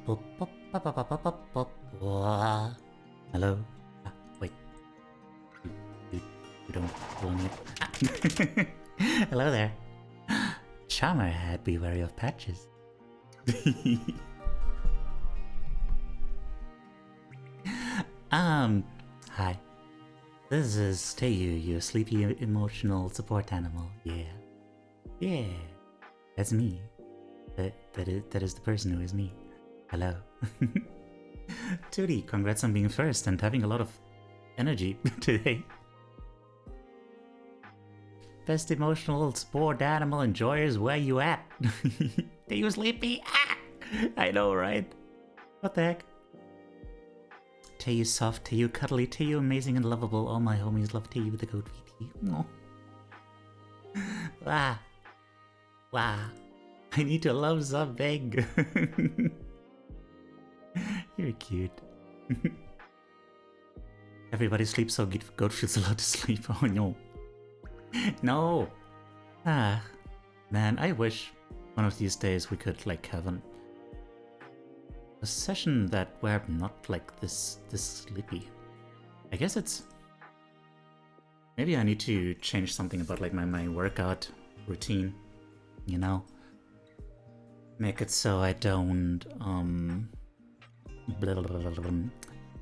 Hello? Wait. You don't belong here. Hello there. Charmer had be wary of patches. Hi. This is Teiyu, your sleepy emotional support animal. Yeah. That's me. That is the person who is me. Hello. Tootie, congrats on being first and having a lot of energy today. Best emotional sport animal enjoyers, where you at? Are you sleepy? Ah! I know, right? What the heck? Teiyu soft, Teiyu cuddly, Teiyu amazing and lovable. All my homies love Teiyu with the goat VT. Oh. Wow. I need to love something. You're cute. Everybody sleeps so goat feels allowed to sleep. Oh no. No! Man, I wish one of these days we could like have a session that where I'm not like this sleepy. I guess it's... Maybe I need to change something about like my workout routine, you know? Make it so I don't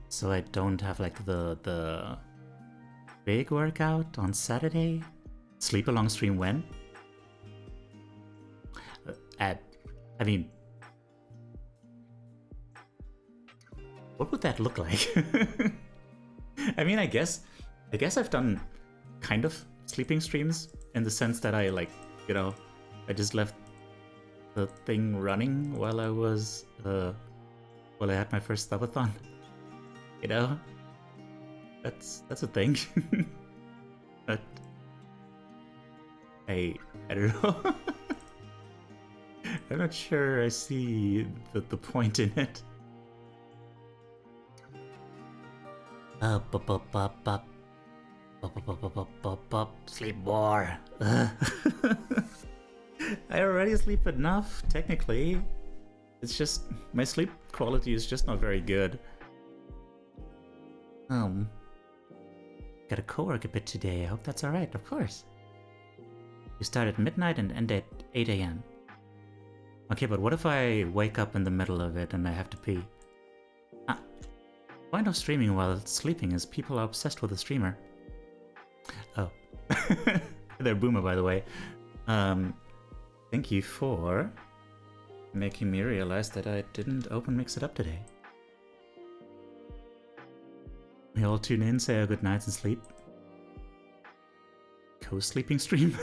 so I don't have like the big workout on Saturday. Sleep along stream when? I mean, what would that look like? I mean, I guess I've done kind of sleeping streams in the sense that I like, you know, I just left the thing running while I was while I had my first subathon. You know? That's a thing. But I don't know. I'm not sure I see the point in it. Sleep more. I already sleep enough, technically. It's just my sleep quality is just not very good. Gotta co-work a bit today. I hope that's alright, of course. You start at midnight and end at 8 AM. Okay, but what if I wake up in the middle of it and I have to pee? Point of streaming while sleeping is people are obsessed with a streamer. Oh. They're Boomer, by the way. Thank you for making me realize that I didn't open Mix It Up today. We all tune in, say our good nights and sleep. Co-sleeping stream?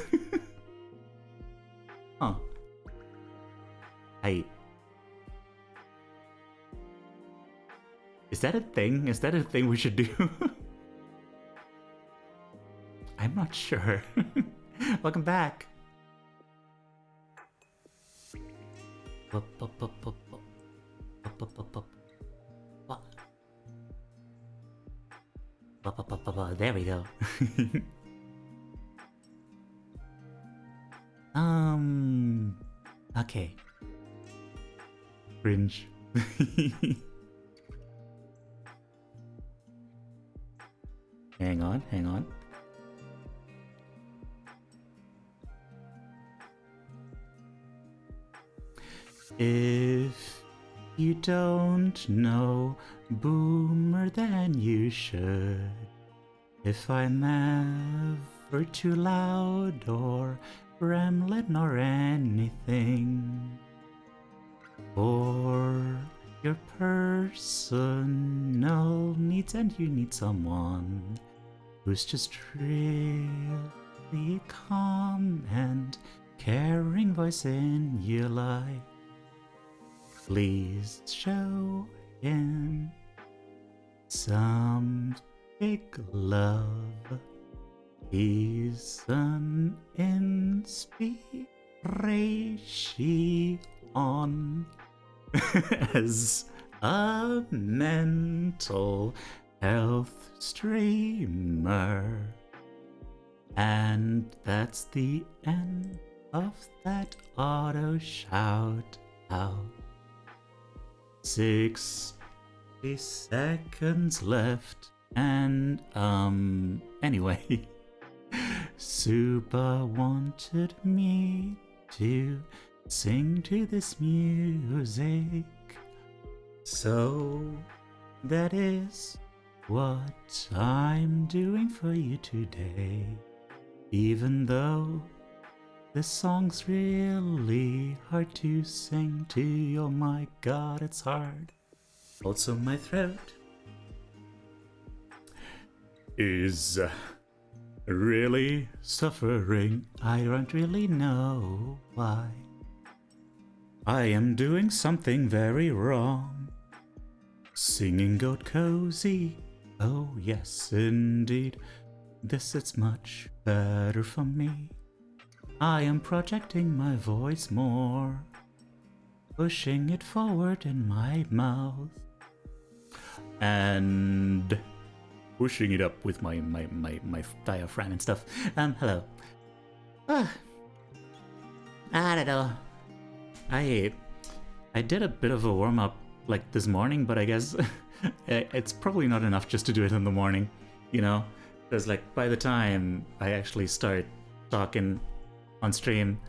Huh. Is that a thing? Is that a thing we should do? I'm not sure. Welcome back. There we go. Okay. Cringe. Hang on. If you don't know Boomer, then you should. If I'm ever too loud or rambling or anything, or your personal needs and you need someone who's just really calm and caring voice in your life, please show him some big love. He's an inspiration as a mental health streamer. And that's the end of that auto shout out. 60 seconds left. And, anyway, Super wanted me to sing to this music. So, that is what I'm doing for you today. Even though this song's really hard to sing to, oh my god, it's hard. Also, my throat is really suffering. I don't really know why. I am doing something very wrong. Singing Goat Cozy. Oh yes, indeed. This is much better for me. I am projecting my voice more, pushing it forward in my mouth, and pushing it up with my diaphragm and stuff. Hello. I don't know. I did a bit of a warm-up like this morning, but I guess it's probably not enough just to do it in the morning, you know? Because like by the time I actually start talking on stream,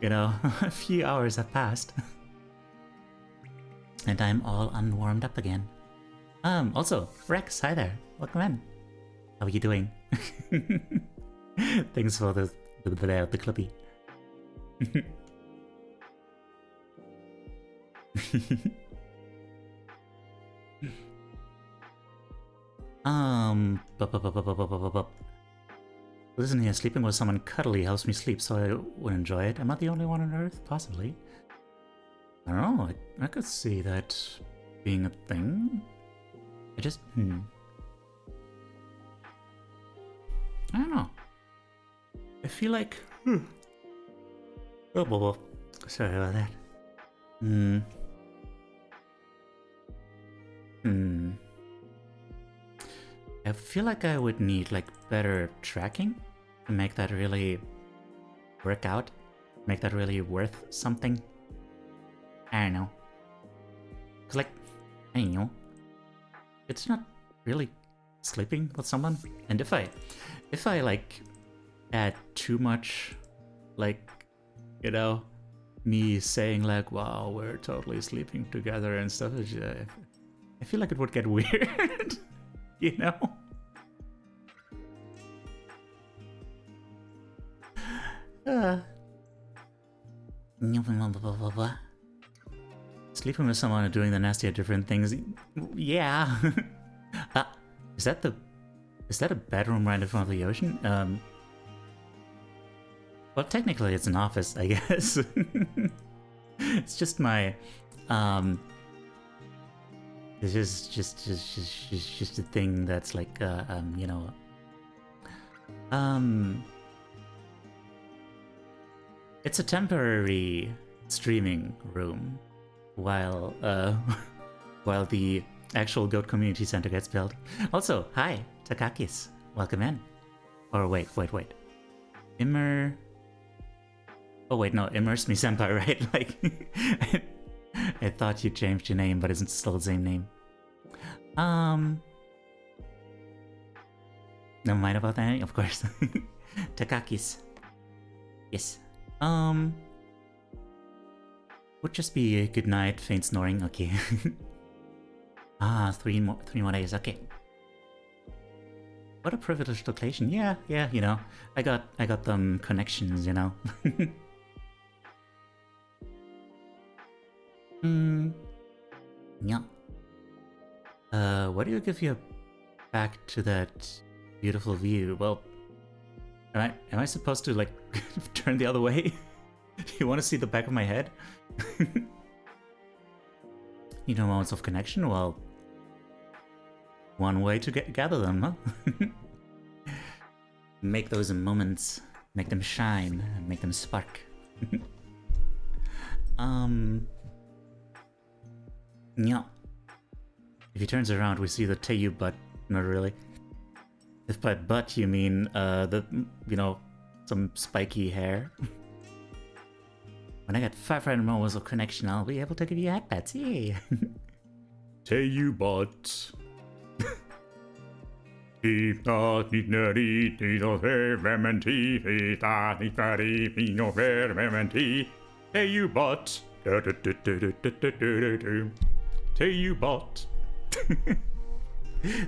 you know, a few hours have passed. And I'm all unwarmed up again. Also, Rex, hi there. Welcome in. How are you doing? Thanks for the clippy. Listen here, sleeping with someone cuddly helps me sleep, so I would enjoy it. Am I the only one on Earth? Possibly. I don't know, I could see that being a thing. I just, I don't know. I feel like, oh, sorry about that. I feel like I would need like better tracking to make that really work out, make that really worth something. I don't know. Cause like, I don't know. It's not really sleeping with someone, and if I like add too much, like, you know, me saying like, wow, we're totally sleeping together and stuff, I feel like it would get weird, you know? Sleeping with someone and doing the nastier different things. Yeah. Is that a bedroom right in front of the ocean? Well, technically it's an office, I guess. It's just my, it's just a thing that's like, you know, it's a temporary streaming room while while the actual Goat Community Center gets built. Also, hi, Takakis, welcome in. Or wait. Oh wait, no, Immerse Me Senpai, right? Like, I thought you changed your name, but it's still the same name. Never mind about that, of course. Takakis. Yes. Would just be a good night, faint snoring, okay. Three more days, okay. What a privileged location. Yeah, you know. I got them connections, you know. Yeah. What do you give you back to that beautiful view? Well, am I supposed to like turn the other way? Do you want to see the back of my head? You know, moments of connection? Well, one way to gather them, huh? Make those moments, make them shine, make them spark. Yeah. If he turns around, we see the Teiyu butt. Not really. If by butt you mean, you know, some spiky hair. When I get 500 moments of connection, I'll be able to give you headpats. Yay! 쏘촄ᴠᴇ. 쏘촄ᴠᴇ.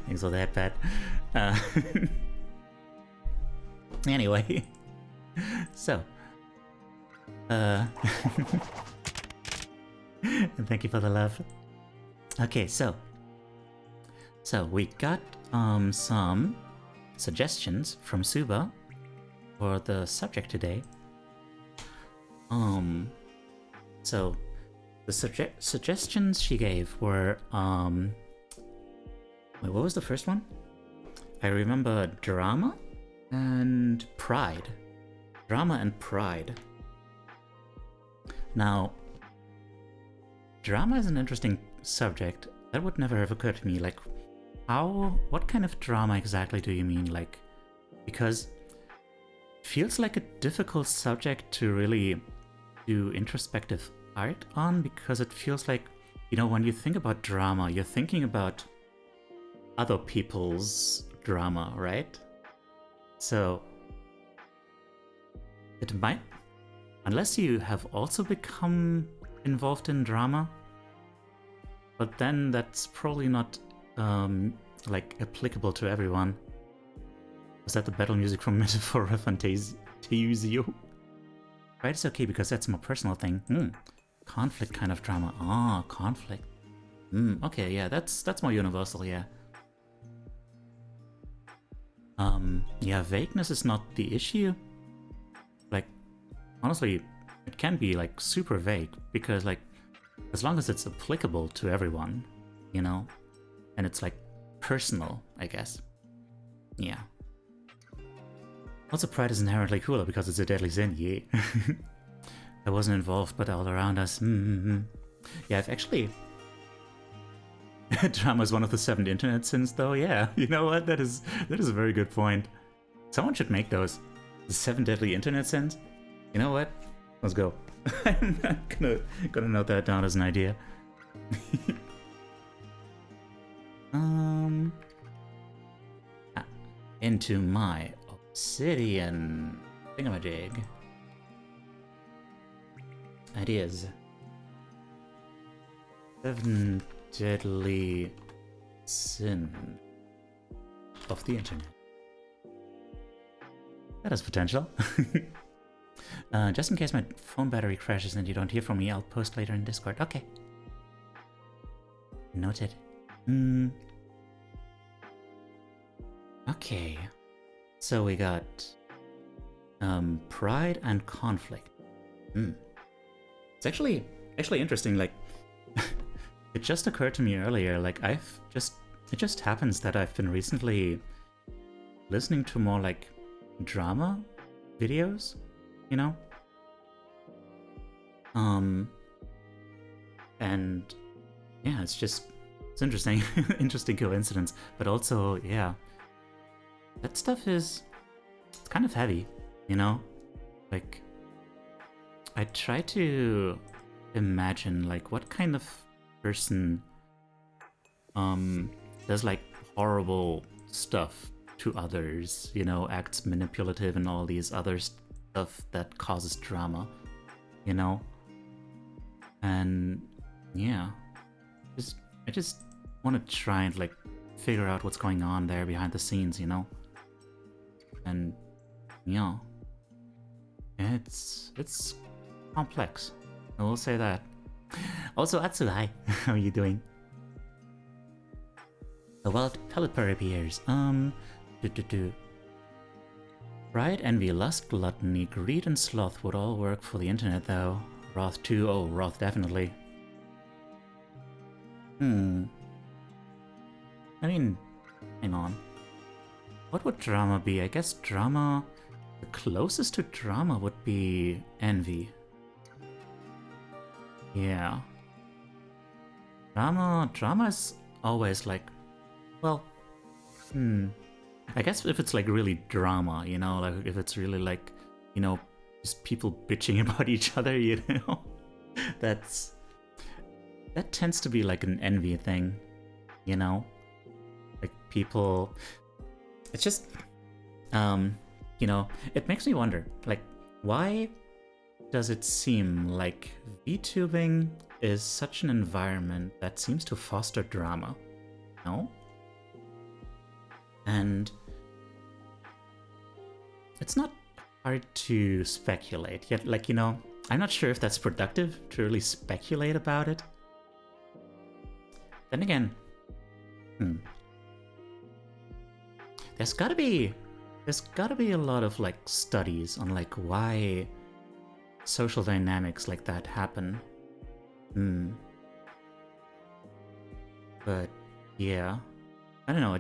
Thanks for that, Pat. Anyway, so, and thank you for the love. Okay, so we got some suggestions from Suba for the subject today. So the suggestions she gave were wait, what was the first one? I remember drama and pride. Drama and pride. Now, drama is an interesting subject. That would never have occurred to me. Like, what kind of drama exactly do you mean? Like, because it feels like a difficult subject to really do introspective art on, because it feels like, you know, when you think about drama, you're thinking about other people's drama, right? So it might, unless you have also become involved in drama, but then that's probably not like applicable to everyone. Was that the battle music from Metaphora Fantasio? Right, it's okay because that's a more personal thing. Conflict kind of drama. Ah, conflict. Okay, yeah, that's more universal, yeah. Yeah, vagueness is not the issue. Like, honestly, it can be like super vague because like, as long as it's applicable to everyone, you know, and it's like personal, I guess. Yeah. Also, pride is inherently cooler because it's a deadly sin, yeah. I wasn't involved, but all around us. Yeah, I've actually... Drama is one of the 7 internet sins, though. Yeah, you know what? That is a very good point. Someone should make those. The 7 deadly internet sins. You know what? Let's go. I'm not gonna note that down as an idea. Into my obsidian thingamajig. Ideas. 7 deadly sin of the internet. That has potential. Just in case my phone battery crashes and you don't hear from me, I'll post later in Discord. Okay. Noted. Okay. So we got pride and conflict. It's actually interesting. Like, it just occurred to me earlier. Like, it just happens that I've been recently listening to more like drama videos, you know? And yeah, it's interesting. Interesting coincidence. But also, yeah, that stuff it's kind of heavy, you know? Like, I try to imagine like what kind of person does like horrible stuff to others, you know, acts manipulative and all these other stuff that causes drama, you know? And yeah, I just want to try and like figure out what's going on there behind the scenes, you know? And yeah, it's complex, I will say that. Also, Atsu, hi. How are you doing? A wild Pelipper appears. Pride, envy, lust, gluttony, greed, and sloth would all work for the internet, though. Wrath too. Oh, wrath definitely. I mean, hang on. What would drama be? I guess drama... The closest to drama would be envy. Yeah. Drama is always like... Well... I guess if it's like really drama, you know, like if it's really like, you know, just people bitching about each other, you know? That tends to be like an envy thing, you know? Like people, it's just, it makes me wonder, like, why does it seem like VTubing is such an environment that seems to foster drama? No? And it's not hard to speculate, yet, like, I'm not sure if that's productive to really speculate about it. Then again, there's gotta be a lot of like studies on like why social dynamics like that happen. But yeah, I don't know,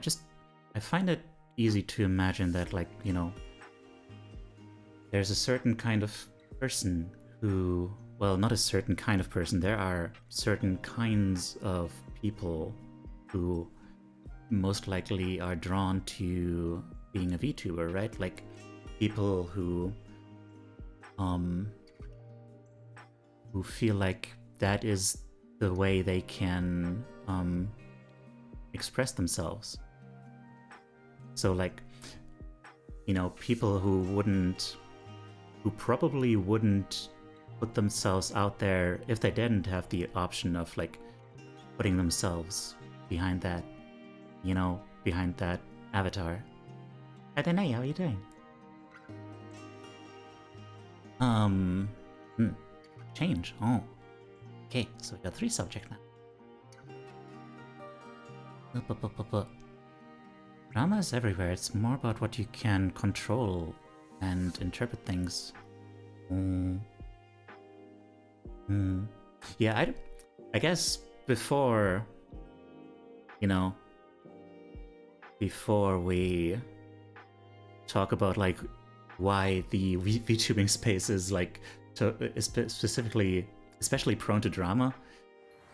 I find it easy to imagine that, like, there's a certain kind of person who, well, not a certain kind of person, there are certain kinds of people who most likely are drawn to being a VTuber, right? Like people who feel like that is the way they can express themselves. So like, people who probably wouldn't put themselves out there if they didn't have the option of like putting themselves behind that, behind that avatar. I don't know, how are you doing? Change. Oh. Okay, so we got 3 subjects now. Drama is everywhere. It's more about what you can control and interpret things. Yeah, I guess before we talk about like why the VTubing space is like especially prone to drama,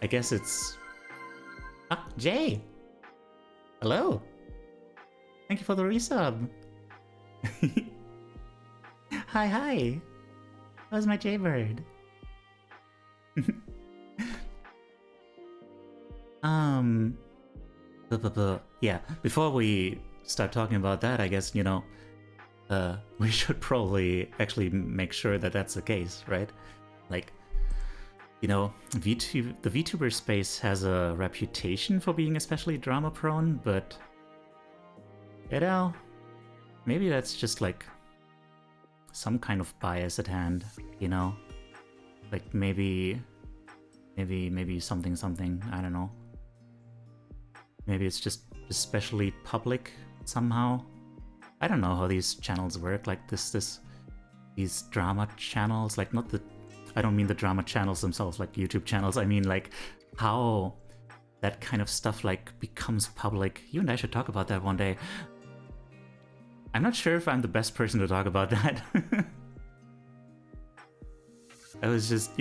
I guess it's Jay. Hello. Thank you for the resub. Hi. How's my Jaybird? Yeah, before we start talking about that, I guess, we should probably actually make sure that that's the case, right? Like, the VTuber space has a reputation for being especially drama prone, but maybe that's just like some kind of bias at hand, like maybe something, I don't know. Maybe it's just especially public somehow. I don't know how these channels work, like these drama channels, like I don't mean the drama channels themselves, like YouTube channels. I mean like how that kind of stuff like becomes public. You and I should talk about that one day. I'm not sure if I'm the best person to talk about that. I was just,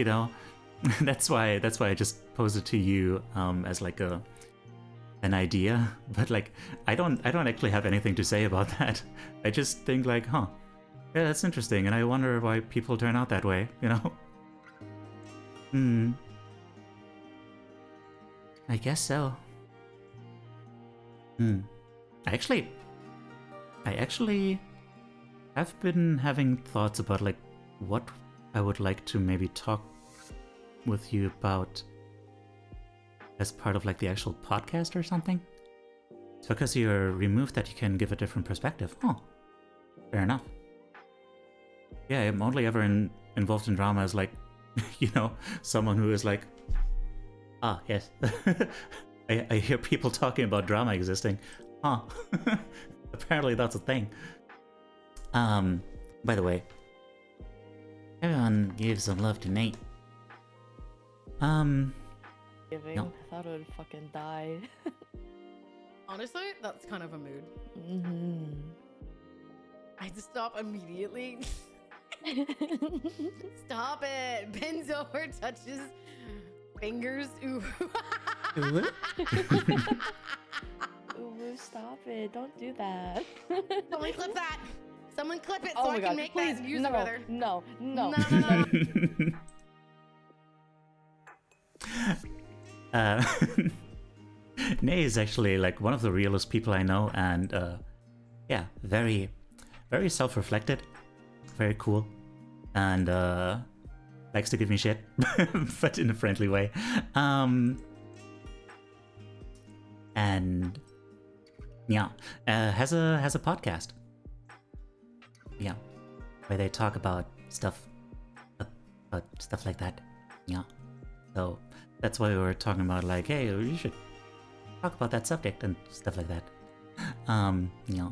that's why I just posed it to you as like an idea, but like I don't actually have anything to say about that. I just think like, yeah, that's interesting, and I wonder why people turn out that way, I guess so. I actually have been having thoughts about like what I would like to maybe talk with you about as part of like the actual podcast or something. It's because you're removed that you can give a different perspective. Oh, fair enough. Yeah, I'm only ever involved in drama as like, someone who is like, yes. I hear people talking about drama existing. Apparently that's a thing. By the way, everyone gave some love to Nate. Giving. No. I thought I would fucking die. Honestly, that's kind of a mood. Mm-hmm. I had to stop immediately. Stop it! Bends over, touches fingers. Ooh. Ooh, stop it! Don't do that. Someone clip that. Someone clip it so Oh I my can God, make please, that user no, better. no. No. Nay is actually like one of the realest people I know, and yeah, very, very self-reflected, very cool, and likes to give me shit, but in a friendly way. And yeah, has a podcast. Yeah, where they talk about stuff like that. Yeah, so that's why we were talking about like, hey, you should talk about that subject and stuff like that. Yeah.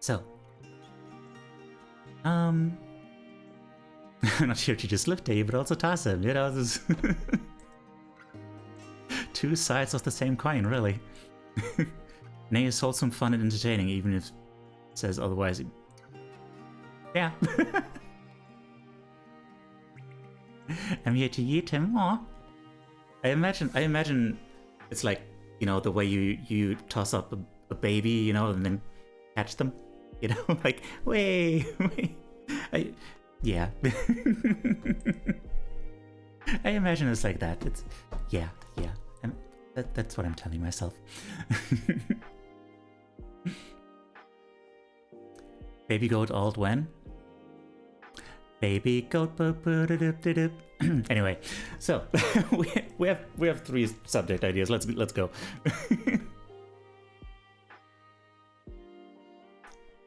So, I'm not here to just lift Dave, but also toss him. You know, this two sides of the same coin, really. Nay is wholesome, fun, and entertaining, even if it says otherwise. Yeah. I'm here to eat him. Aw. I imagine it's like, you know, the way you toss up a baby, you know, and then catch them, you know, like wait. Yeah. I imagine it's like that. It's yeah. And that's what I'm telling myself. Baby goat alt when? Baby goat. Anyway, so we have 3 subject ideas. Let's go.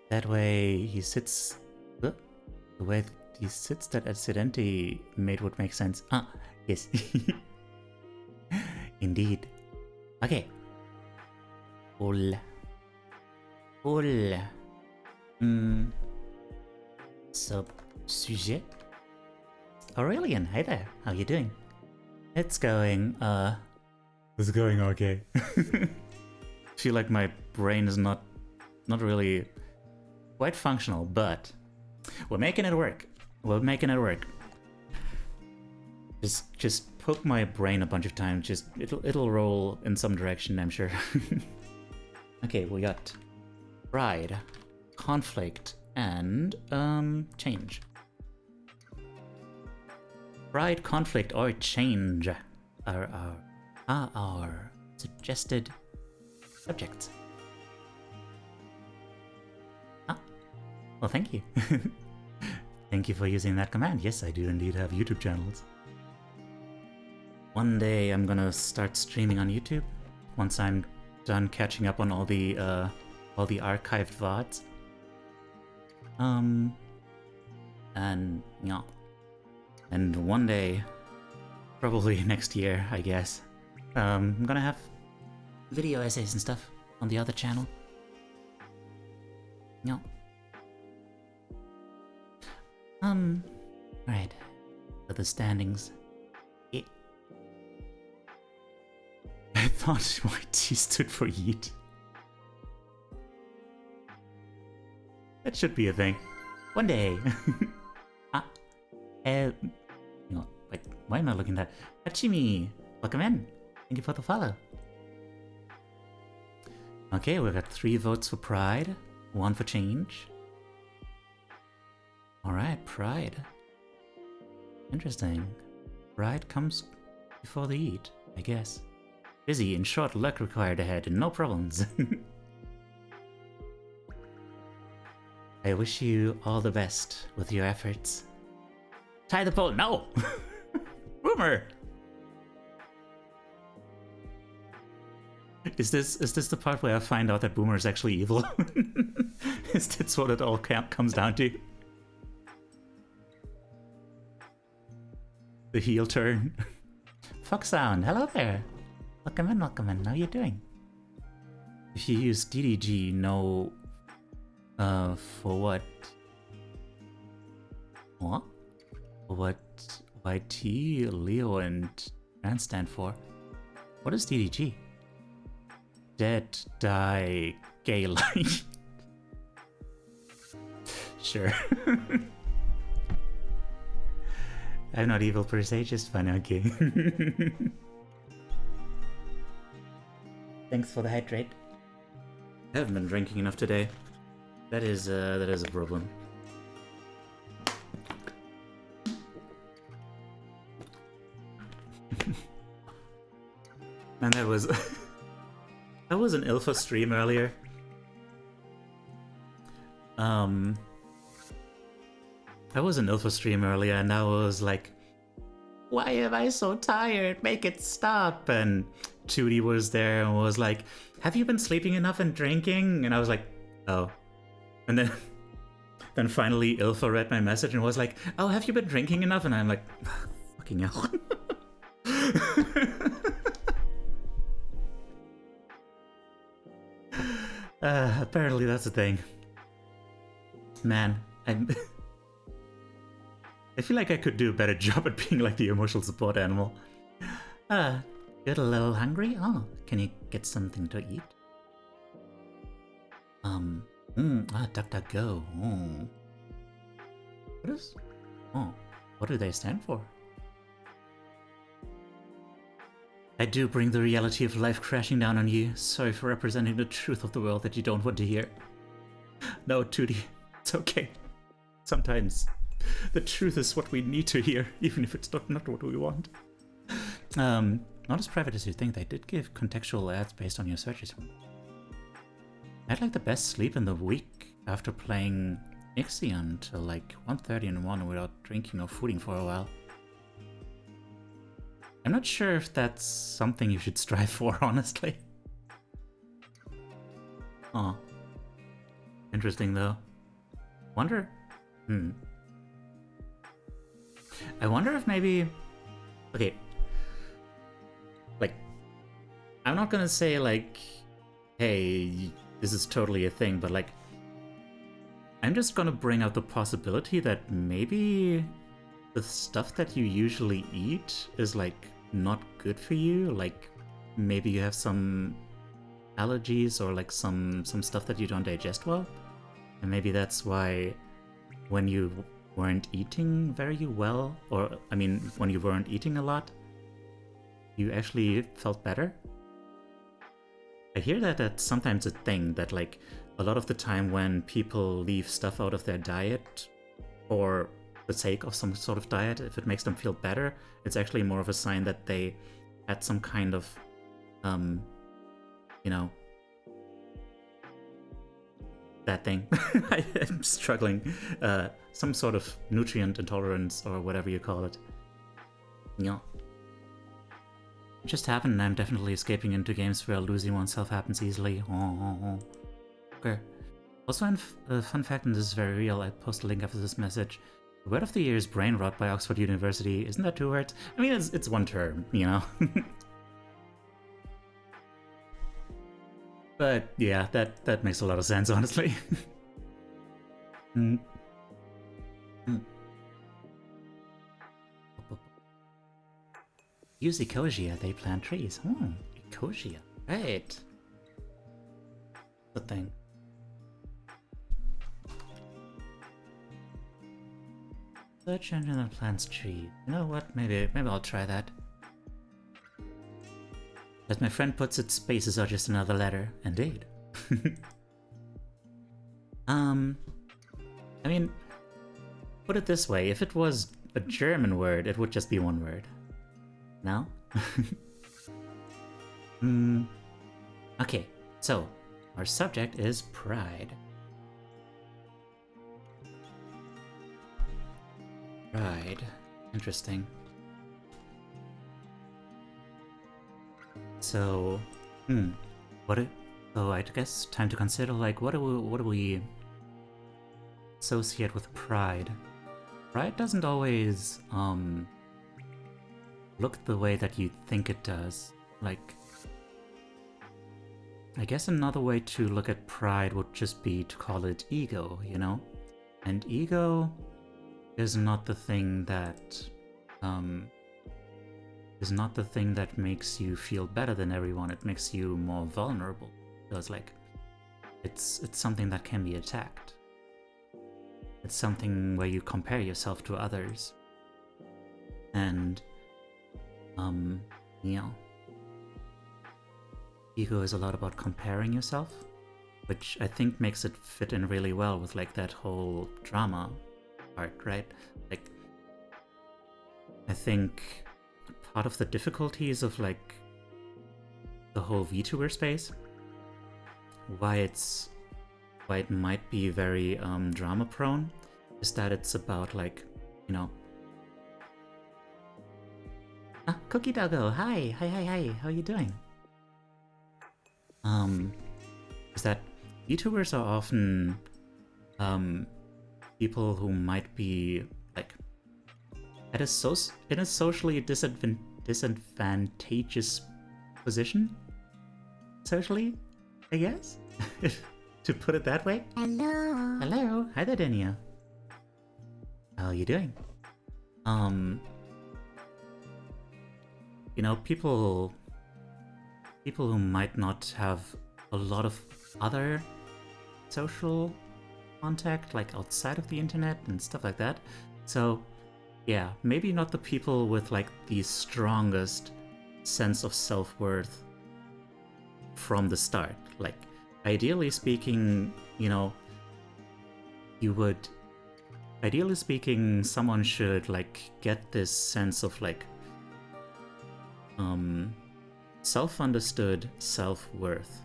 That way he sits. The way he sits, that accidentally made would make sense. Ah, yes. Indeed. Okay. Hola. Sujet. Aurelian, hey there. How you doing? It's going okay. Feel like my brain is not really quite functional, but we're making it work. Just poke my brain a bunch of times. Just it'll roll in some direction, I'm sure. Okay, we got pride, conflict, and change. Pride, conflict, or change are our suggested subjects. Well, thank you. Thank you for using that command. Yes, I do indeed have YouTube channels. One day I'm gonna start streaming on YouTube once I'm done catching up on all the archived VODs. And yeah. And one day, probably next year, I guess, I'm gonna have video essays and stuff on the other channel. Yeah. Right. For the standings. Yeah. I thought YT stood for yeet. That should be a thing. One day. Wait, why am I looking at that? Hachimi, welcome in. Thank you for the follow. Okay, we got 3 votes for pride, 1 for change. Alright, pride. Interesting. Pride comes before the eat, I guess. Busy and short luck required ahead, and no problems. I wish you all the best with your efforts. Tie the pole. No! Boomer! Is this the part where I find out that Boomer is actually evil? Is that what it all comes down to? The heel turn. Foxhound, hello there. Welcome in. How you doing? If you use DDG, no. For what? What? What YT, Leo, and Tran stand for? What is DDG? Dead, die, gay light. Sure. I'm not evil per se, just fun, okay. Thanks for the hydrate. I haven't been drinking enough today. That is a problem. Man, that was that was an Ilfa stream earlier. I was an Ilfa stream earlier, and I was like, "Why am I so tired? Make it stop!" And Judy was there and was like, "Have you been sleeping enough and drinking?" And I was like, "Oh." And then finally Ilfa read my message and was like, "Oh, have you been drinking enough?" And I'm like, "Fucking hell." Apparently that's a thing. Man, I feel like I could do a better job at being like the emotional support animal. You're a little hungry? Oh, can you get something to eat? DuckDuckGo. Oh. What do they stand for? I do bring the reality of life crashing down on you. Sorry for representing the truth of the world that you don't want to hear. No, Tootie, it's okay. Sometimes the truth is what we need to hear, even if it's not what we want. Not as private as you think. They did give contextual ads based on your searches. I had like the best sleep in the week after playing Ixie until like 1:30 in the morning without drinking or fooding for a while. I'm not sure if that's something you should strive for, honestly. Oh. Interesting though. Wonder... I wonder if maybe... Okay. Like, I'm not gonna say like, hey, this is totally a thing, but like, I'm just gonna bring out the possibility that maybe the stuff that you usually eat is like not good for you. Like, maybe you have some allergies or like some stuff that you don't digest well. And maybe that's why when you weren't eating very well, or I mean, when you weren't eating a lot, you actually felt better. I hear that that's sometimes a thing, that like a lot of the time when people leave stuff out of their diet for the sake of some sort of diet, if it makes them feel better, it's actually more of a sign that they had some kind of, you know, that thing. I'm struggling. Some sort of nutrient intolerance or whatever you call it. Yeah. It just happened, and I'm definitely escaping into games where losing oneself happens easily. Okay. Also, a fun fact, and this is very real, I post a link after this message. The word of the year is brain rot by Oxford University. Isn't that 2 words? I mean, it's one term, you know? But yeah, that makes a lot of sense, honestly. Use Ecosia, they plant trees. Ecosia. Right. Good thing. Search engine that plants trees. You know what? Maybe I'll try that. As my friend puts it, spaces are just another letter. Indeed. I mean, put it this way, if it was a German word, it would just be one word. No? Okay, so our subject is pride. Pride. Interesting. So, so I guess time to consider, like, what do we associate with pride? Pride doesn't always look the way that you think it does. Like, I guess another way to look at pride would just be to call it ego, you know? And ego is not the thing that makes you feel better than everyone. It makes you more vulnerable. Because like, it's something that can be attacked. It's something where you compare yourself to others. And you know, ego is a lot about comparing yourself, which I think makes it fit in really well with like that whole drama part, right? Like, I think part of the difficulties of like the whole VTuber space, why it might be very drama prone, is that it's about like, you know. Ah, Cookie Doggo, hi, how you doing? Is that VTubers are often people who might be like in a socially disadvantageous position, socially, I guess, to put it that way. Hello, hi there, Dania. How are you doing? You know, people who might not have a lot of other social contact, like outside of the internet and stuff like that. So, yeah, maybe not the people with like the strongest sense of self-worth from the start. Like, ideally speaking, you know, ideally speaking, someone should like get this sense of like self-understood self-worth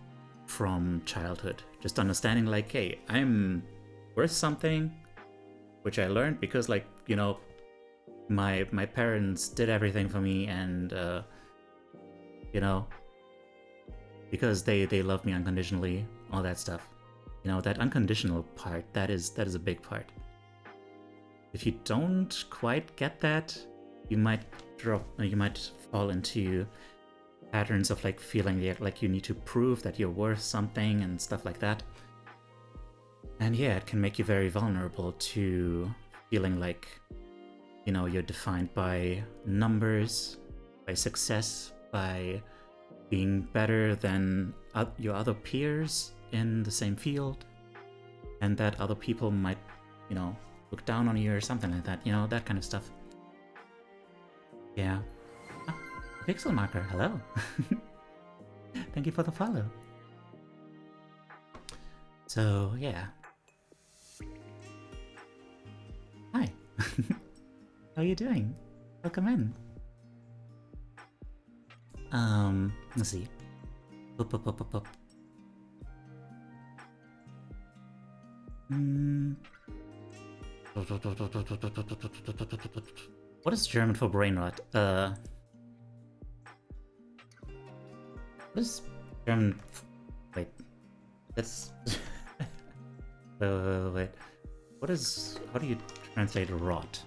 from childhood. Just understanding like, hey, I'm worth something, which I learned because, like, you know, my parents did everything for me, and you know, because they love me unconditionally, all that stuff. You know, that unconditional part, that is a big part. If you don't quite get that, you might fall into patterns of like feeling like you need to prove that you're worth something and stuff like that. And yeah, it can make you very vulnerable to feeling like, you know, you're defined by numbers, by success, by being better than your other peers in the same field, and that other people might, you know, look down on you or something like that, you know, that kind of stuff. Yeah. Ah, Pixel Marker, hello. Thank you for the follow. So, yeah. Hi. How are you doing? Welcome in. Let's see. Up. What is German for brain rot? What is German? Wait, that's. Wait. What is? How do you translate rot?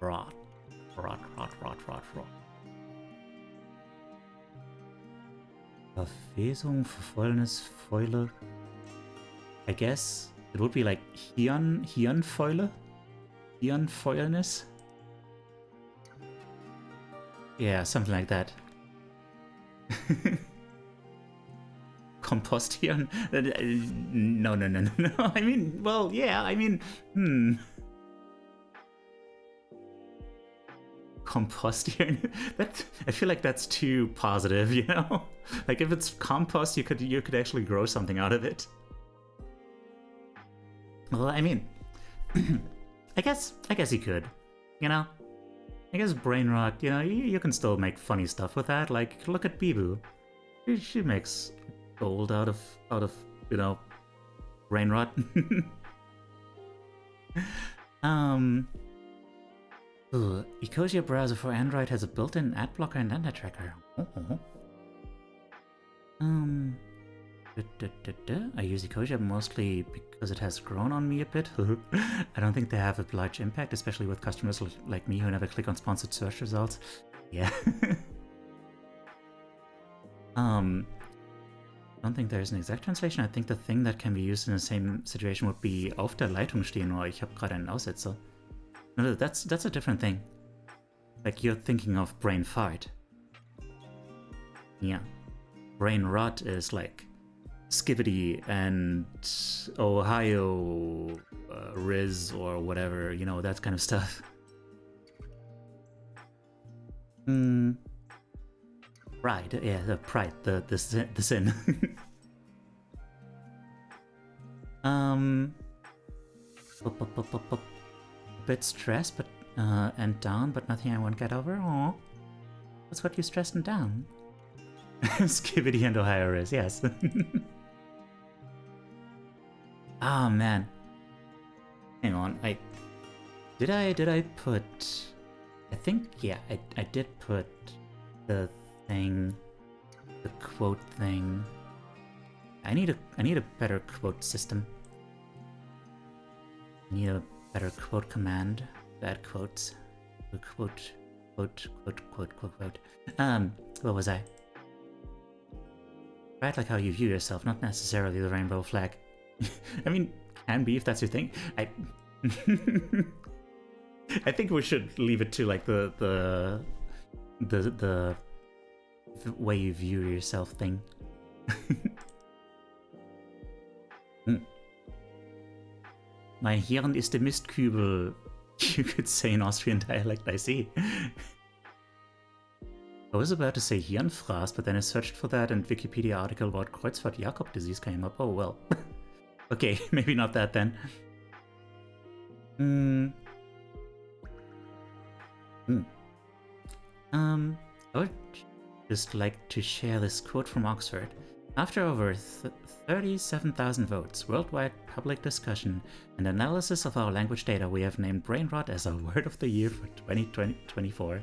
Rot. Verwesung, Verfäulnis, Fäule. I guess it would be like Hirnfäule? Hirnfäulnis? Yeah, something like that. Komposthirn? No. I mean, well, yeah, I mean, Komposthirn? That, I feel like that's too positive, you know? Like, if it's compost, you could actually grow something out of it. Well, I mean, I guess you could, you know? I guess brain rot, you know, you can still make funny stuff with that. Like, look at Bibu. She makes gold out of you know, brain rot. Ecosia browser for Android has a built-in ad blocker and anti-tracker. I use Ecosia mostly because it has grown on me a bit. I don't think they have a large impact, especially with customers like me who never click on sponsored search results. Yeah. I don't think there's an exact translation. I think the thing that can be used in the same situation would be auf der Leitung stehen, or ich habe gerade einen Aussetzer. No, that's a different thing. Like, you're thinking of brain fart. Yeah. Brain rot is like Skibbity and Ohio Riz or whatever, you know, that kind of stuff. Pride, yeah, the pride, the sin. A bit stressed, but and down, but nothing I won't get over. Aw. What's got you stressed and down? Skibidi and Ohio is, yes. Oh man. Hang on, did I put, I think, yeah, I did put the thing, the quote thing. I need a better quote system. I need a better quote command to add quotes. Quote. What was I? Right, like how you view yourself, not necessarily the rainbow flag. I mean, can be if that's your thing. I think we should leave it to like the way you view yourself thing. Mein Hirn ist der Mistkübel. You could say in Austrian dialect, I see. I was about to say Hirnfraß, but then I searched for that and Wikipedia article about Kreuzfahrt-Jakob disease came up. Oh well. Okay, maybe not that then. I would just like to share this quote from Oxford. After over 37,000 votes, worldwide public discussion, and analysis of our language data, we have named brain rot as our word of the year for 2024.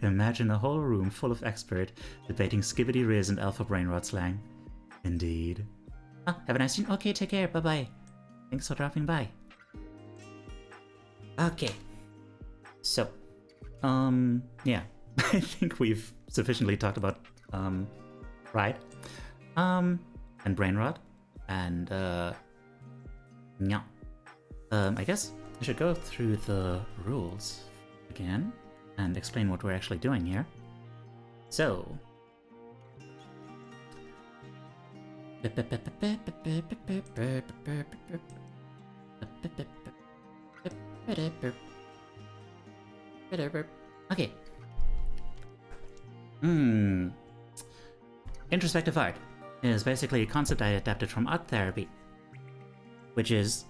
Imagine a whole room full of experts debating skibbity riz and alpha brain rot slang. Indeed. Have a nice day. Okay, take care. Bye-bye. Thanks for dropping by. Okay. So, yeah. I think we've sufficiently talked about, pride, and brain rot, and, yeah. I guess I should go through the rules again and explain what we're actually doing here. So, okay. Introspective art is basically a concept I adapted from art therapy, which is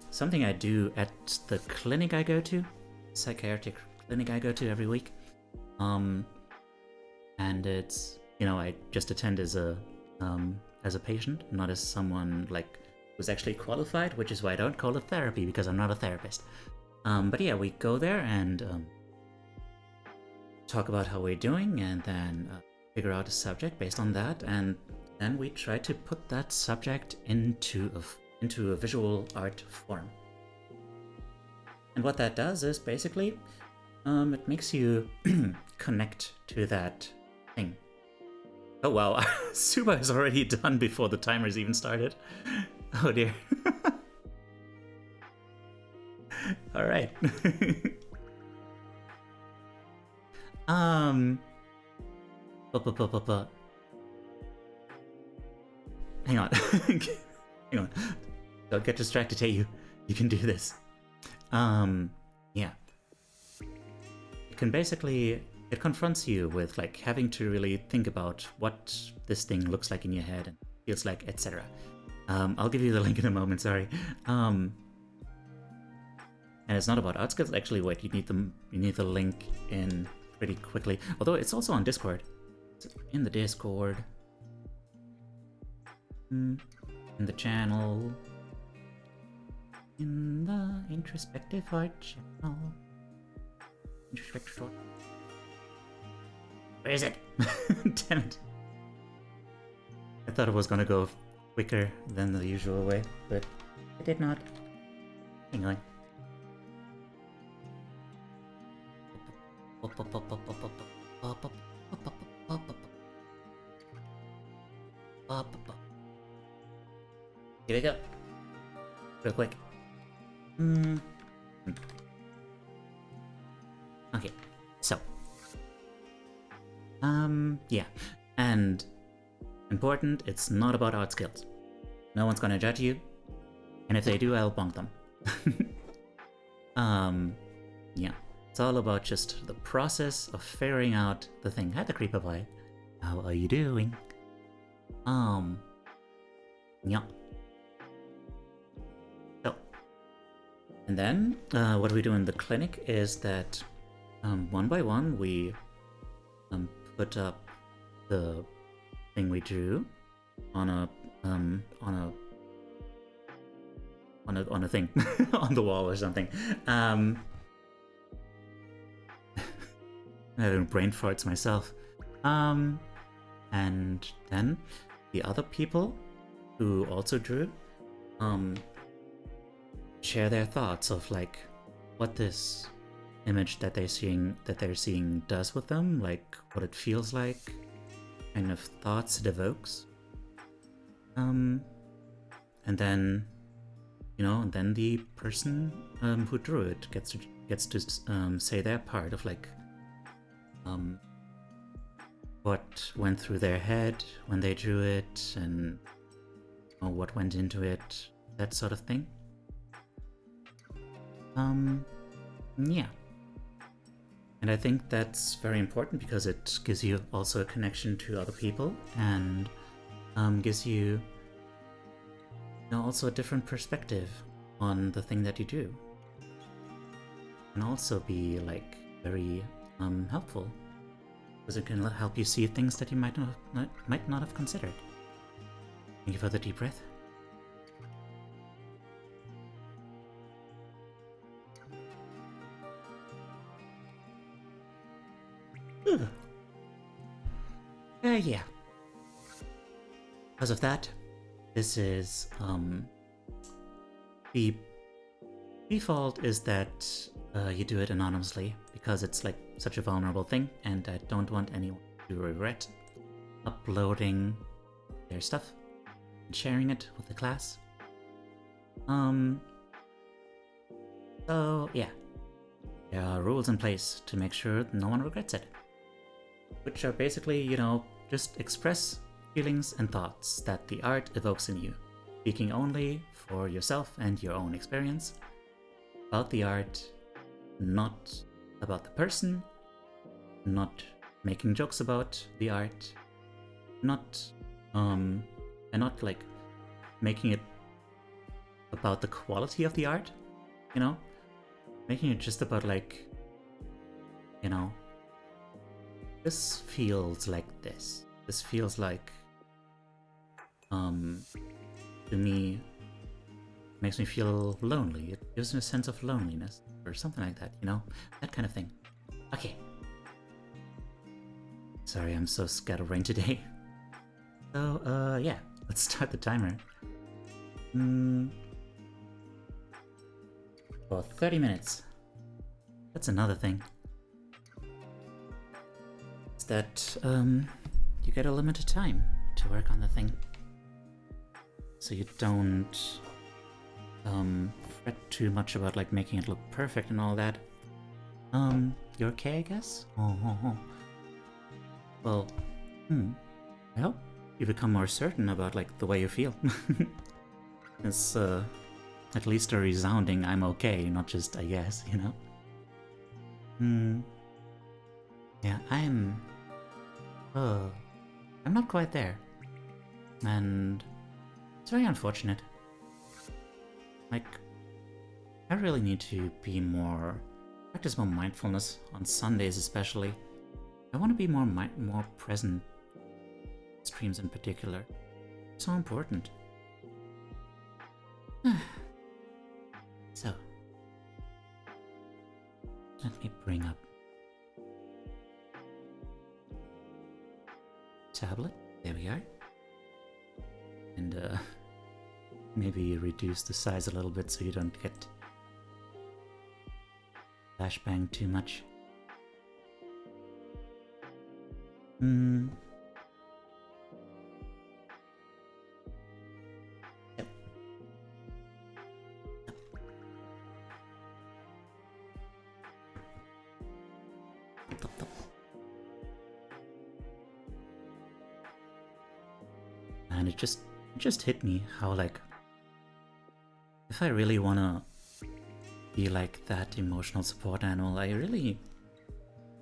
something I do at the clinic I go to, psychiatric clinic I go to every week. And it's, you know, I just attend as a patient, not as someone like who's actually qualified, which is why I don't call it therapy, because I'm not a therapist. But yeah, we go there and talk about how we're doing, and then figure out a subject based on that, and then we try to put that subject into a visual art form. And what that does is basically it makes you connect to that thing. Oh wow, Suba is already done before the timers even started. Oh dear. All right. Hang on. Hang on. Don't get distracted, hey you. You can do this. Yeah. It can basically, it confronts you with like having to really think about what this thing looks like in your head and feels like, etc. I'll give you the link in a moment, sorry. And it's not about art skills, actually. Wait, you need the link in pretty quickly. Although it's also on Discord. It's in the Discord. In the channel. In the Introspective Art channel. Introspective Art. Where is it? Damn it. I thought it was gonna go quicker than the usual way, but it did not. Hang on. Here we go. Real quick. Okay, so. Yeah. And important, it's not about art skills. No one's gonna judge you. And if they do, I'll bonk them. Yeah. It's all about just the process of figuring out the thing. Hi, the creeper boy. How are you doing? Yeah. So, And then what we do in the clinic is that one by one we put up the thing we drew on a thing on the wall or something. I don't brain farts myself. And then the other people who also drew share their thoughts of like what this image that they're seeing does with them, like what it feels like, kind of thoughts it evokes. And then then the person who drew it gets to say their part of like what went through their head when they drew it, and what went into it, that sort of thing. Yeah. And I think that's very important because it gives you also a connection to other people, and gives you also a different perspective on the thing that you do. Can also be like very helpful, because it can help you see things that you might not have considered. Thank you for the deep breath. Yeah. Because of that, this is the default is that you do it anonymously, because it's like such a vulnerable thing, and I don't want anyone to regret uploading their stuff and sharing it with the class. So yeah, there are rules in place to make sure no one regrets it, which are basically, just express feelings and thoughts that the art evokes in you, speaking only for yourself and your own experience about the art, not about the person, not making jokes about the art, and not like making it about the quality of the art, making it just about like, this feels like this. This feels like, to me, makes me feel lonely. It gives me a sense of loneliness or something like that, that kind of thing. Okay. Sorry, I'm so scatterbrained today. So, yeah, let's start the timer. For 30 minutes. That's another thing. Is that, you get a limited time to work on the thing. So you don't fret too much about like making it look perfect and all that. You're okay, I guess? Well, I hope you become more certain about like the way you feel. It's at least a resounding I'm okay, not just I guess, Yeah, I'm not quite there. And it's very unfortunate. Like, I really need to practice more mindfulness on Sundays especially. I want to be more present, streams in particular. So important. So, let me bring up tablet. There we are. And maybe reduce the size a little bit so you don't get flashbang too much. Yep. And it just hit me how like, if I really wanna be like that emotional support animal, I really,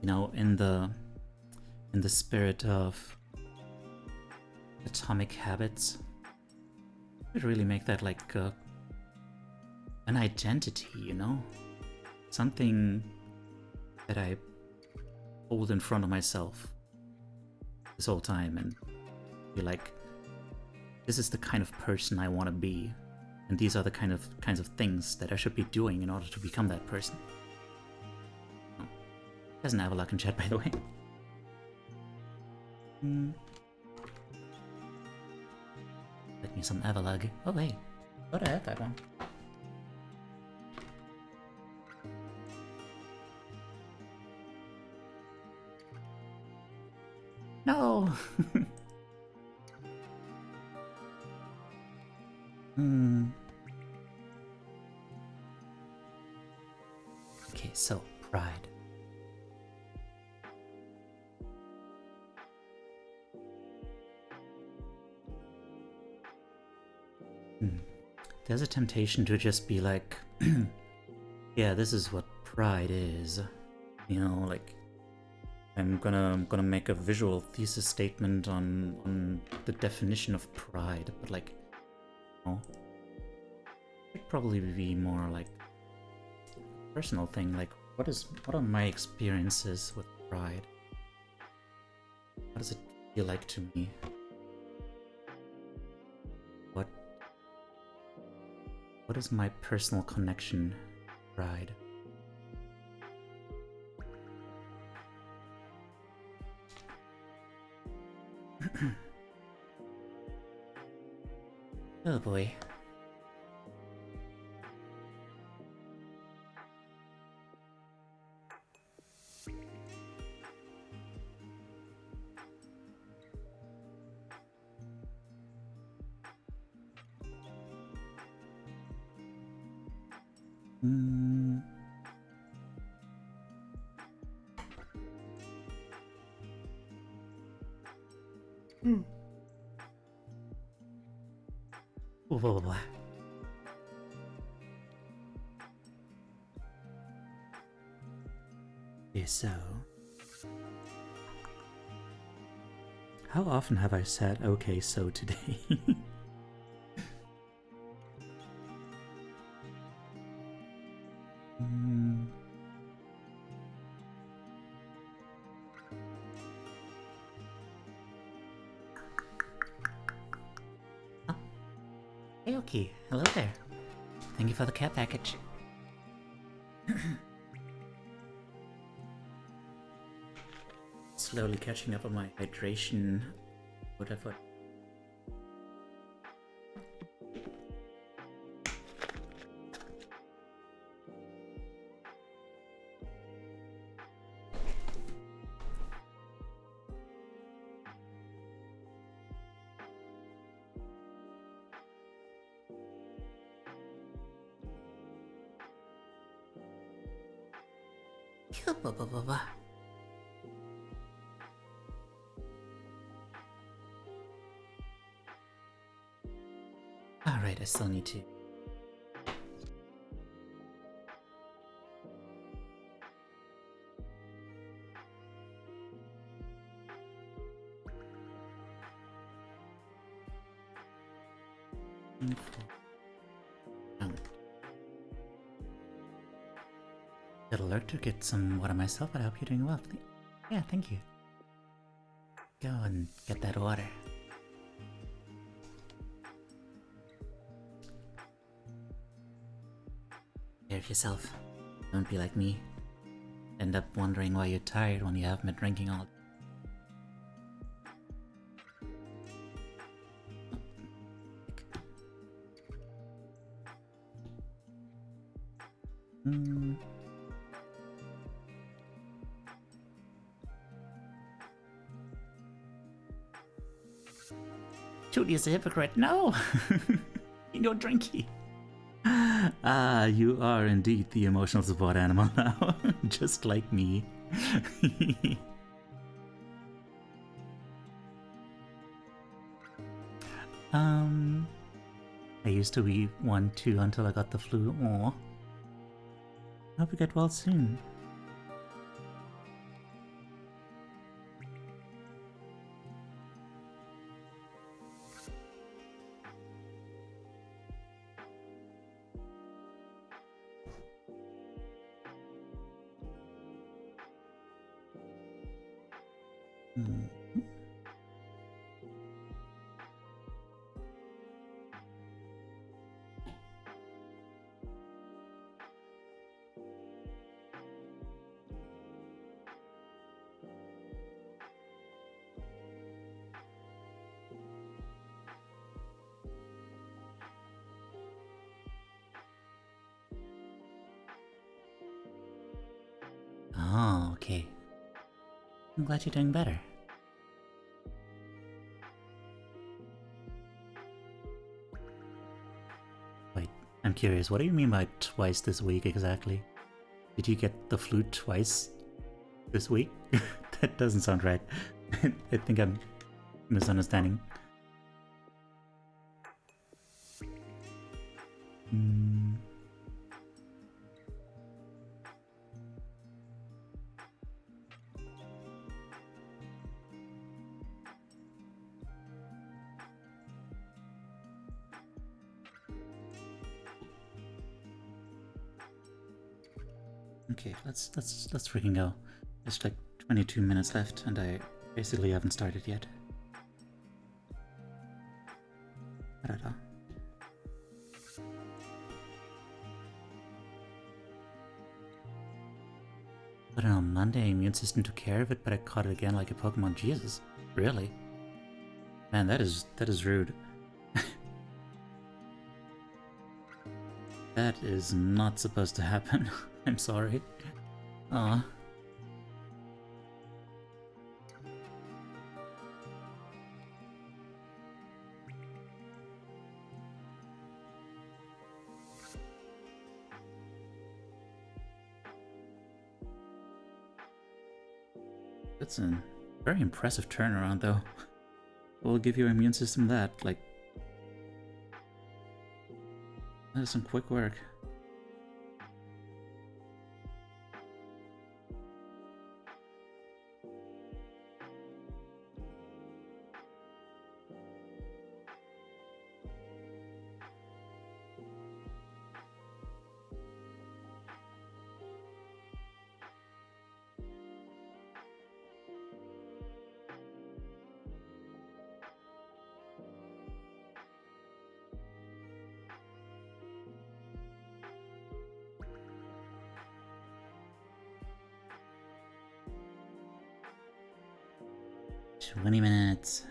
in the spirit of Atomic Habits, I really make that like an identity, you know? Something that I hold in front of myself this whole time and be like, this is the kind of person I want to be, and these are the kinds of things that I should be doing in order to become that person. Oh, there's an Avalok in chat, by the way. Let me some Avalok. Oh wait, thought I had that one. No. Okay, so pride. There's a temptation to just be like, yeah, this is what pride is. You know, like, I'm gonna make a visual thesis statement on the definition of pride, but like, no, it'd probably be more like a personal thing. Like, what are my experiences with pride? What does it feel like to me? What is my personal connection to pride? Oh boy. Blah, blah, blah. Okay, so how often have I said okay so today? Hey, okay. Hello there. Thank you for the care package. Slowly catching up on my hydration, whatever. Alright, I still need to. Got alert to get some water myself, but I hope you're doing well. Yeah, thank you. Go and get that water. Take care of yourself. Don't be like me. End up wondering why you're tired when you haven't been drinking all. Judy's a hypocrite. No! You don't drinky. Ah, you are indeed the emotional support animal now. Just like me. I used to be 1 too until I got the flu. Aw. Hope you get well soon. Oh, okay. I'm glad you're doing better. Wait, I'm curious, what do you mean by twice this week exactly? Did you get the flu twice this week? That doesn't sound right. I think I'm misunderstanding. Okay, let's freaking go. There's like 22 minutes left, and I basically haven't started yet. Ta-da. Put it on Monday, immune system took care of it, but I caught it again like a Pokemon. Jesus, really? Man, that is rude. That is not supposed to happen. I'm sorry. Aw. That's a very impressive turnaround, though. We'll give your immune system that, like... That is some quick work. "20 minutes.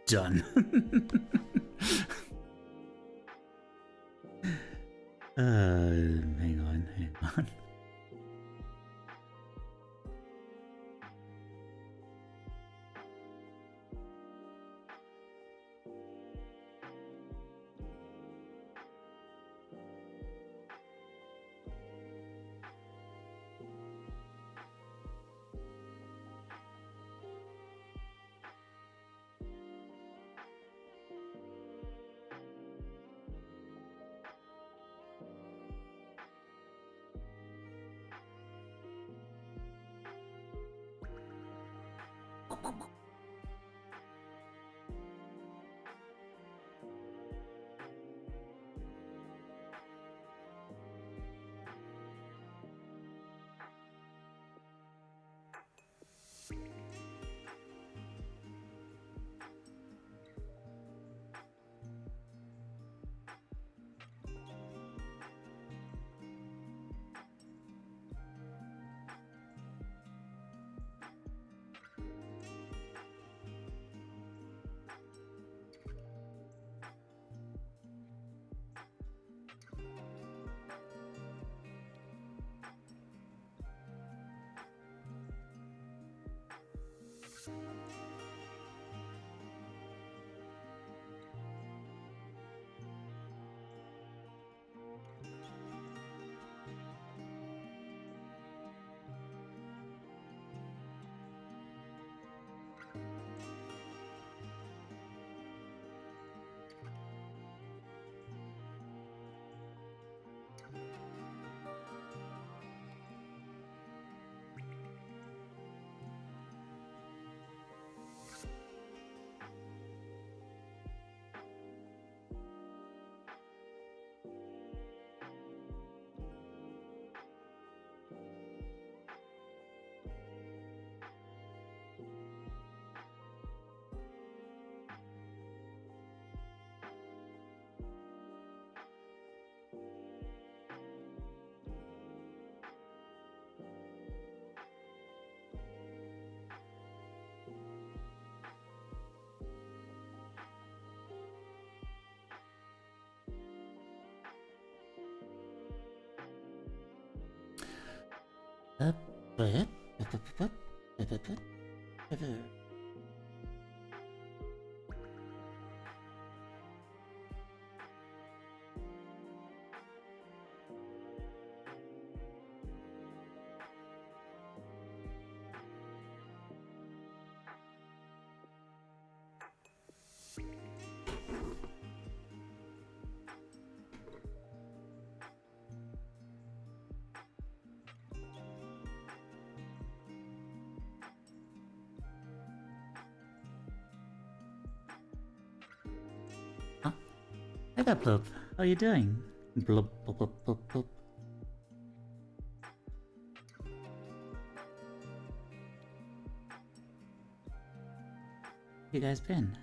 Done." Hang on. Hi there, Plop. How are you doing? Blub, blub, blub, blub, blub. You guys been?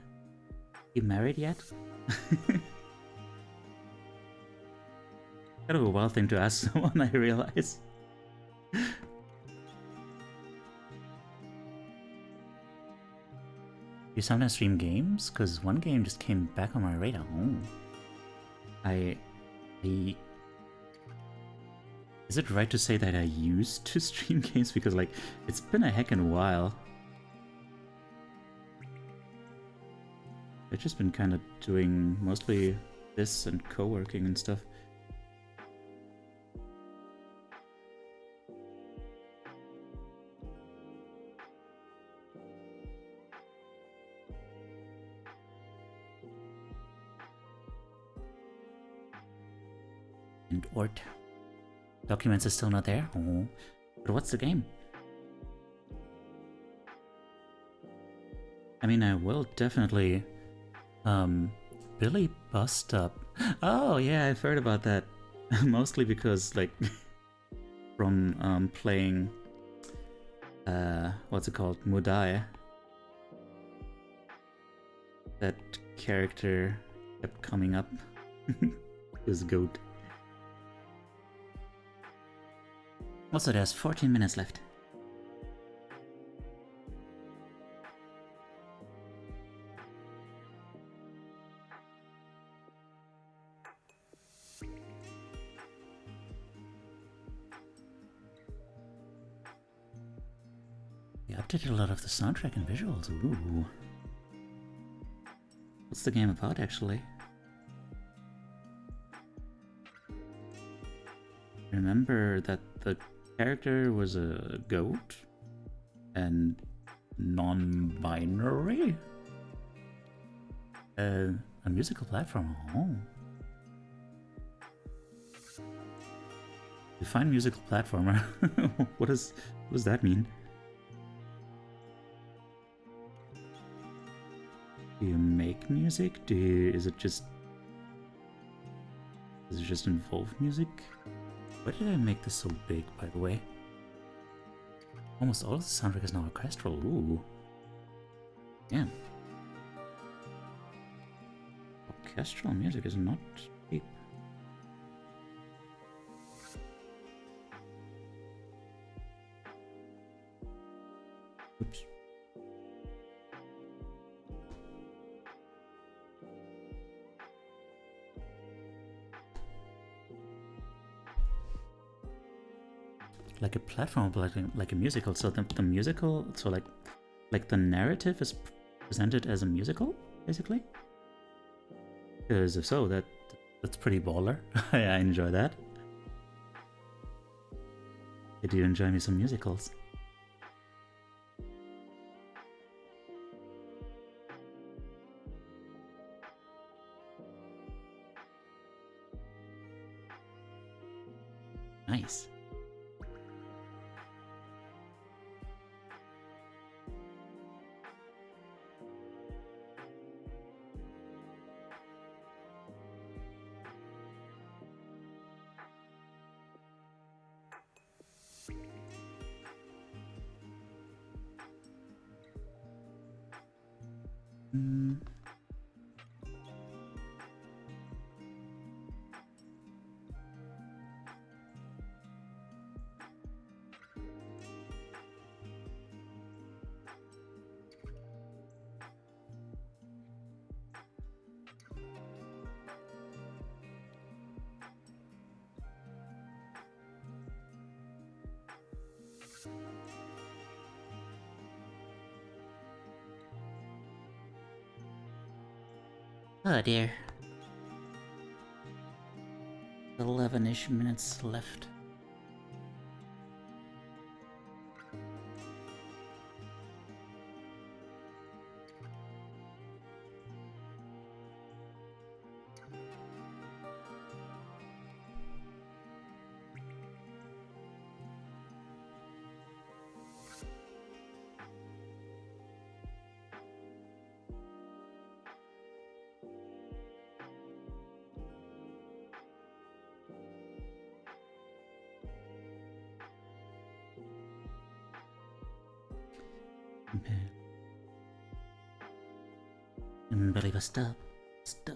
You married yet? Kind of a wild thing to ask someone, I realize. You sometimes stream games? Because one game just came back on my radar. Oh. Is it right to say that I used to stream games? Because, like, it's been a heckin' while. I've just been kind of doing mostly this and co-working and stuff. And Ort. Documents are still not there? Oh. But what's the game? I mean, I will definitely... Billy Bust Up. Oh, yeah, I've heard about that. Mostly because, like, from, playing... what's it called? Mudai. That character kept coming up. This goat. Also, there's 14 minutes left. They updated a lot of the soundtrack and visuals. Ooh. What's the game about, actually? Remember that the character was a goat and non-binary? A musical platform. Oh. Define musical platformer. What does that mean? Do you make music? Does it just involve music? Why did I make this so big, by the way? Almost all of the soundtrack is now orchestral. Ooh. Yeah. Orchestral music is not cheap. Oops. Like a platform, but like a musical. So the musical, so like the narrative is presented as a musical, basically. Because if so, that's pretty baller. I enjoy that. I do enjoy me some musicals. Nice. Oh dear. 11-ish minutes left. Unbelievable stuff. Stuff.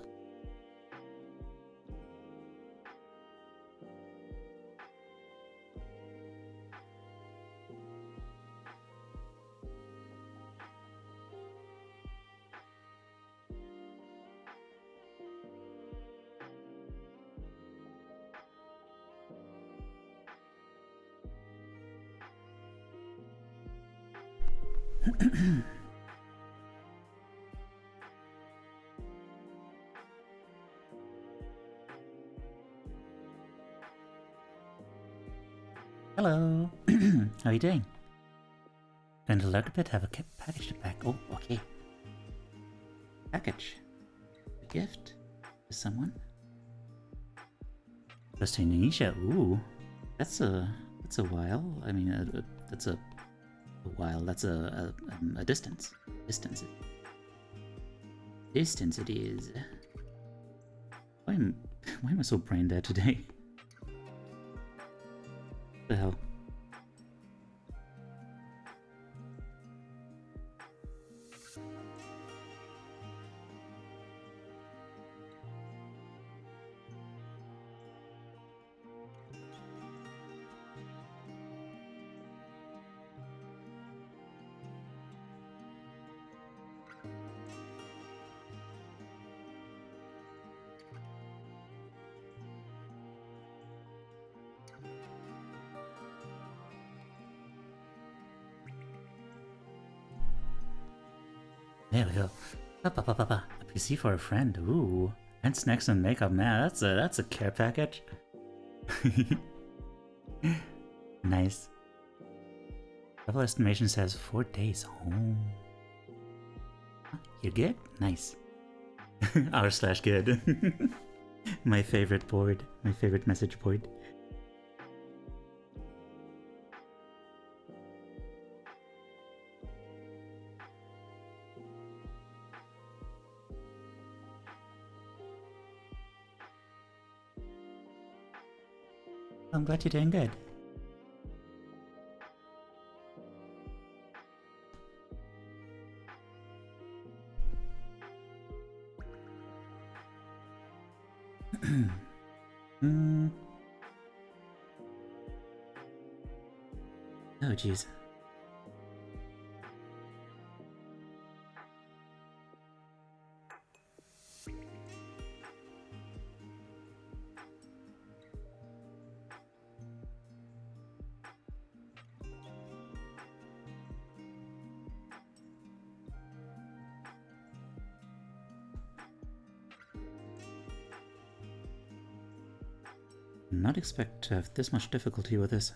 Hello. How are you doing? Going to load a bit, have a package to pack. Oh, okay. Package. A gift to someone. Goes to Indonesia. Ooh, that's a while. I mean, that's a while. That's a distance. Distance. Distance it is. Why am I so brain dead today? What the hell? There we go. A PC for a friend. Ooh, and snacks and makeup. Man, that's a care package. Nice. Travel estimation says 4 days home. You're good? Nice. r/good. My favorite board. My favorite message board. I'm glad you're doing good. Oh, jeez. Not expect to have this much difficulty with this.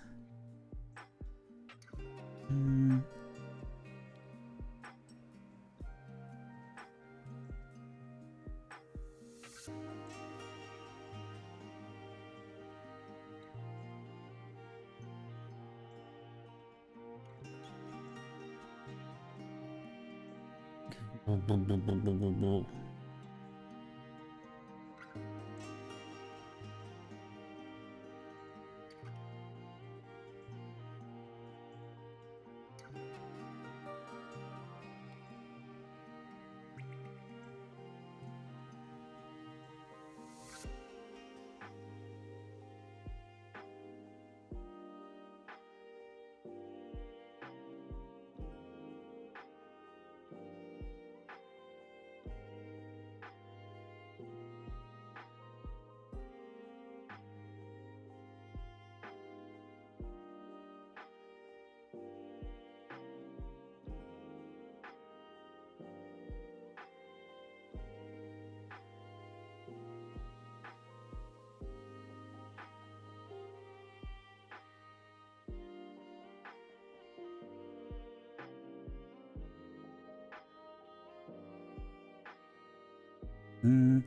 Mm.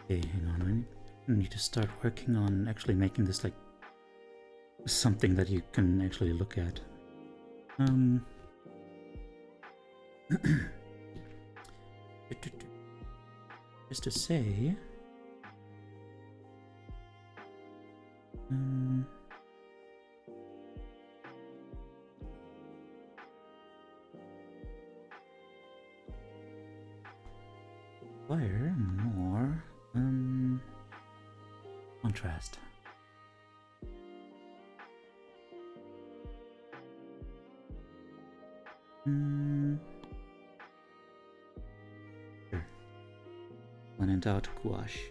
Okay, hang on. I need to start working on actually making this like something that you can actually look at. Just to say, require more contrast. Sure. When in doubt, gouache.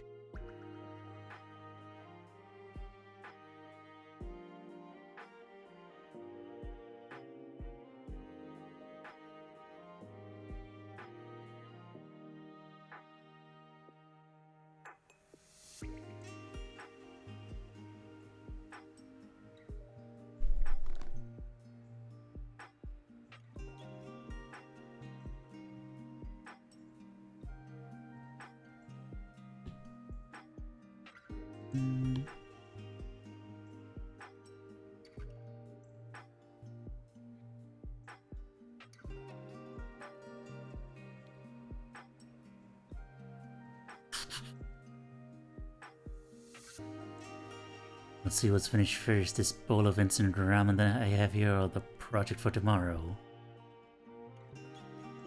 Let's see what's finished first, this bowl of instant ramen that I have here or the project for tomorrow.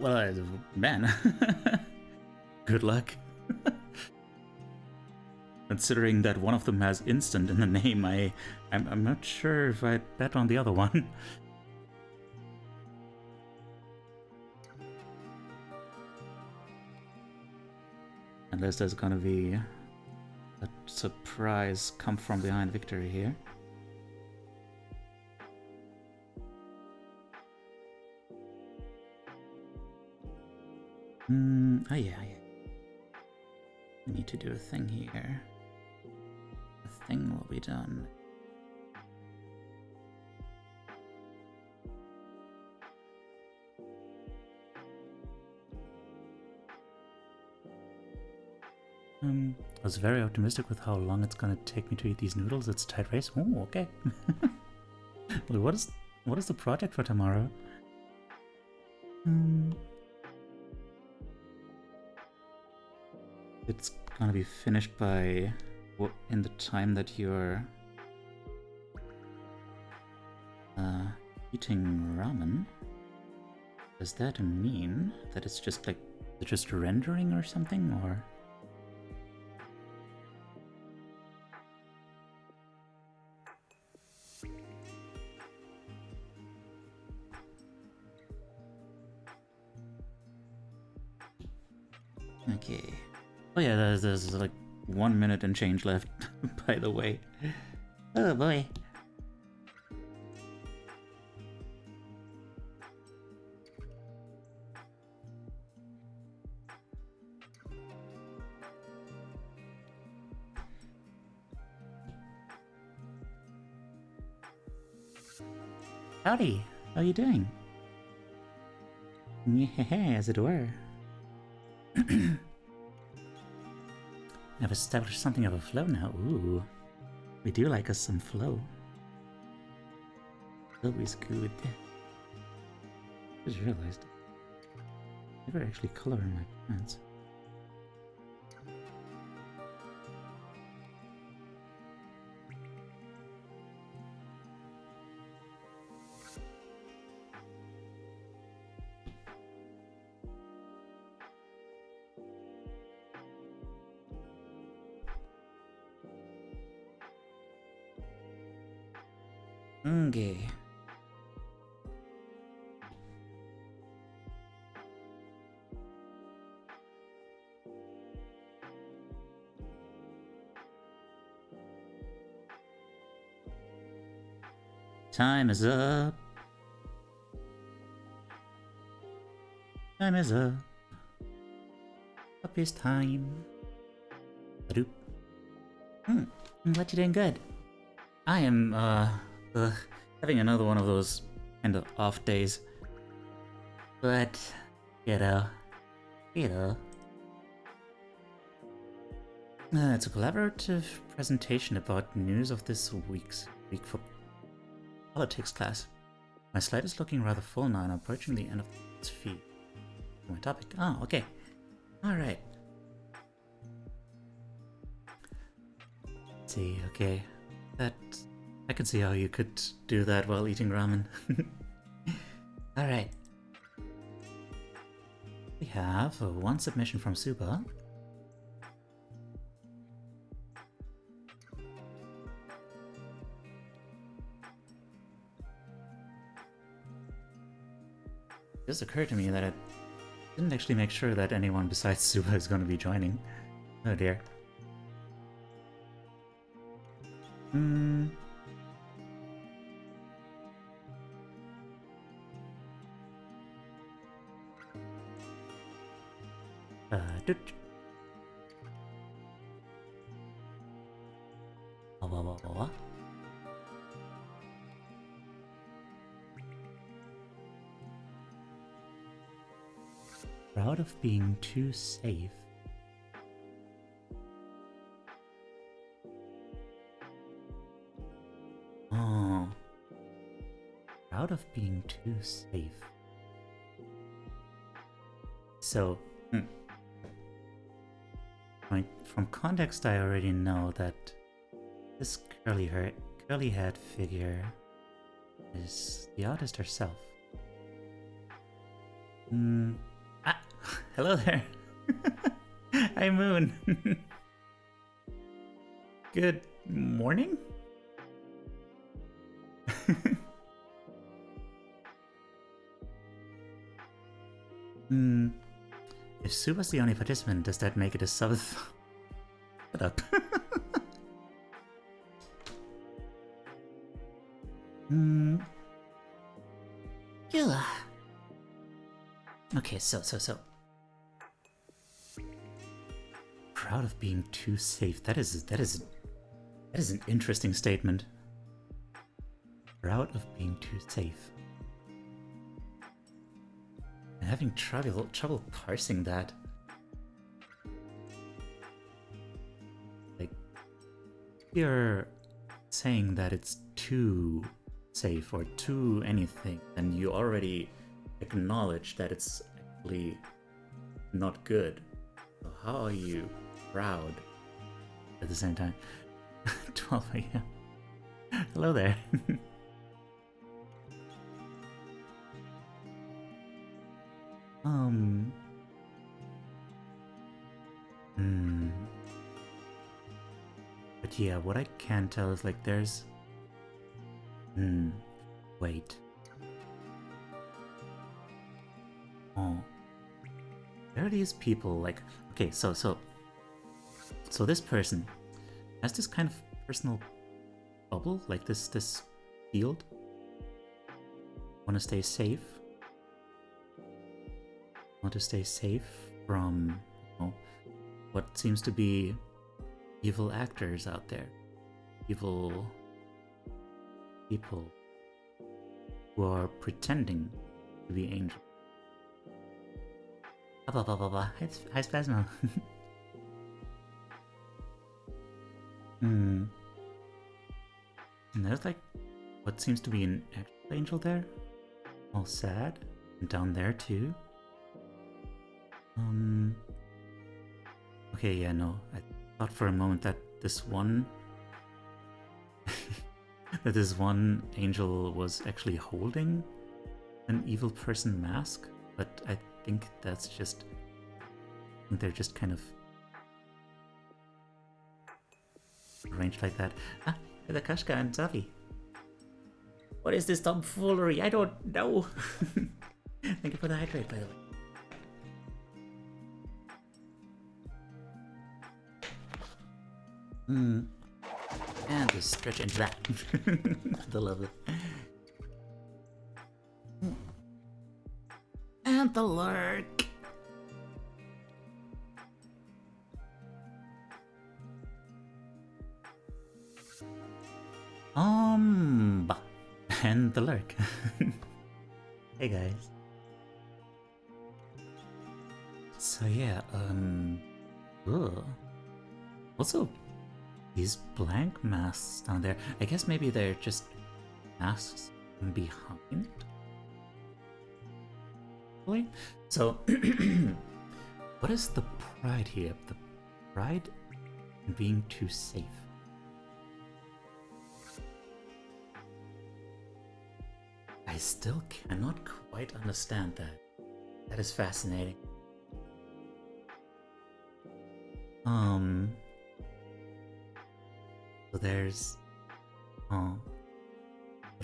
Well, man, good luck. Considering that one of them has instant in the name, I'm not sure if I'd bet on the other one. Unless there's gonna be a surprise come from behind victory here. Oh yeah. We need to do a thing here. The thing will be done. I was very optimistic with how long it's gonna take me to eat these noodles. It's a tight race. Oh, okay. Well, what is the project for tomorrow? It's gonna be finished by in the time that you're eating ramen. Does that mean that it's just like just rendering or something, or? Okay. Oh yeah, there's like 1 minute and change left, by the way. Oh boy. Howdy, how you doing? Yeah, as it were. I've established something of a flow now. Ooh. We do like us some flow. Flow is good. Just realized. I never actually color in my plants. Okay. Time is up. Time is up. Up is time. Ba-doop. I'm glad you're doing good. I am, having another one of those kind of off days. But, you know. It's a collaborative presentation about news of this week for politics class. My slide is looking rather full now and I'm approaching the end of this feed. My topic. Oh, okay. Alright. See, okay. That I can see how you could do that while eating ramen. Alright. We have one submission from Suba. It just occurred to me that I didn't actually make sure that anyone besides Suba is going to be joining. Oh dear. Doot. Proud of being too safe. Oh. Proud of being too safe. So, from context, I already know that this curly-haired figure is the artist herself. Hello there. Hi, Moon. Good morning? If Suba's the only participant, does that make it a sub? Shut up. Okay, so. Proud of being too safe. That is an interesting statement. Proud of being too safe. I'm having trouble parsing that. Like, you're saying that it's too safe or too anything, and you already acknowledge that it's actually not good. So how are you proud at the same time? 12 a.m. Hello there. But yeah, what I can tell is like there's... Wait. Oh. There are these people like... Okay, so this person has this kind of personal bubble, like this field. Want to stay safe. Want to stay safe from, what seems to be evil actors out there. Evil people who are pretending to be angels. Hi, Spasmo. And there's like what seems to be an actual angel there. All sad. And down there too. Okay, yeah, no. I thought for a moment that this one that this one angel was actually holding an evil person mask, but I think that's just they're just kind of arranged like that. Ah, the Kashka and Zavi. What is this tomfoolery? I don't know. Thank you for the hydrate, by the way. And just stretch into that. The lovely. And the lurk. And the lurk. Hey guys. So yeah, ugh. Also, these blank masks down there, I guess maybe they're just masks from behind? Really? So, what is the pride here? The pride in being too safe? I still cannot quite understand that. That is fascinating. So there's... Oh.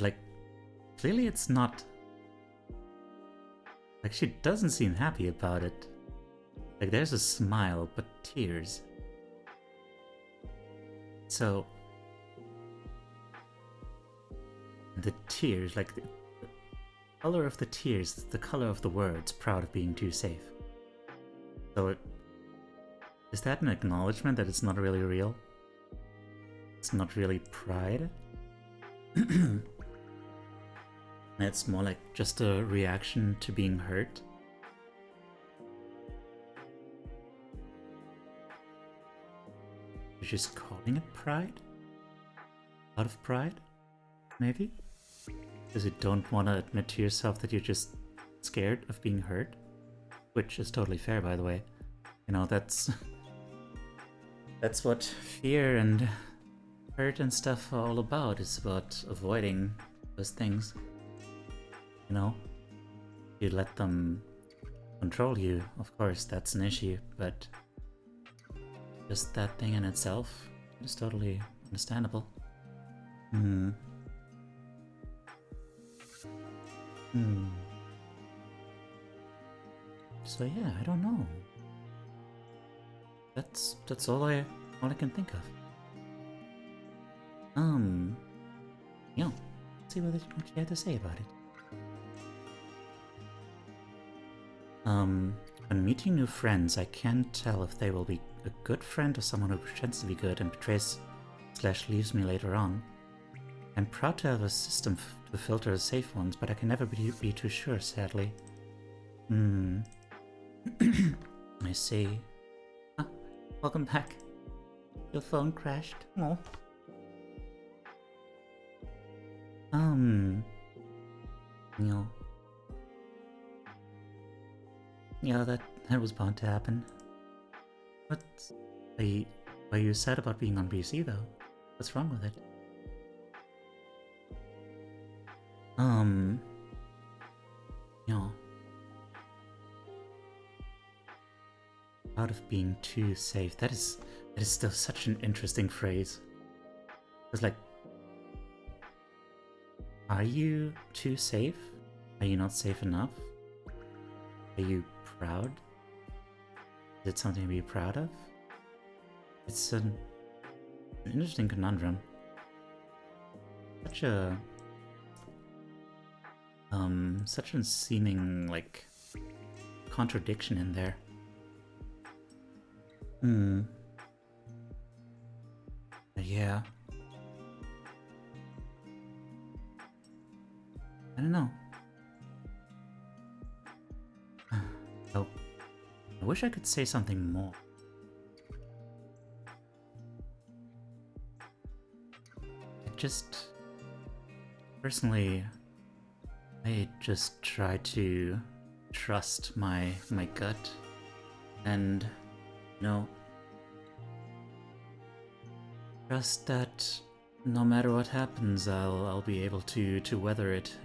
Like, clearly it's not... Like, she doesn't seem happy about it. Like, there's a smile, but tears. So... The tears, like, the color of the tears is the color of the words, proud of being too safe. So, is that an acknowledgement that it's not really real? It's not really pride? It's more like just a reaction to being hurt? You're just calling it pride? Out of pride? Maybe? Because you don't want to admit to yourself that you're just scared of being hurt? Which is totally fair, by the way. You know, that's what fear and hurt and stuff are all about. It's about avoiding those things. You know? You let them control you, of course, that's an issue, but just that thing in itself is totally understandable. So yeah, I don't know. That's all I can think of. You know, let's see what you had to say about it. When meeting new friends, I can't tell if they will be a good friend or someone who pretends to be good and betrays/leaves me later on. I'm proud to have a system to filter the safe ones, but I can never be too sure, sadly. I see. Ah, welcome back. Your phone crashed. Oh. Yeah, that was bound to happen. But are you sad about being on BC though? What's wrong with it? You know, out of being too safe. That is still such an interesting phrase. It's like, are you too safe? Are you not safe enough? Are you proud? Is it something to be proud of? It's an interesting conundrum. Such a seeming, like, contradiction in there. Yeah. I don't know. Oh, I wish I could say something more. Personally, I just try to trust my gut, and trust that no matter what happens, I'll be able to weather it.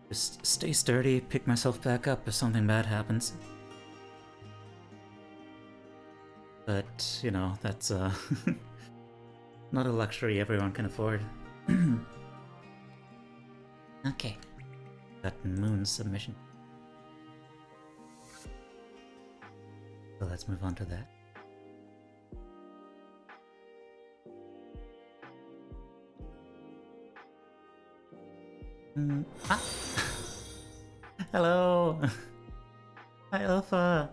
Just stay sturdy, pick myself back up if something bad happens. But that's not a luxury everyone can afford. Okay. Got Moon's submission. So let's move on to that. Hello! Hi Alpha!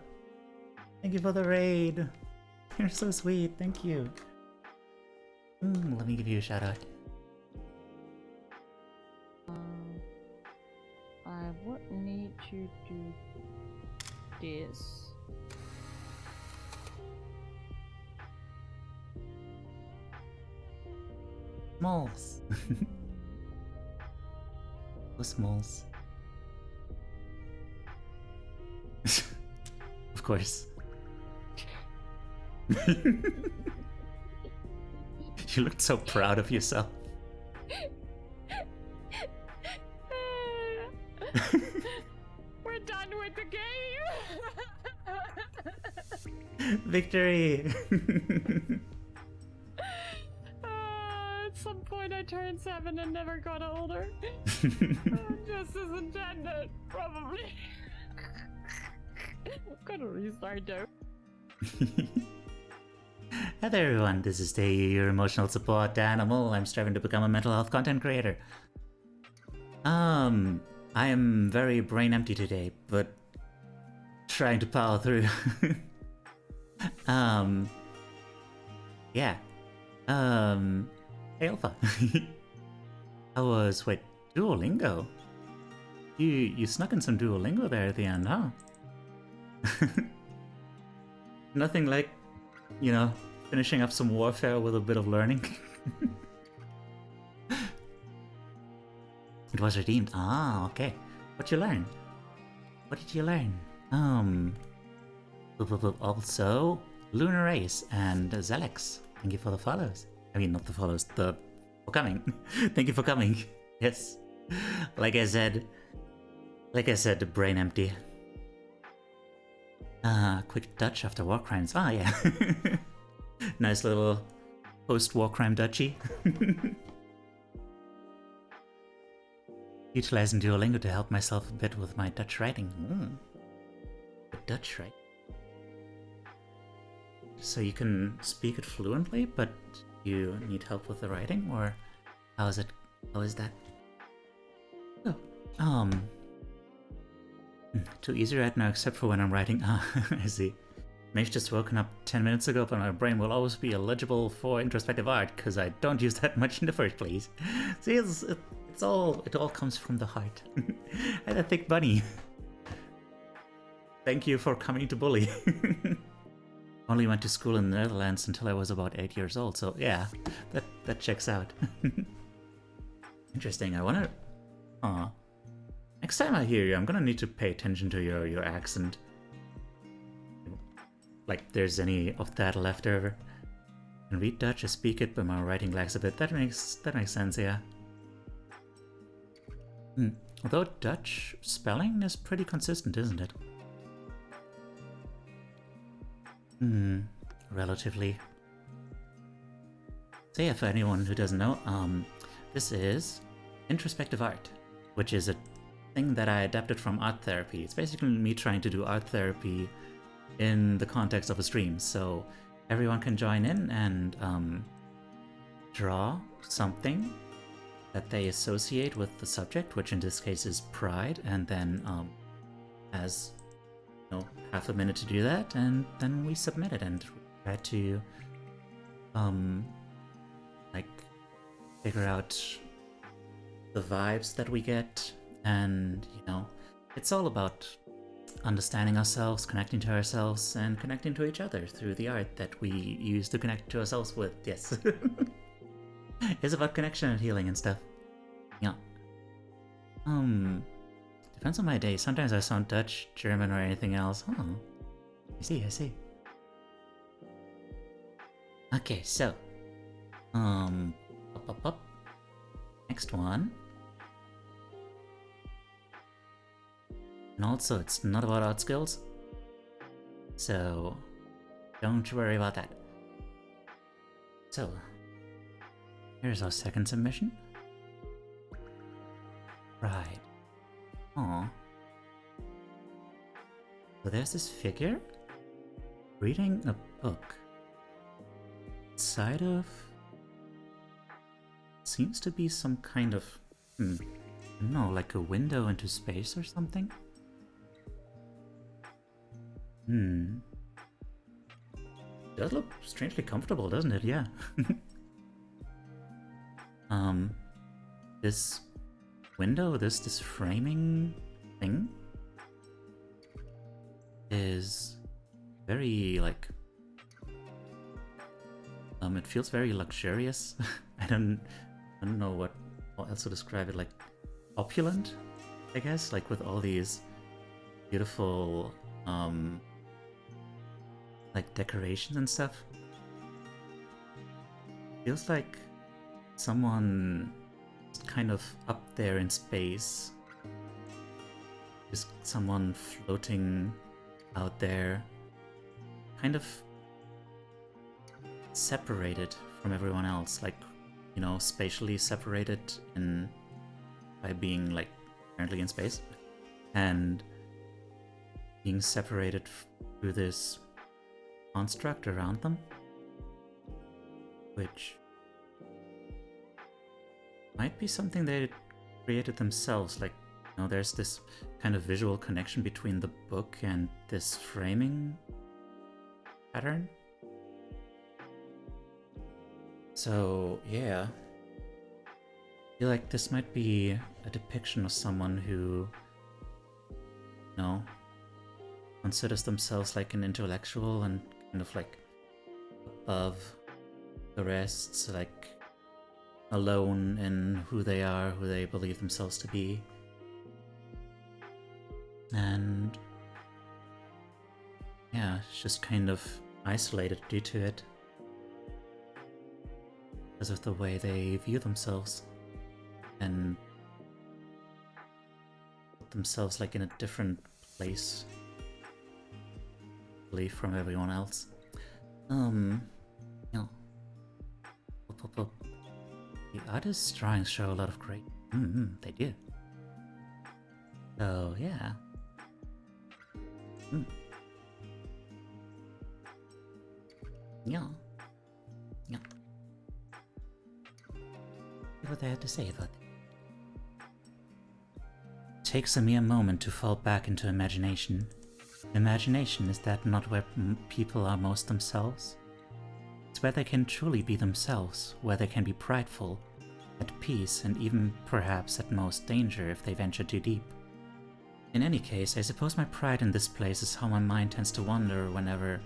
Thank you for the raid! You're so sweet, thank you. Let me give you a shout out. I would need to do this. Smalls. Oh, Smalls. Of course. You looked so proud of yourself. We're done with the game! Victory! At some point I turned 7 and never got older. Just as intended, probably. Gotta restart though. Hi there everyone, this is Day, your emotional support animal. I'm striving to become a mental health content creator. I am very brain empty today, but trying to power through. Yeah. Hey Alpha. Wait, Duolingo? You snuck in some Duolingo there at the end, huh? Nothing like, finishing up some warfare with a bit of learning. It was redeemed. Ah, okay. What you learn? What did you learn? Also, Lunar Ace and Zelex. Thank you for the follows. I mean, not the follows, for coming. Thank you for coming. Yes. Like I said, brain empty. Quick Dutch after war crimes. Ah, yeah. Nice little post-war crime Dutchie. Utilizing Duolingo to help myself a bit with my Dutch writing. Dutch, right? So you can speak it fluently, but you need help with the writing, or how is it? How is that? Oh, too easy right now, except for when I'm writing. Ah, I see. Maeve's just woken up 10 minutes ago, but my brain will always be eligible for introspective art because I don't use that much in the first place. See, it all comes from the heart. And a thick bunny. Thank you for coming to bully. Only went to school in the Netherlands until I was about 8 years old, so yeah, that checks out. Interesting. I wanna. Next time I hear you, I'm gonna need to pay attention to your accent. Like, there's any of that left over. I can read Dutch, I speak it, but my writing lags a bit. That makes sense, yeah. Although Dutch spelling is pretty consistent, isn't it? Relatively. So yeah, for anyone who doesn't know, this is Introspective Art, which is a thing that I adapted from art therapy. It's basically me trying to do art therapy in the context of a stream, so everyone can join in and draw something that they associate with the subject, which in this case is pride, and then has half a minute to do that, and then we submit it and try to like figure out the vibes that we get, and it's all about understanding ourselves, connecting to ourselves, and connecting to each other through the art that we use to connect to ourselves with. Yes. It's about connection and healing and stuff. Yeah. Depends on my day. Sometimes I sound Dutch, German, or anything else. Oh. I see. Okay, so. Up. Next one. And also, it's not about art skills. So, don't worry about that. So, here's our second submission. Pride. Aww. So there's this figure reading a book. Inside of... seems to be some kind of... no, like a window into space or something? Does look strangely comfortable, doesn't it? Yeah. This window, this framing thing is very like it feels very luxurious. I don't know what else to describe it, like opulent, I guess, like with all these beautiful like decorations and stuff. Feels like someone kind of up there in space. Just someone floating out there, kind of separated from everyone else, like, you know, spatially separated by being like currently in space, and being separated through this construct around them, which might be something they created themselves. Like, you know, there's this kind of visual connection between the book and this framing pattern. So, yeah. I feel like this might be a depiction of someone who, you know, considers themselves like an intellectual and kind of like above the rest, like alone in who they are, who they believe themselves to be. And yeah, it's just kind of isolated due to it, because of the way they view themselves and put themselves like in a different place, believe, from everyone else. Yeah. The artist's drawings show a lot of great... they do. So, yeah. Yeah. See what they had to say about it. It takes a mere moment to fall back into imagination. Imagination, is that not where people are most themselves? It's where they can truly be themselves, where they can be prideful, at peace, and even perhaps at most danger if they venture too deep. In any case, I suppose my pride in this place is how my mind tends to wander whenever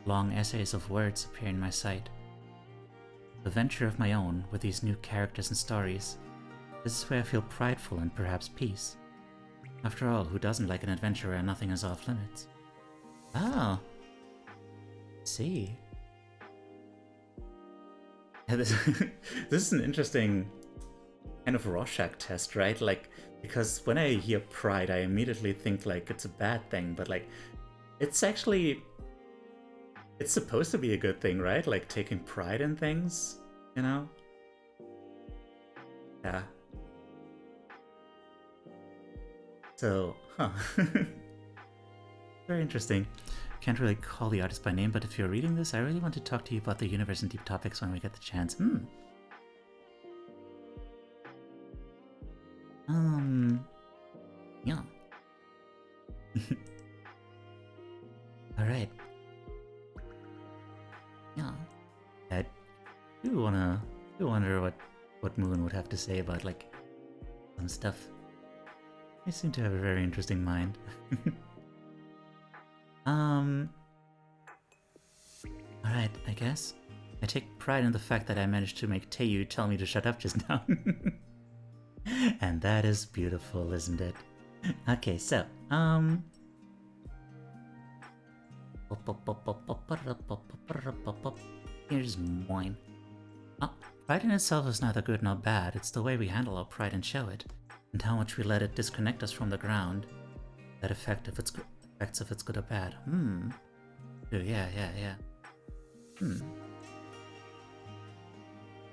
long essays of words appear in my sight. A venture of my own, with these new characters and stories. This is where I feel prideful and perhaps peace. After all, who doesn't like an adventure where nothing is off limits? Oh. See. Yeah, this is an interesting kind of Rorschach test, right? Like, because when I hear pride, I immediately think like it's a bad thing, but like, it's actually... it's supposed to be a good thing, right? Like taking pride in things, you know? Yeah. So, very interesting. Can't really call the artist by name, but if you're reading this, I really want to talk to you about the universe and deep topics when we get the chance. Yeah. Alright. Yeah. I do wonder what Moon would have to say about, like, some stuff. I seem to have a very interesting mind. Alright, I guess. I take pride in the fact that I managed to make Taeyu tell me to shut up just now. And that is beautiful, isn't it? Okay, so, here's mine. Pride in itself is neither good nor bad, it's the way we handle our pride and show it, and how much we let it disconnect us from the ground that affects if it's good or bad. Yeah.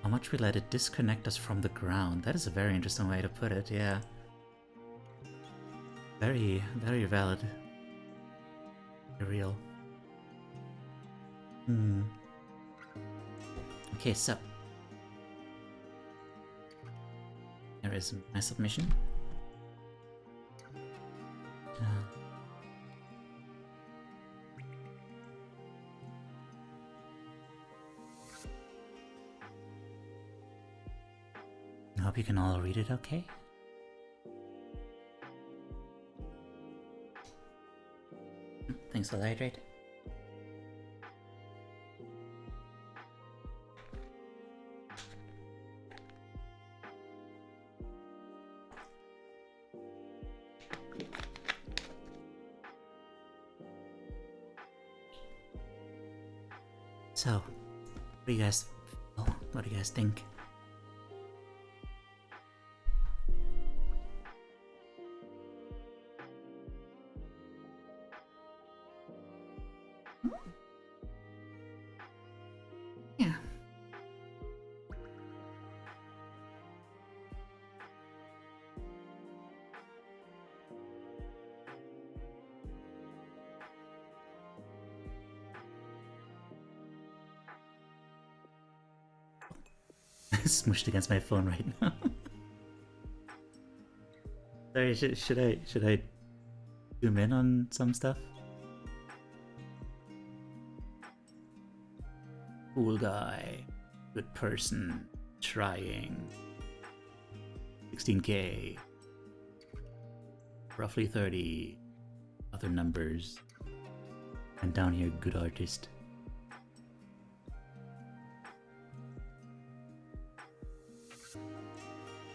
How much we let it disconnect us from the ground. That is a very interesting way to put it, yeah. Very, very valid. Very real. Okay, so here is my submission. I hope you can all read it okay. Thanks for the hydrate. So, what do you guys feel? What do you guys think? Yeah. Smushed against my phone right now. Sorry, should I zoom in on some stuff? Cool guy, good person, trying. 16K, roughly 30, other numbers, and down here, good artist.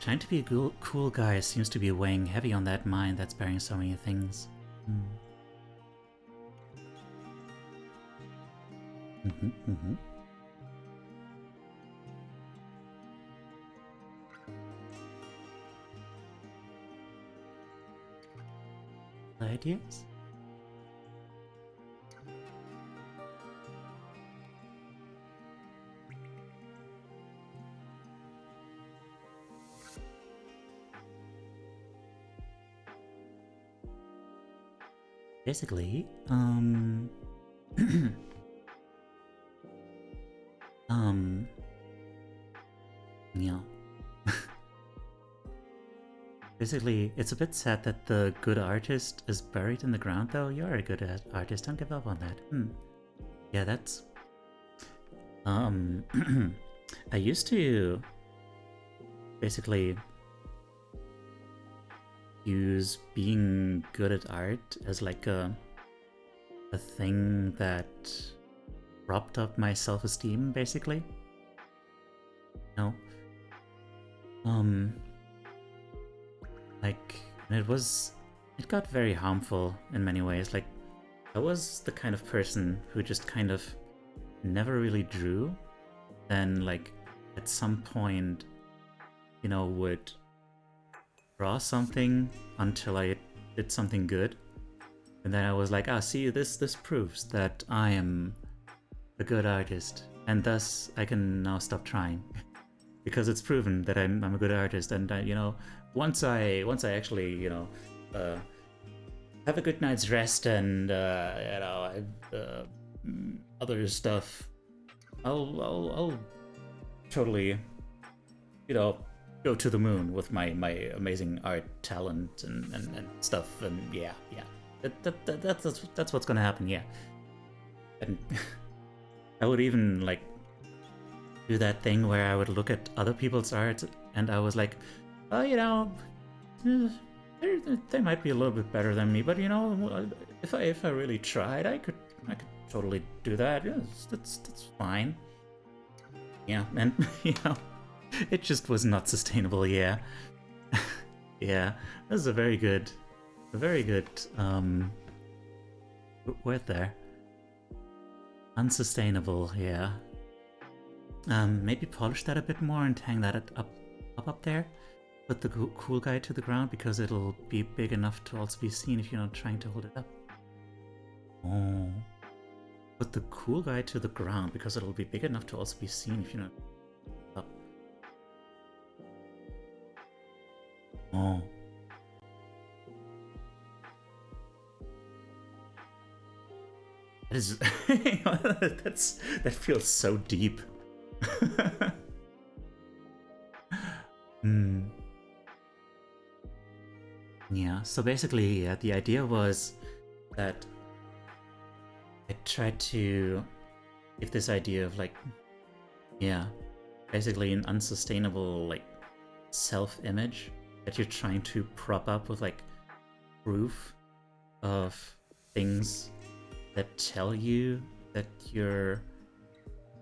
Trying to be a cool guy seems to be weighing heavy on that mind that's bearing so many things. Ideas? Basically, yeah. Basically, it's a bit sad that the good artist is buried in the ground, though. You're a good artist, don't give up on that. Yeah, that's... I used to basically use being good at art as like a thing that propped up my self-esteem, basically. No. Like, it got very harmful in many ways. Like, I was the kind of person who just kind of never really drew, then like at some point, you know, would draw something until I did something good, and then I was like, see, this proves that I am a good artist, and thus I can now stop trying because it's proven that I'm a good artist. And you know, once I actually, you know, have a good night's rest and you know, other stuff, I'll totally, you know, go to the moon with my amazing art talent and stuff. And yeah, that's what's gonna happen. Yeah, and I would even like do that thing where I would look at other people's art and I was like, oh, you know, they might be a little bit better than me, but you know, if I really tried, I could totally do that. Yes, that's fine. Yeah, and you know, it just was not sustainable. Yeah, yeah. This is a very good word there. Unsustainable. Yeah. Maybe polish that a bit more and hang that up there. Put the cool guy to the ground because it'll be big enough to also be seen if you're not trying to hold it up. Oh. Put the cool guy to the ground because it'll be big enough to also be seen if you're not up. Oh. That is that feels so deep. Yeah, so basically, yeah, the idea was that I tried to give this idea of like, yeah, basically an unsustainable like self-image that you're trying to prop up with like proof of things that tell you that you're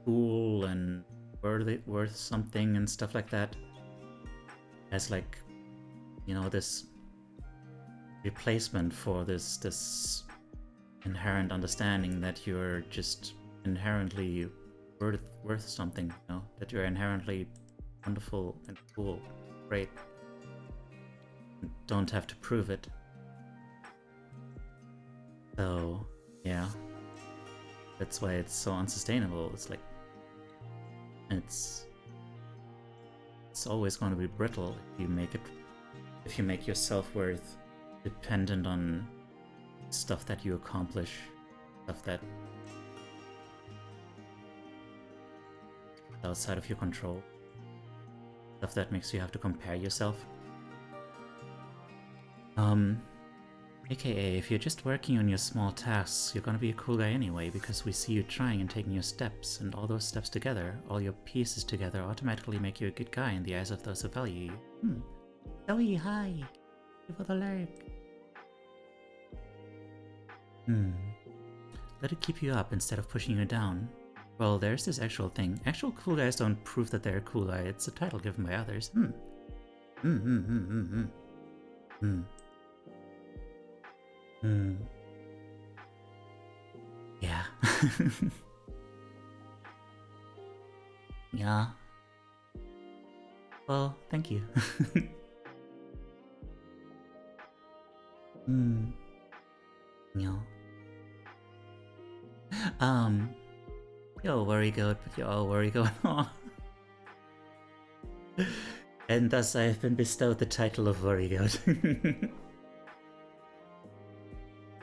cool and worth something and stuff like that, as like, you know, this replacement for this inherent understanding that you're just inherently worth something, you know, that you're inherently wonderful and cool, great, don't have to prove it. So yeah, that's why it's so unsustainable. It's like it's always going to be brittle if you make your self-worth dependent on stuff that you accomplish, stuff that is outside of your control, stuff that makes you have to compare yourself. AKA, if you're just working on your small tasks, you're gonna be a cool guy anyway, because we see you trying and taking your steps, and all those steps together, all your pieces together, automatically make you a good guy in the eyes of those who value you. Zoe, hi! Thank you for the lurk. Let it keep you up instead of pushing you down. Well, there's this actual thing. Actual cool guys don't prove that they're a cool guy, it's a title given by others. Yeah. Yeah. Well, thank you. Yeah. Yo, worry goat, but yo, worry goat. And thus I have been bestowed the title of worry goat.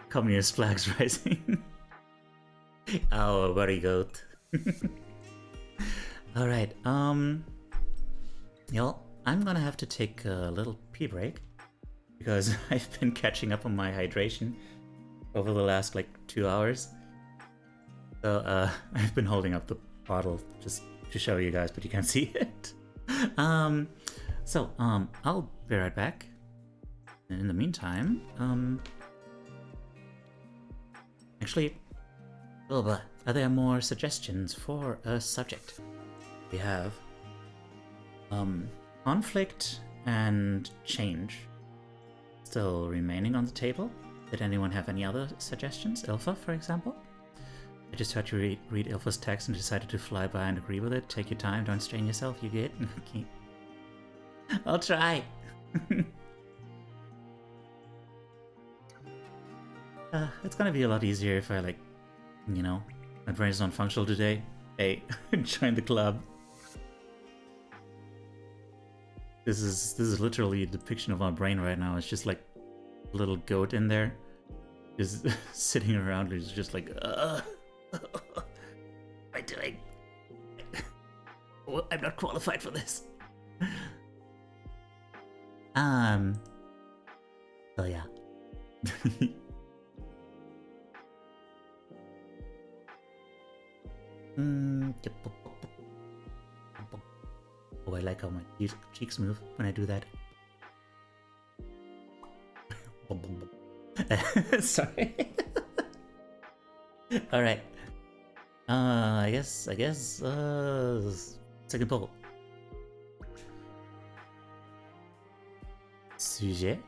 Communist flags rising. Oh, worry goat. Alright, y'all, I'm gonna have to take a little pee break because I've been catching up on my hydration over the last like 2 hours. So I've been holding up the bottle just to show you guys, but you can't see it. I'll be right back. And in the meantime, actually, are there more suggestions for a subject? We have conflict and change still remaining on the table. Did anyone have any other suggestions? Ilfa, for example? I just heard you read Ilfa's text and decided to fly by and agree with it. Take your time, don't strain yourself, you get? Okay. I'll try. It's gonna be a lot easier if I, like, you know, my brain is non-functional today. Hey, join the club. This is literally a depiction of my brain right now. It's just like a little goat in there, just sitting around. It's just like, what am I doing? I'm not qualified for this. So yeah. Oh, I like how my cheeks move when I do that. Sorry. All right. I guess. Second poll. Sujet.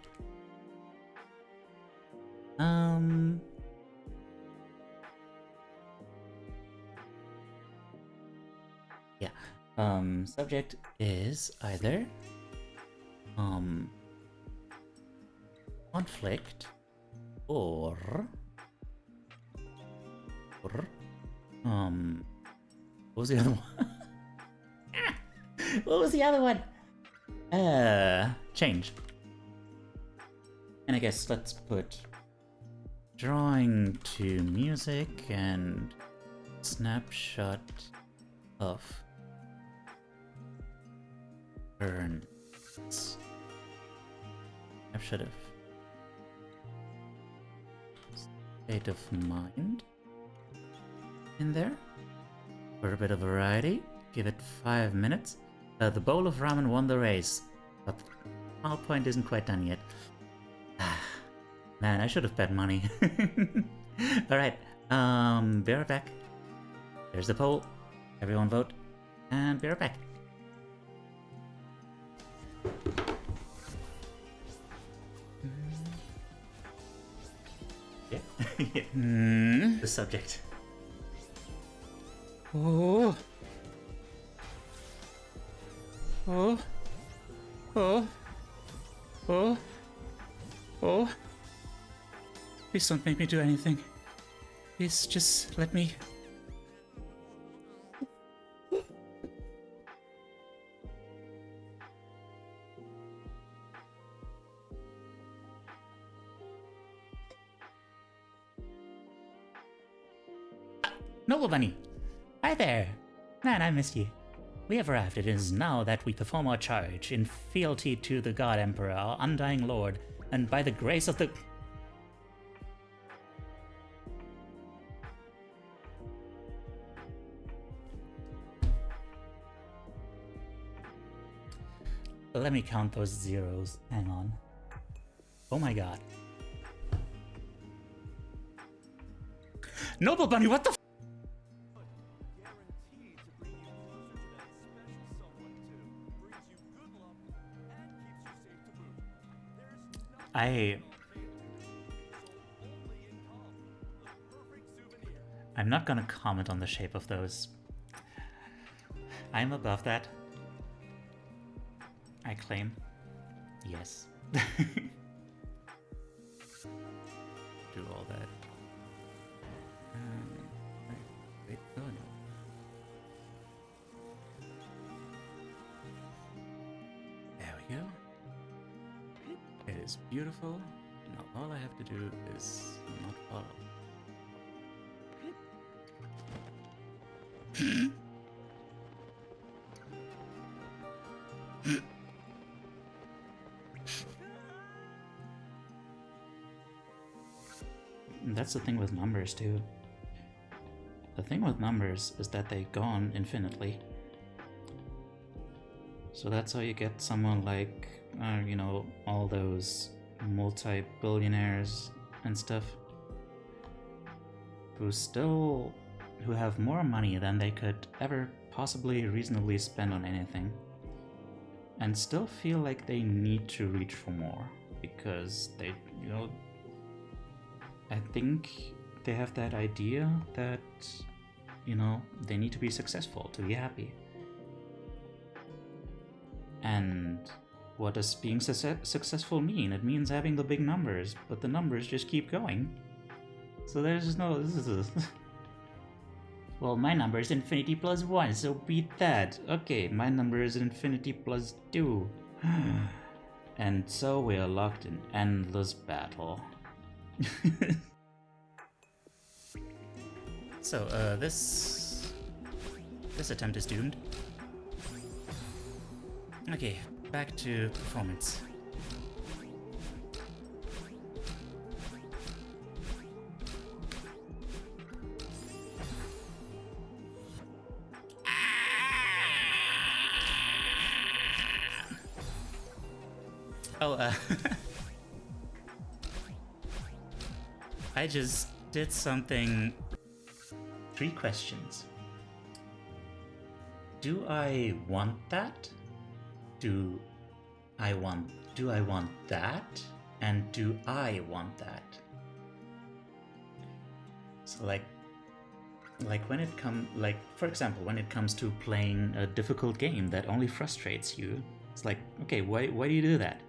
Yeah. Subject is either conflict or what was the other one? What was the other one? Change. And I guess let's put drawing to music and snapshot of burns. Snapshot of state of mind in there for a bit of variety. Give it 5 minutes. The bowl of ramen won the race, but the PowerPoint isn't quite done yet. Man, I should have bet money. Alright, be right back. There's the poll. Everyone vote. And be right back. Yeah. Yeah. The subject. Oh. Oh. Oh. Oh. Oh. Please don't make me do anything. Please just let me. Noble Bunny! Hi there! Man, I missed you. We have arrived. It is now that we perform our charge in fealty to the God Emperor, our undying lord, and by the grace of the... Let me count those zeros. Hang on. Oh my god. Noble Bunny, what the f- I'm not gonna comment on the shape of those. I'm above that. I claim. Yes. Do all that. Wait, oh no. There we go. It is beautiful. Now all I have to do is not follow. That's the thing with numbers too. The thing with numbers is that they go on infinitely. So that's how you get someone like, you know, all those multi-billionaires and stuff who have more money than they could ever possibly reasonably spend on anything, and still feel like they need to reach for more because they, you know, I think they have that idea that, you know, they need to be successful to be happy. And what does being successful mean? It means having the big numbers, but the numbers just keep going. So there's no... Well, my number is infinity plus 1, so beat that. Okay, my number is infinity plus 2. And so we are locked in endless battle. So, this attempt is doomed. Okay, back to performance. Oh, I just did something 3 questions. Do I want that? Do I want that? And do I want that? So like when it for example, when it comes to playing a difficult game that only frustrates you, it's like, okay, why do you do that?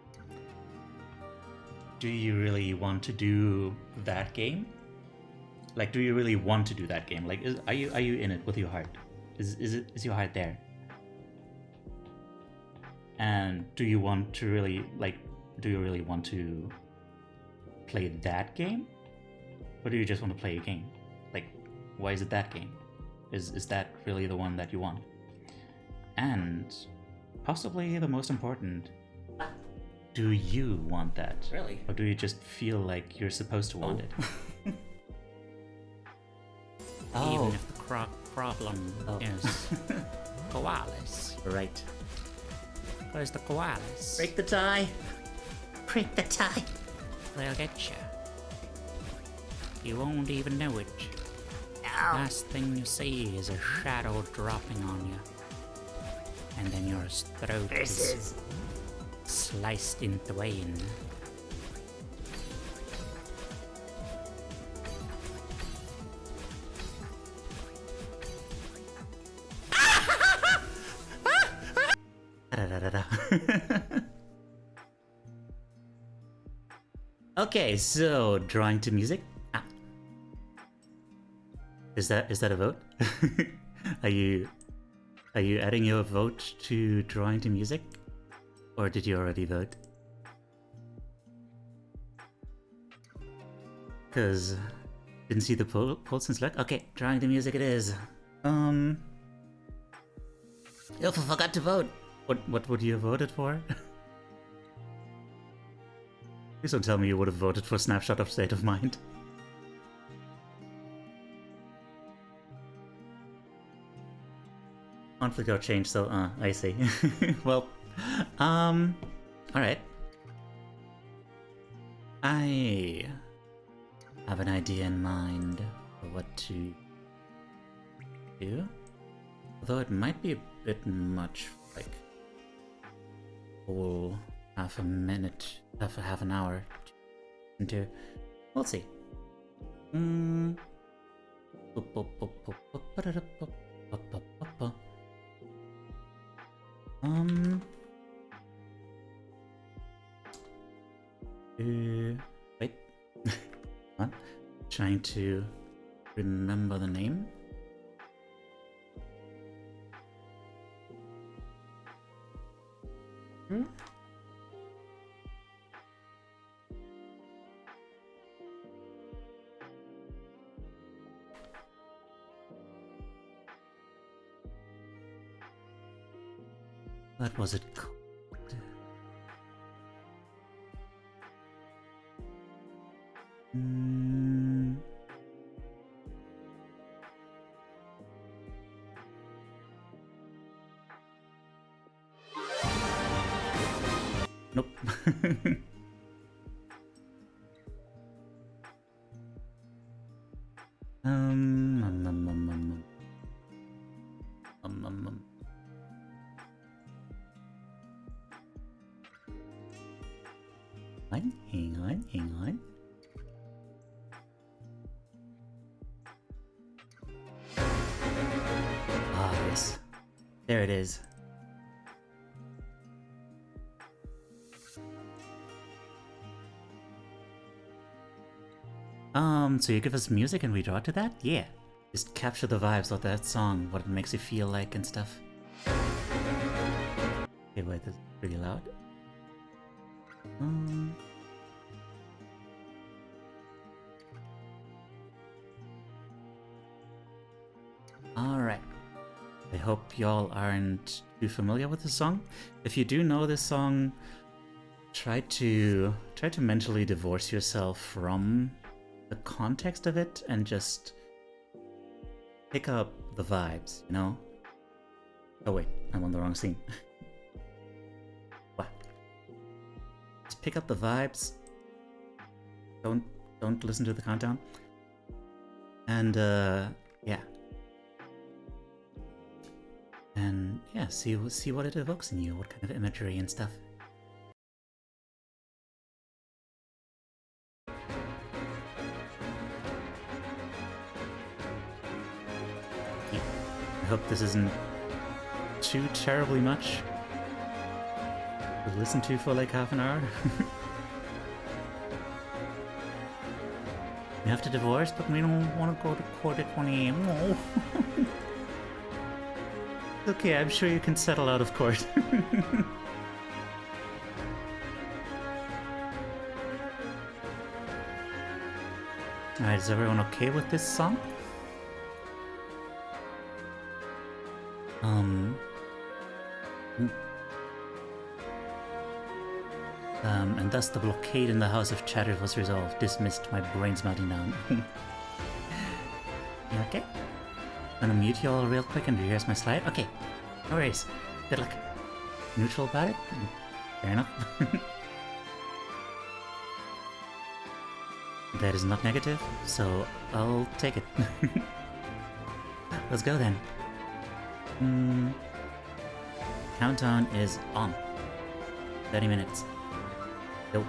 Do you really want to do that game? Like, do you really want to do that game? Like, are you in it with your heart? Is your heart there? And do you want to really want to play that game? Or do you just want to play a game? Like, why is it that game? Is that really the one that you want? And possibly the most important, do you want that? Really? Or do you just feel like you're supposed to want it? Even if the problem is koalas. Right. Where's the koalas? Break the tie! Break the tie! They'll get you. You won't even know it. Ow. Last thing you see is a shadow dropping on you. And then your throat is sliced in twain. Okay, so drawing to music. Is that a vote? Are you adding your vote to drawing to music, or did you already vote? Cause didn't see the poll since left. Okay, drawing to music it is. I forgot to vote. What would you have voted for? Please don't tell me you would have voted for Snapshot of State of Mind. Conflict or change, so I see. Well, alright. I have an idea in mind for what to do. Although it might be a bit much, like whole half an hour into. We'll see. Wait. What? Trying to remember the name. What was it called? Nope. Hang on. Ah, yes. There it is. So you give us music and we draw to that? Yeah. Just capture the vibes of that song, what it makes you feel like and stuff. Okay, wait, this is pretty loud. Alright. I hope y'all aren't too familiar with this song. If you do know this song, try to mentally divorce yourself from the context of it and just pick up the vibes, you know? Oh wait, I'm on the wrong scene. What? Just pick up the vibes. Don't listen to the countdown. And yeah, and yeah, see what it evokes in you, what kind of imagery and stuff. I hope this isn't too terribly much to listen to for like half an hour. We have to divorce, but we don't want to go to court at 1 a.m. No. Okay, I'm sure you can settle out of court. Alright, is everyone okay with this song? And thus the blockade in the House of Chatter was resolved. Dismissed, my brain's melting down. You okay? I'm gonna mute you all real quick and rehearse my slide. Okay, no worries. Good luck. Neutral about it? Fair enough. That is not negative, so I'll take it. Let's go then. Countdown is on. 30 minutes. Go.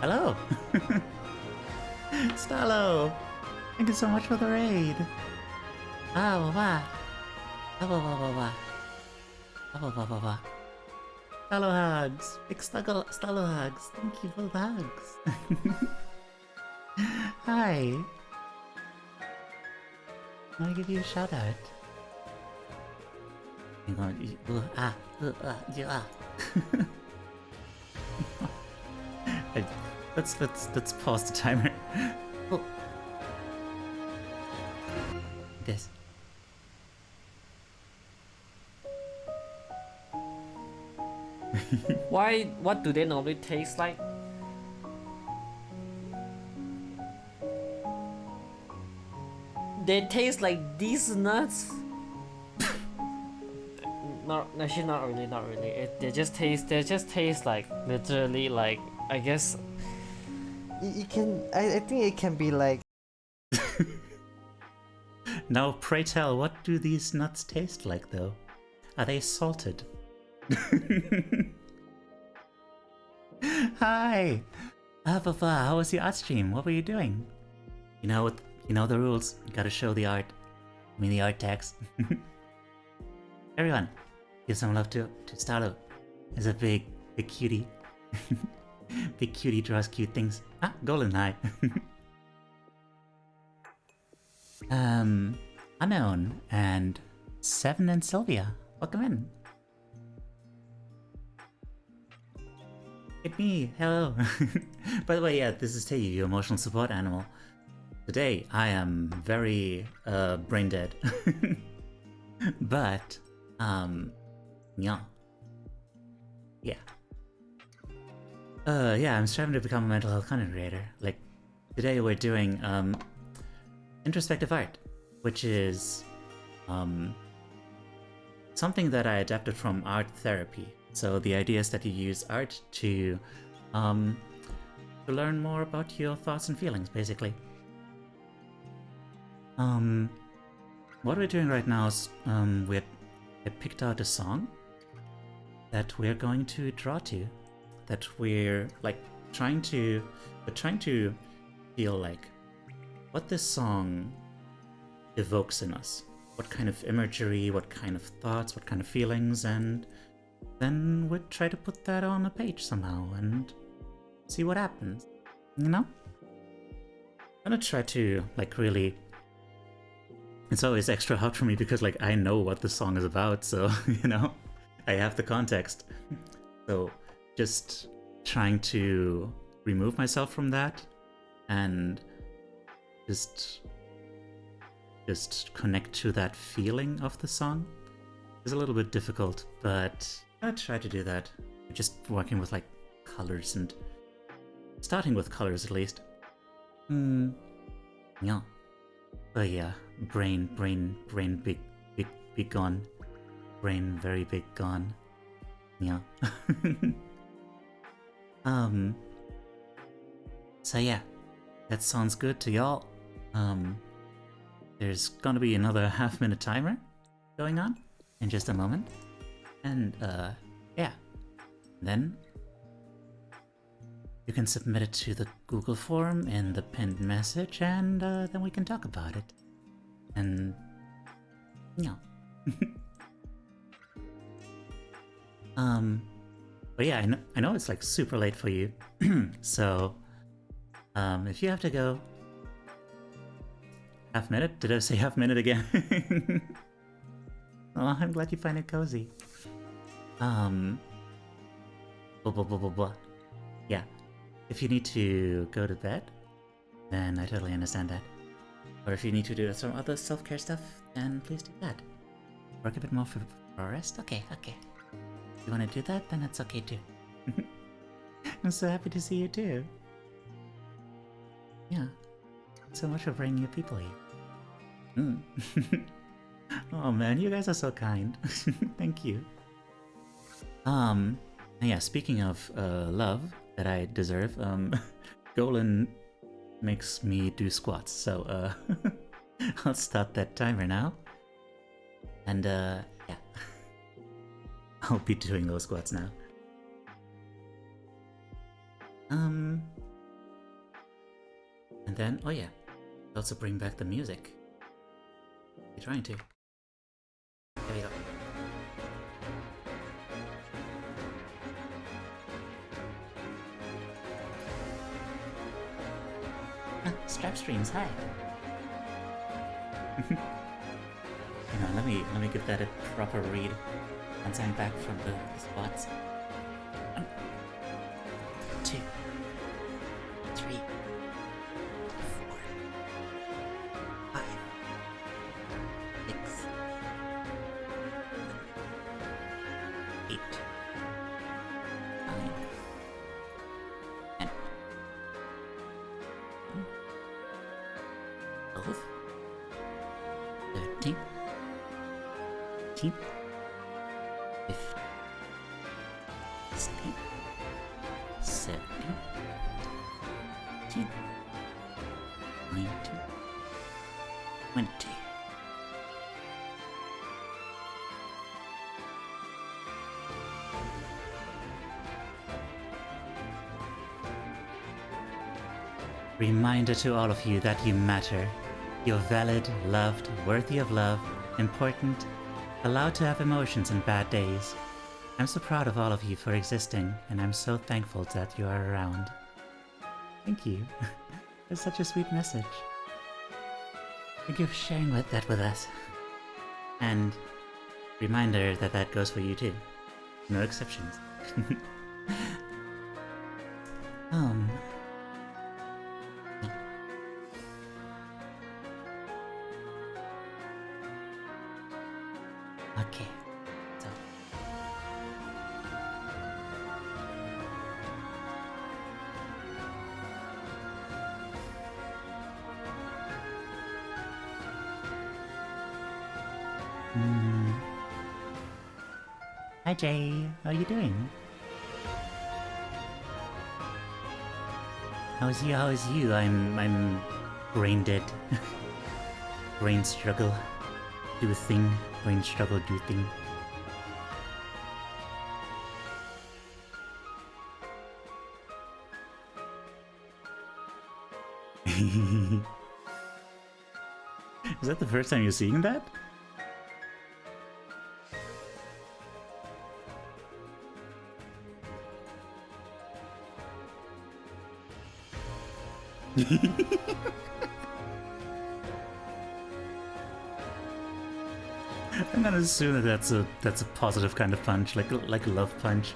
Hello! Stallo! Thank you so much for the raid! Stallo hugs! Big Stallo hugs! Thank you for the hugs! Hi! I want to give you a shout out. Let's pause the timer. Oh. This. What do they normally taste like? They taste like these nuts. Actually, not really. They just taste like literally like, I guess. It can. I think it can be like. Now, pray tell, what do these nuts taste like, though? Are they salted? Hi! How was your art stream? What were you doing? You know the rules. You gotta show the art. I mean the art tags. Everyone, give some love to Stallo. He's a big cutie. Big cutie draws cute things. Ah, Golden High. Unknown and Seven and Sylvia. Welcome in. It's me, hello. By the way, yeah, this is Tei, your emotional support animal. Today, I am very brain dead. But, yeah. Yeah. Yeah, I'm striving to become a mental health content creator. Like, today we're doing, Introspective Art, which is, something that I adapted from art therapy. So the idea is that you use art to learn more about your thoughts and feelings, basically. What we're doing right now is we picked out a song that we're going to draw to, that we're like trying to feel like what this song evokes in us, what kind of imagery, what kind of thoughts, what kind of feelings, and then we'd try to put that on a page somehow and see what happens. You know? I'm gonna try to like really. It's always extra hard for me because like I know what the song is about, so you know, I have the context. So just trying to remove myself from that and just connect to that feeling of the song is a little bit difficult, but I try to do that. Just working with like colors and starting with colors at least. Yeah. But yeah, brain big gone. Brain very big gone. Yeah. So yeah, that sounds good to y'all. There's gonna be another half-minute timer going on in just a moment. And yeah. Then you can submit it to the Google form in the pinned message, and then we can talk about it. And yeah. But yeah, I know it's like super late for you. So if you have to go, half minute? Did I say half minute again? Oh, I'm glad you find it cozy. Yeah, if you need to go to bed, then I totally understand that. Or if you need to do some other self-care stuff, then please do that. Work a bit more for rest? Okay. If you want to do that, then that's okay too. I'm so happy to see you too. Yeah, so much for bringing your people here. Oh man, you guys are so kind. Thank you. Yeah, speaking of love that I deserve, Golan makes me do squats, so I'll start that timer now. And yeah, I'll be doing those squats now. And then, oh yeah, also bring back the music. You're trying to. There we go. Strap streams, hi. Hang on, let me give that a proper read once I'm back from the squats. 1, 2, 3, 4, 5, 6, 8, 9, 10, 12, 13, 14, 15, 16, 17, 18, 19, 20. Reminder to all of you that you matter. You're valid, loved, worthy of love, important, allowed to have emotions and bad days. I'm so proud of all of you for existing, and I'm so thankful that you are around. Thank you. That's such a sweet message. Thank you for sharing that with us. And reminder that that goes for you too. No exceptions. Okay, so hi Jay, how are you doing? How's you? I'm brain dead. Brain struggle. Do a thing. Brain struggle, do thing. Is that the first time you're seeing that? I'm gonna assume that that's a positive kind of punch, like a love punch.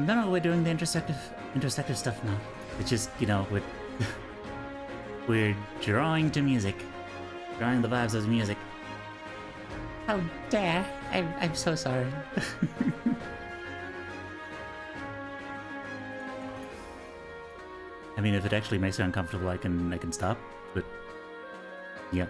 No, we're doing the intersective stuff now, which is, you know, we're drawing to music, drawing the vibes of the music. How dare! I'm so sorry. I mean, if it actually makes you uncomfortable, I can stop. But yeah.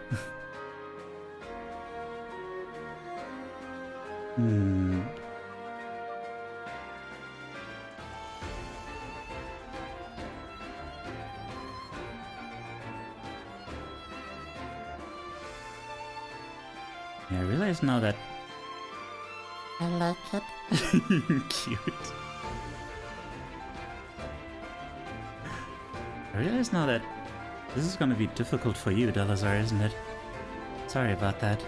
Yeah, I realize now that I like it. Cute. I realize now that this is gonna be difficult for you, Delazar, isn't it? Sorry about that.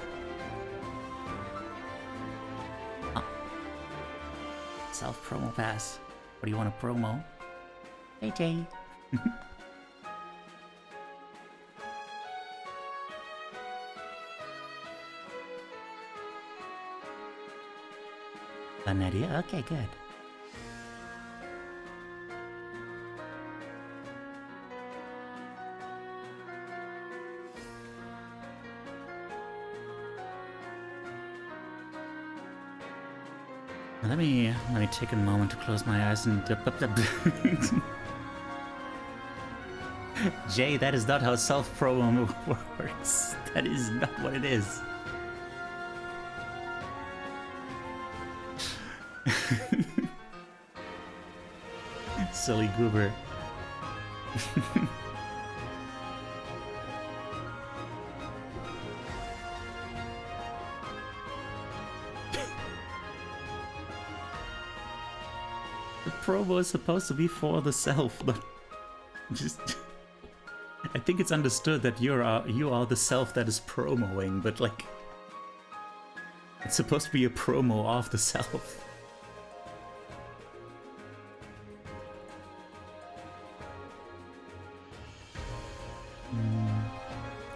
Oh. Self-promo pass. What do you want to promo? Hey, Jay. Fun idea? Okay, good. Let me take a moment to close my eyes and Jay, that is not how self-promo works. That is not what it is. Silly goober. The promo is supposed to be for the self, but just I think it's understood that you are the self that is promoing, but like it's supposed to be a promo of the self.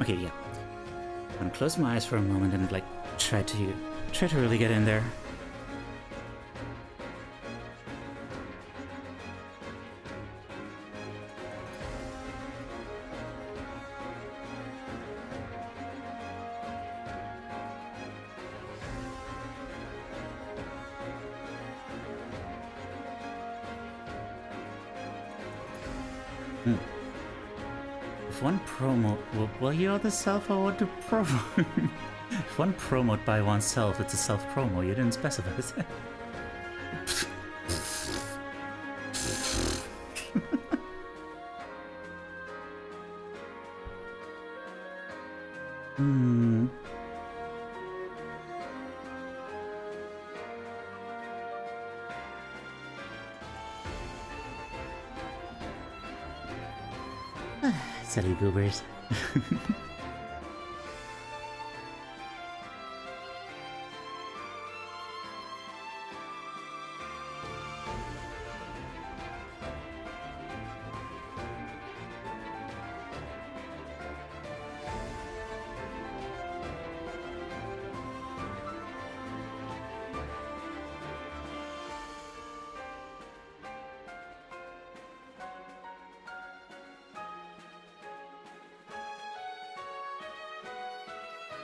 Okay, yeah. I'm gonna close my eyes for a moment and like try to really get in there. If one promo, well, you're the self I want to promo. If one promote by oneself, it's a self-promo. You didn't specify this. Silly goobers.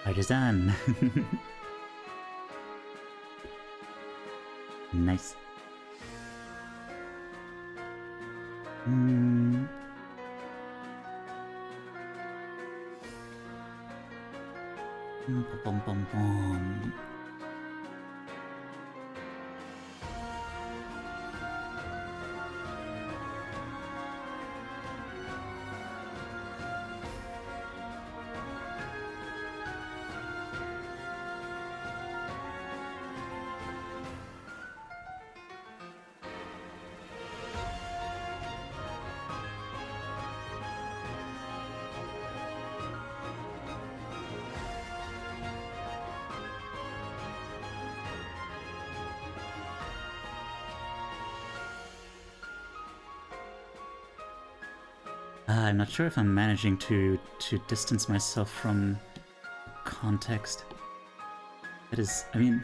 Art is done. Nice. Pom pom pom. I'm not sure if I'm managing to distance myself from context. It is, I mean...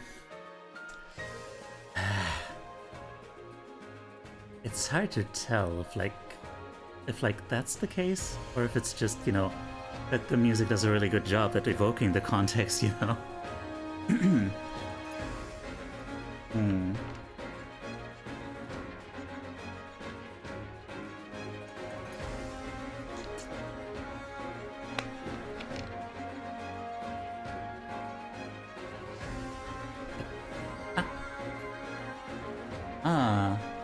it's hard to tell if that's the case, or if it's just, you know, that the music does a really good job at evoking the context, you know? Hmm.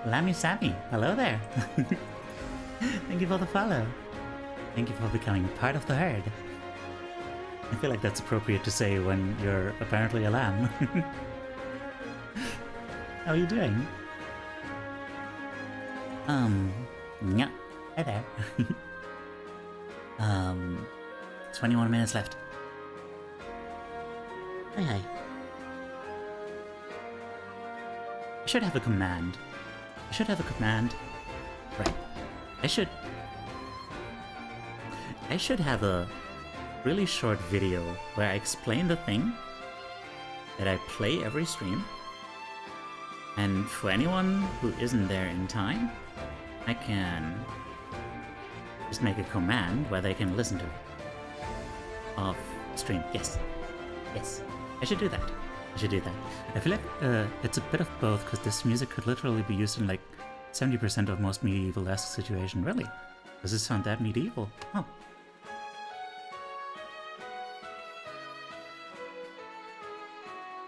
Lammy Sammy, hello there. Thank you for the follow. Thank you for becoming part of the herd. I feel like that's appropriate to say when you're apparently a lamb. How are you doing? Yeah, hi there. 21 minutes left. Hi. I should have a command. Right. I should have a really short video where I explain the thing that I play every stream. And for anyone who isn't there in time, I can just make a command where they can listen to it. Off stream. Yes. I should do that. I feel like it's a bit of both, because this music could literally be used in like 70% of most medieval-esque situation. Really? Does it sound that medieval? Huh.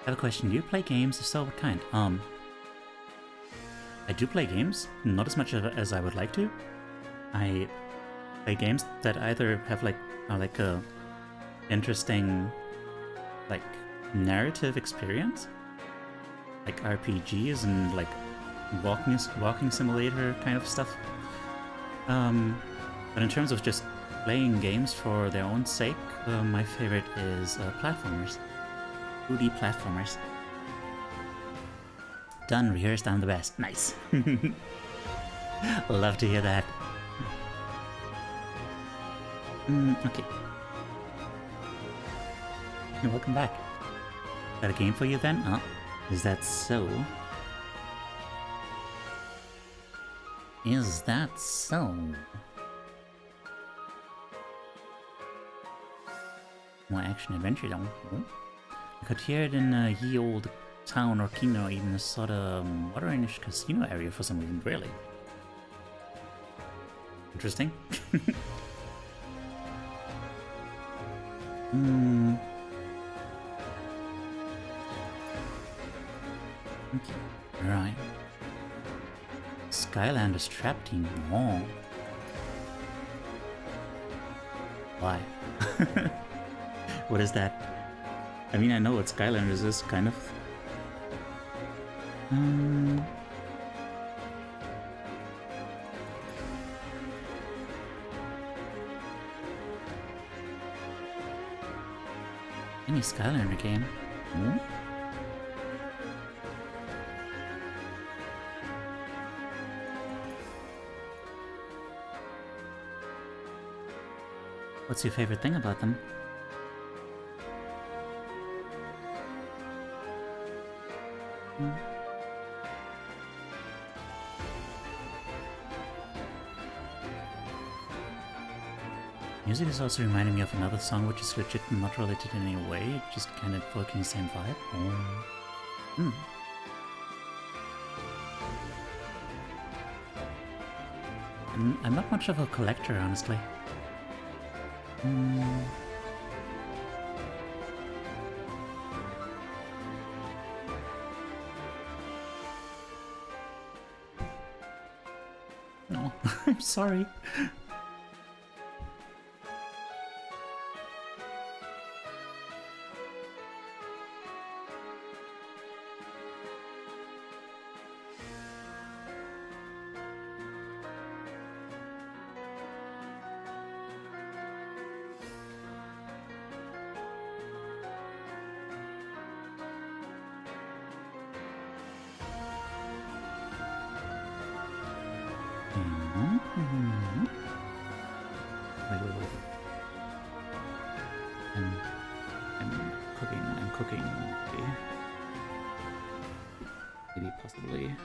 I have a question. Do you play games? If so, what kind? I do play games, not as much as I would like to. I play games that either have like a interesting like narrative experience, like RPGs and like walking simulator kind of stuff. But in terms of just playing games for their own sake, my favorite is platformers. 2D platformers. Done, rehearsed, I'm the best. Nice. Love to hear that. Okay. Welcome back. Got a game for you then? Oh, is that so? Is that so? More action adventure though. Oh. I could hear it in a ye old town or kingdom, or even a sort of modern-ish casino area for some reason, really. Interesting. Okay, right. Skylanders Trap Team. Oh. Why? What is that? I mean, I know what Skylanders is, kind of. Any Skylander game? What's your favorite thing about them? Music is also reminding me of another song which is legit not related in any way, just kind of evoking the same vibe. I'm not much of a collector, honestly. No, I'm sorry. wait. I'm cooking. Maybe possibly.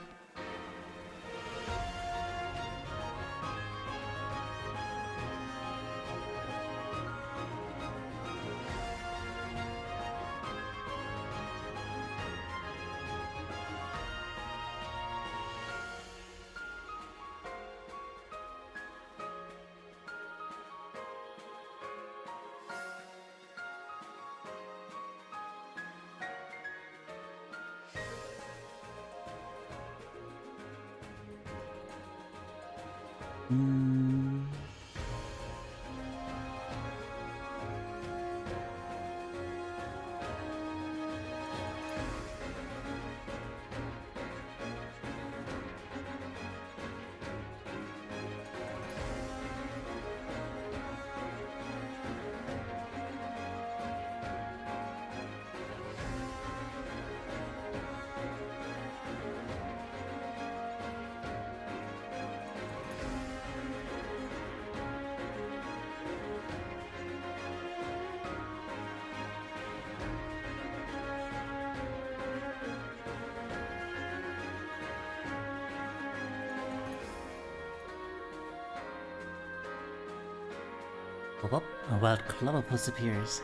Whoop, a wild Clobbopus appears.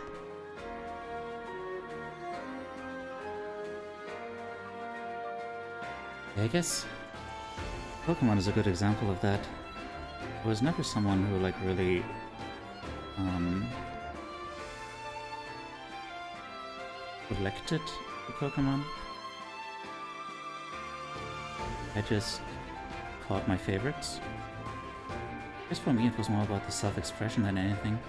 Yeah, I guess Pokemon is a good example of that. I was never someone who like really collected the Pokemon. I just caught my favorites. I guess for me it was more about the self-expression than anything.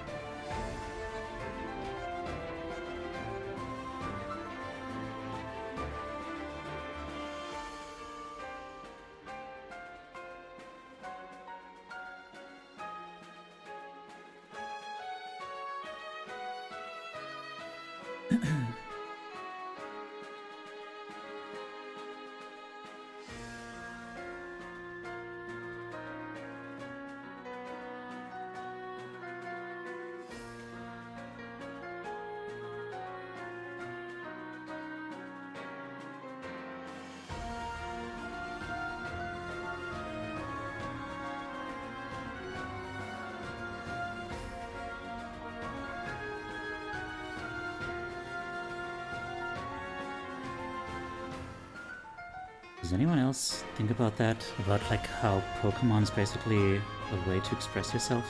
Does anyone else think about that? About like how Pokemon's basically a way to express yourself?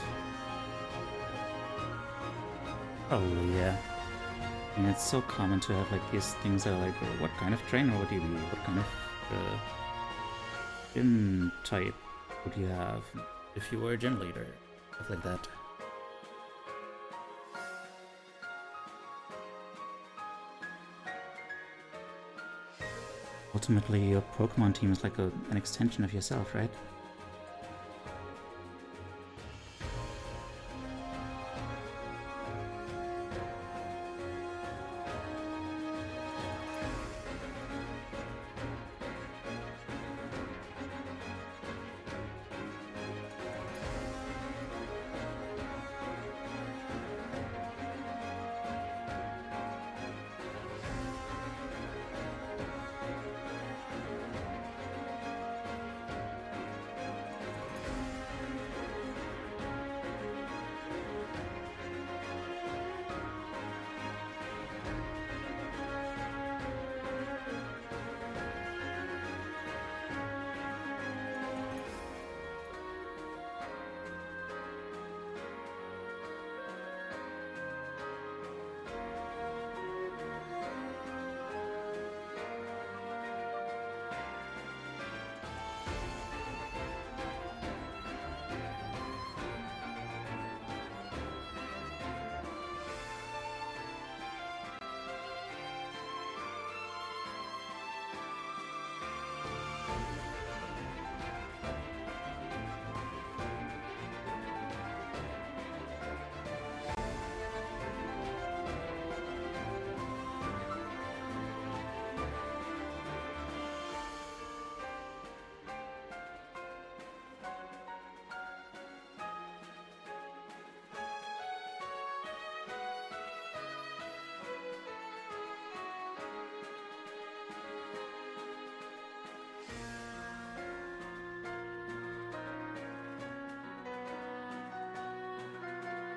Probably, yeah. I mean, it's so common to have like these things that are like, oh, what kind of trainer would you be? What kind of gym type would you have if you were a gym leader? Stuff like that. Ultimately, your Pokemon team is like an extension of yourself, right?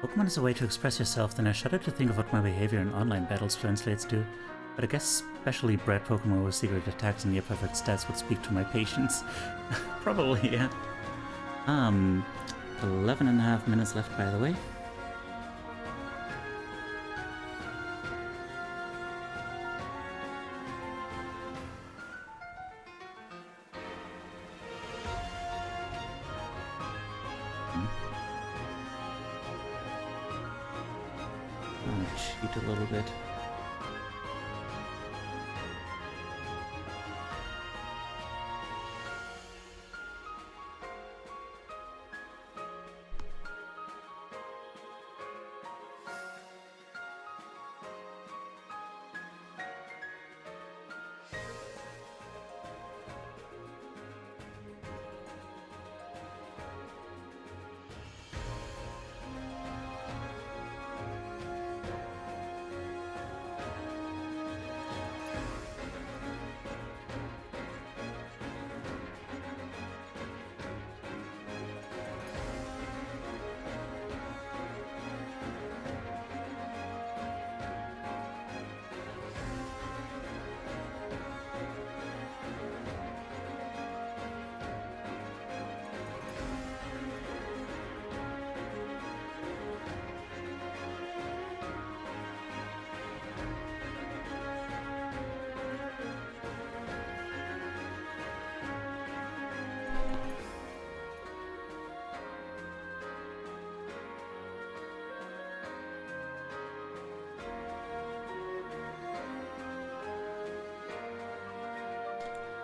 Pokemon is a way to express yourself, then I shudder to think of what my behavior in online battles translates to. But I guess specially bred Pokemon with secret attacks and near perfect stats would speak to my patience. Probably, yeah. 11 and a half minutes left, by the way. I'm gonna cheat a little bit.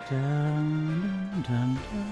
Dun, dun, dun,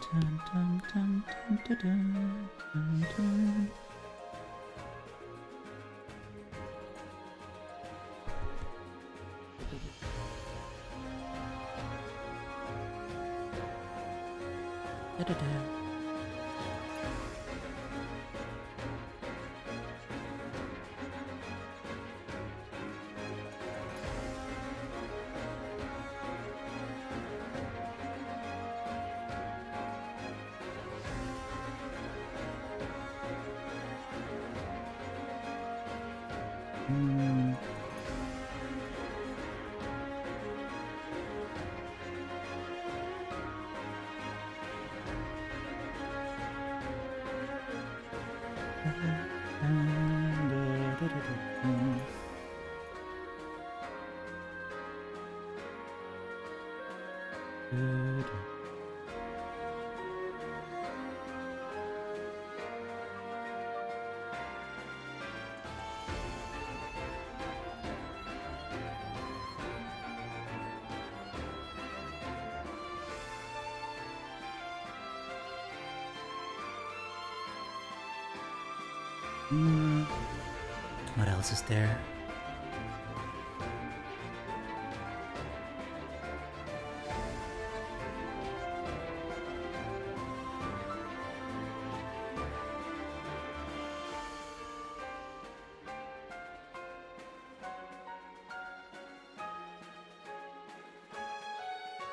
dun, dun, dun, dun, dun, dun. What else is there?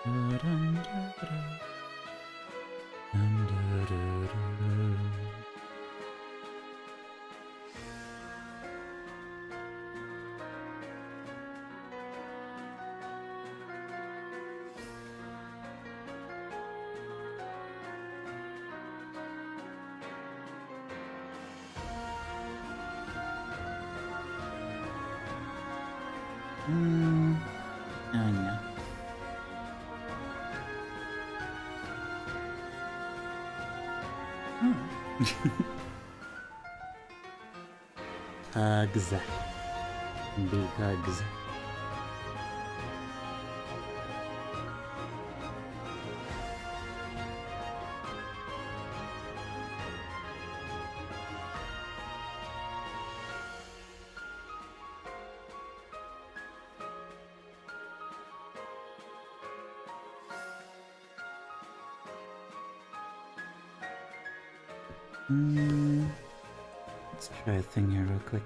Oh no. Hugs. Big hugs. Let's try a thing here real quick.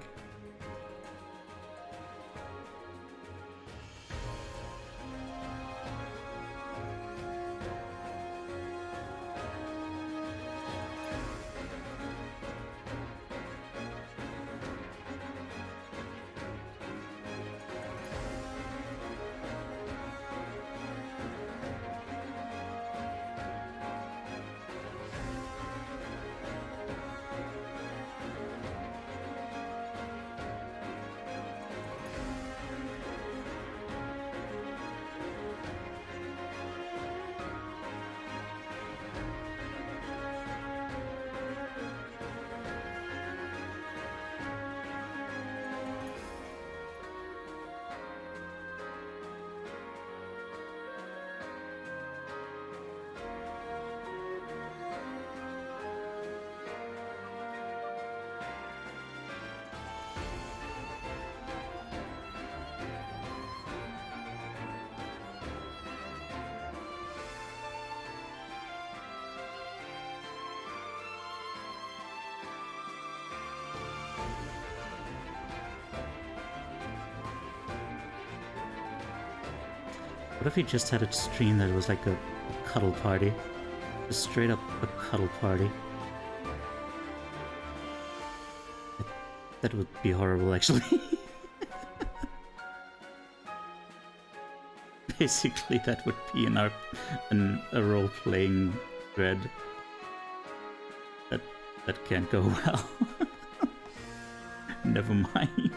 What if he just had a stream that was like a cuddle party? Just straight up a cuddle party. That would be horrible, actually. Basically, that would be a role-playing thread. That can't go well. Never mind.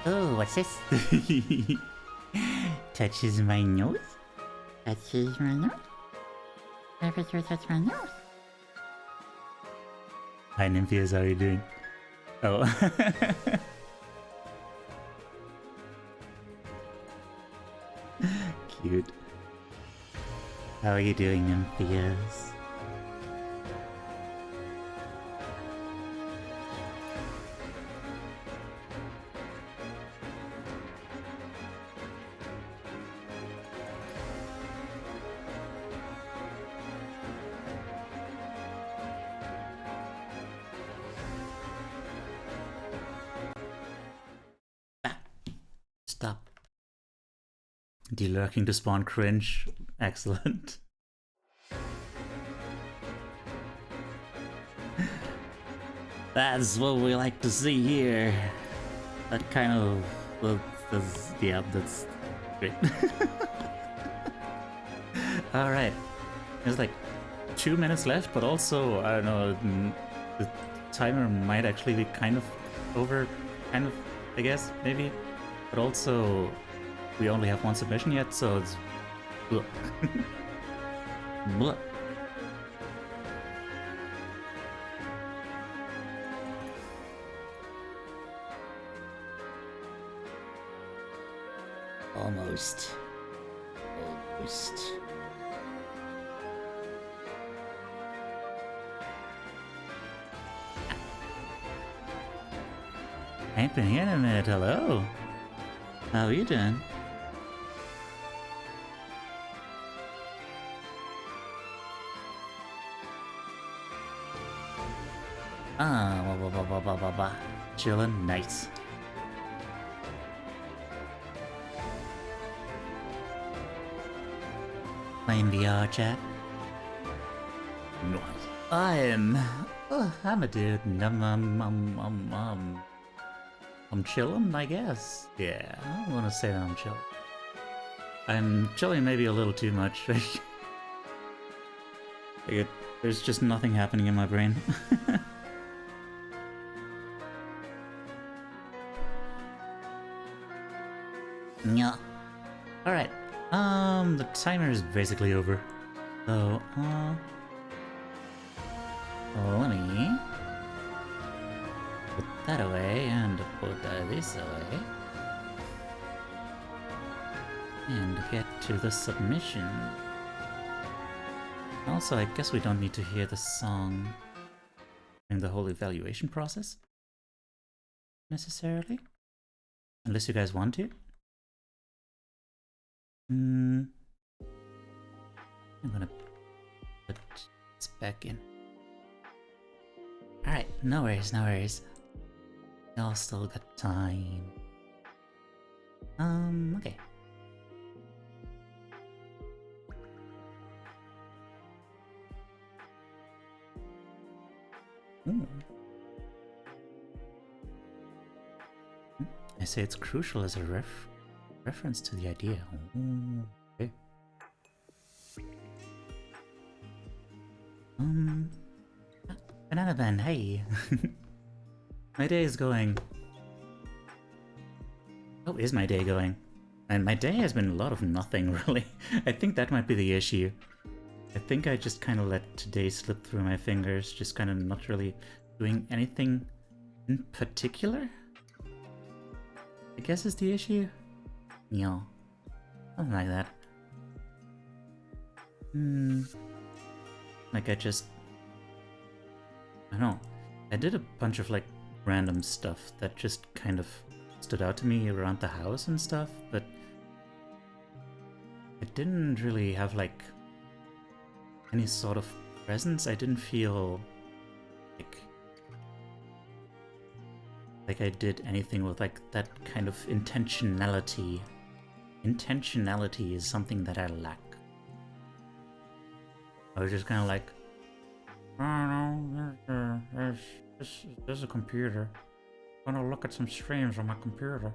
Oh, what's this? Touches my nose? Touches my nose? Why would you touch my nose? Hi Nymphias, how are you doing? Oh. Cute. How are you doing, Nymphias? Stop. Delurking to spawn cringe. Excellent. That's what we like to see here. That kind of... Well, yeah, that's great. Alright. There's like 2 minutes left, but also, I don't know, the timer might actually be kind of over, kind of, I guess, maybe. But also, we only have one submission yet, so it's... Blah. Blah. Almost. Almost. Ain't been here in a minute, hello. How are you doing? Chillin', nice. Playing VR chat? Nice. I'm a dude. I'm chillin', I guess. Yeah, I wanna say that I'm chillin'. I'm chilling maybe a little too much. There's just nothing happening in my brain. Yeah. Alright. The timer is basically over. So, let me put that away and put this away. And get to the submission. Also, I guess we don't need to hear the song in the whole evaluation process, necessarily. Unless you guys want to. I'm gonna put this back in. Alright, no worries, no worries. Y'all still got time. Okay. Ooh. I say it's crucial as a reference to the idea. Ooh, okay. Banana Ben, hey. My day is going. How is my day going? And my day has been a lot of nothing, really. I think that might be the issue. I think I just kind of let today slip through my fingers, just kind of not really doing anything in particular, I guess is the issue. Yeah, something like that. Like I don't know. I did a bunch of like random stuff that just kind of stood out to me around the house and stuff, but it didn't really have like any sort of presence. I didn't feel like I did anything with like that kind of intentionality. Intentionality is something that I lack. I was just kind of like, I don't know, there's a computer. I'm gonna look at some streams on my computer.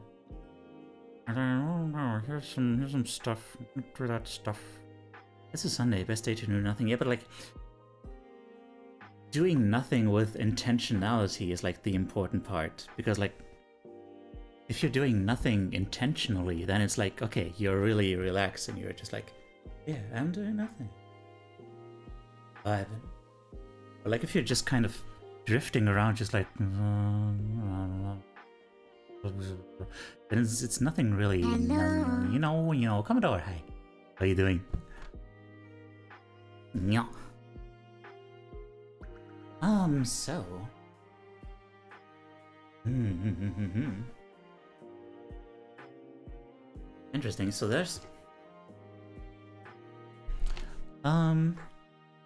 And then, oh no, here's some stuff. Do that stuff. It's a Sunday, best day to do nothing. Yeah, but like, doing nothing with intentionality is like the important part. Because like, if you're doing nothing intentionally, then it's like, okay, you're really relaxed and you're just like, yeah, I'm doing nothing. Vibing. But like, if you're just kind of drifting around, just like, then it's nothing really. You know, Commodore, hi. How you doing? Yeah. So. Interesting. So there's a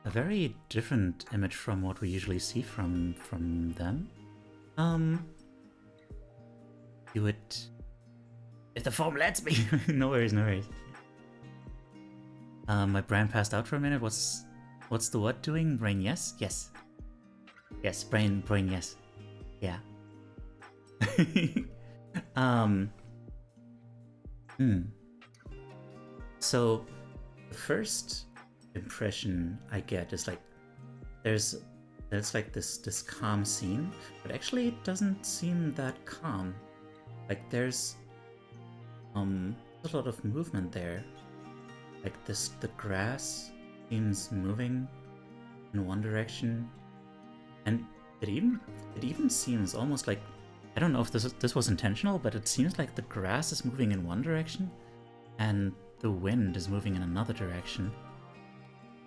very different image from what we usually see from them. Do it if the form lets me. No worries, no worries. My brain passed out for a minute. What's the what doing? Brain yes? Yes. Yes, brain yes. Yeah. So the first impression I get is like there's like this calm scene, but actually it doesn't seem that calm. Like there's a lot of movement there. Like the grass seems moving in one direction, and it even seems almost like, I don't know if this was intentional, but it seems like the grass is moving in one direction, and the wind is moving in another direction.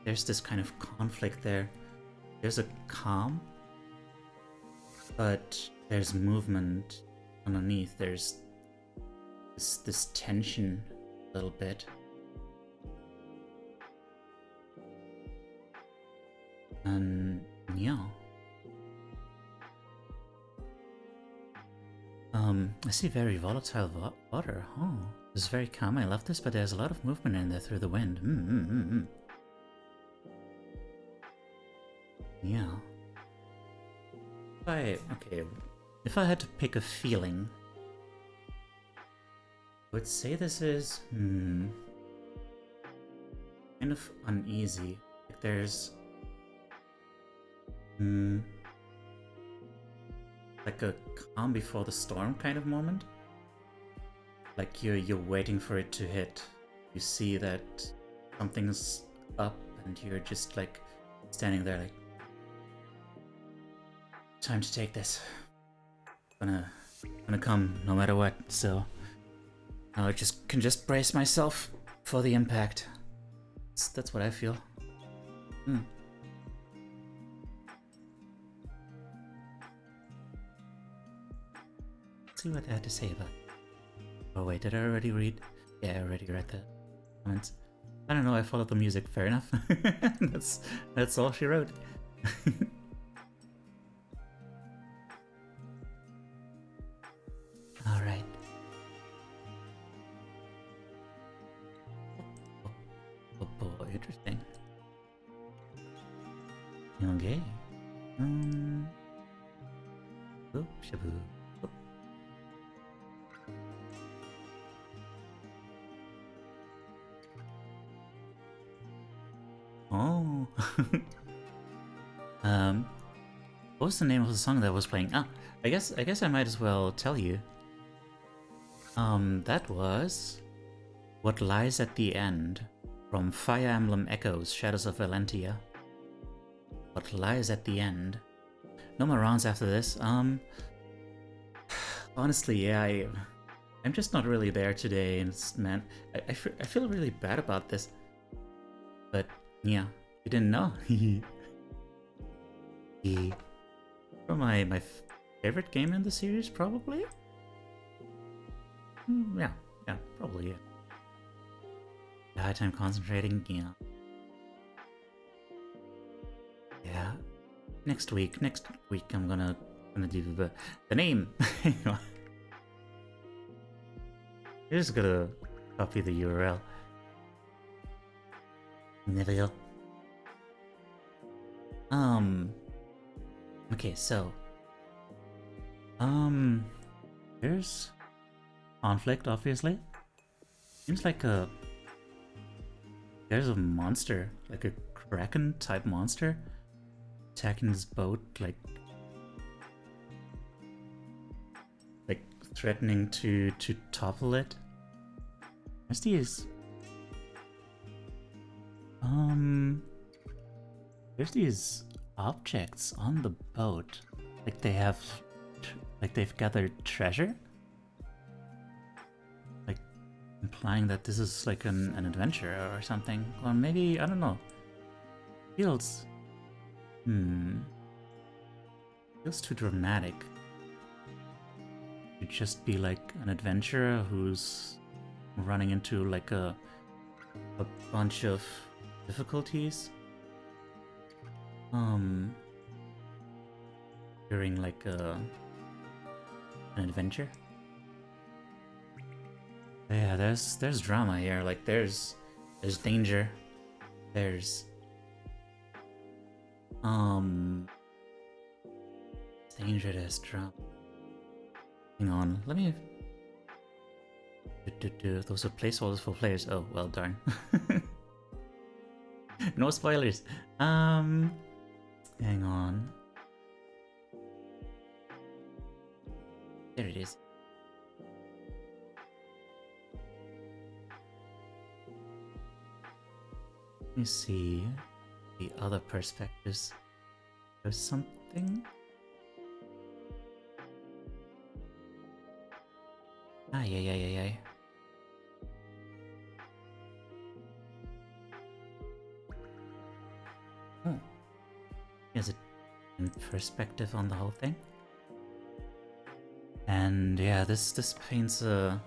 There's this kind of conflict there. There's a calm, but there's movement underneath. There's this tension a little bit. And yeah. I see very volatile water. Oh, this is very calm. I love this, but there's a lot of movement in there through the wind. Yeah. If I had to pick a feeling, I would say this is kind of uneasy. Like there's like a calm before the storm kind of moment. Like you're waiting for it to hit. You see that something's up and you're just like standing there like, time to take this. Gonna come no matter what, so I can just brace myself for the impact. That's what I feel. Let's see what they had to say about it. Oh wait, did I already read? Yeah, I already read the comments. I don't know, I followed the music, fair enough. That's all she wrote. Alright. Oh, interesting. Okay. Oh, shabu. Oh. What was the name of the song that was playing? Ah, I guess I might as well tell you. That was What Lies at the End from Fire Emblem Echoes: Shadows of Valentia. What Lies at the End. No more rounds after this. Honestly, yeah, I'm just not really there today, and man, I feel really bad about this. But yeah, you didn't know. From my favorite game in the series, probably. Yeah, probably it. High time concentrating, yeah. Yeah. Next week I'm gonna do the name. You're just gonna copy the URL. Never. Okay, so there's conflict, obviously. Seems like there's a monster, like a kraken type monster, attacking this boat, like threatening to topple it. There's these there's these objects on the boat, like they've gathered treasure, like implying that this is like an adventure or something, or maybe, I don't know, feels too dramatic to just be like an adventurer who's running into like a bunch of difficulties during like an adventure. Yeah, there's drama here, like there's danger, there's danger, there's drama. Hang on, let me those are placeholders for players. Oh, well, darn. No spoilers. Hang on. There it is. Let me see the other perspectives. There's something. Ah, yeah. Oh. Is it in perspective on the whole thing? And yeah, this paints a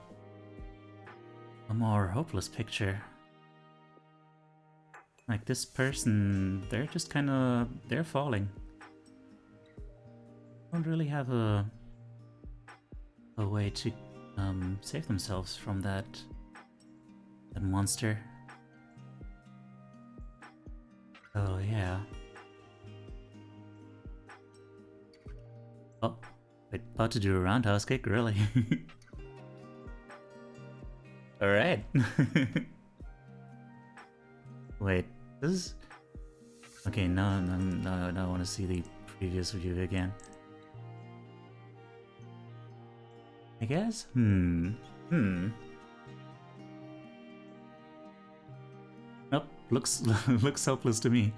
more hopeless picture. Like this person, they're just they're falling. Don't really have a way to save themselves from that monster. Oh yeah. Oh, wait, about to do a roundhouse kick, really? Alright. Wait, this is... Okay, no, I want to see the previous view again. I guess? Nope, looks looks hopeless to me.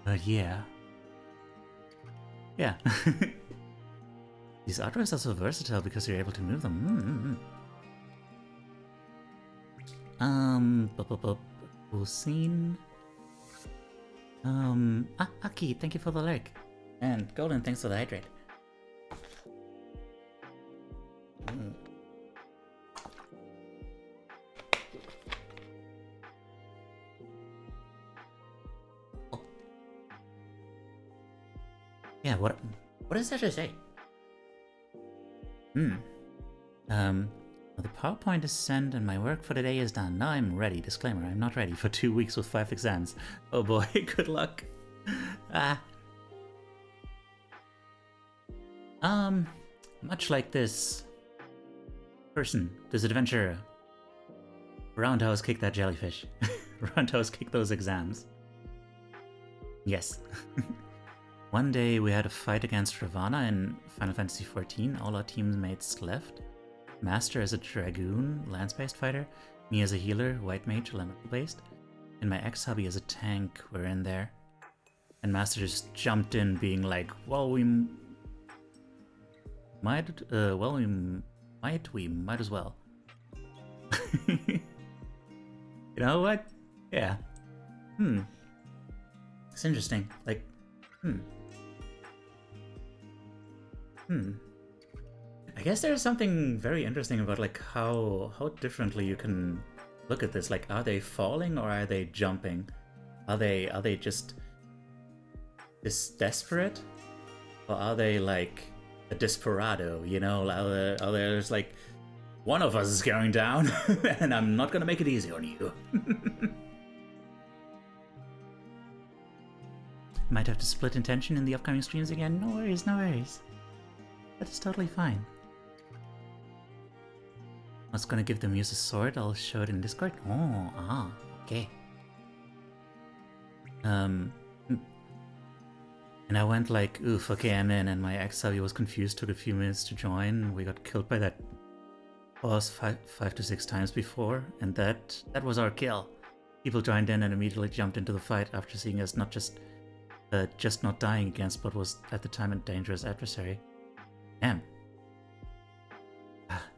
But yeah. Yeah. These artworks are so versatile because you're able to move them. Hussein. Aki, thank you for the lurk. And Golden, thanks for the hydrate. Oh. Yeah, what is that to say? The PowerPoint is sent and my work for the day is done. Now I'm ready. Disclaimer, I'm not ready for 2 weeks with 5 exams. Oh boy, good luck. Much like this person, this adventurer, roundhouse kick that jellyfish. Roundhouse kick those exams. Yes. One day we had a fight against Ravana in Final Fantasy XIV. All our teammates left. Master as a Dragoon, lance-based fighter. Me as a healer, white mage, elemental-based. And my ex-hubby as a tank were in there. And Master just jumped in being like, well, we might as well. You know what? Yeah. It's interesting. Like, I guess there's something very interesting about like how differently you can look at this. Like, are they falling or are they jumping? Are they just desperate, or are they like a desperado? You know, are there's like one of us is going down, and I'm not gonna make it easy on you. Might have to split intention in the upcoming streams again. No worries, no worries. That is totally fine. I was gonna give the muse a sword. I'll show it in Discord. Oh, okay. And I went like, oof, okay, I'm in, and my ex-hubby was confused, took a few minutes to join. We got killed by that boss 5 to 6 times before, and that was our kill. People joined in and immediately jumped into the fight after seeing us not just not dying against, but was at the time a dangerous adversary. Damn.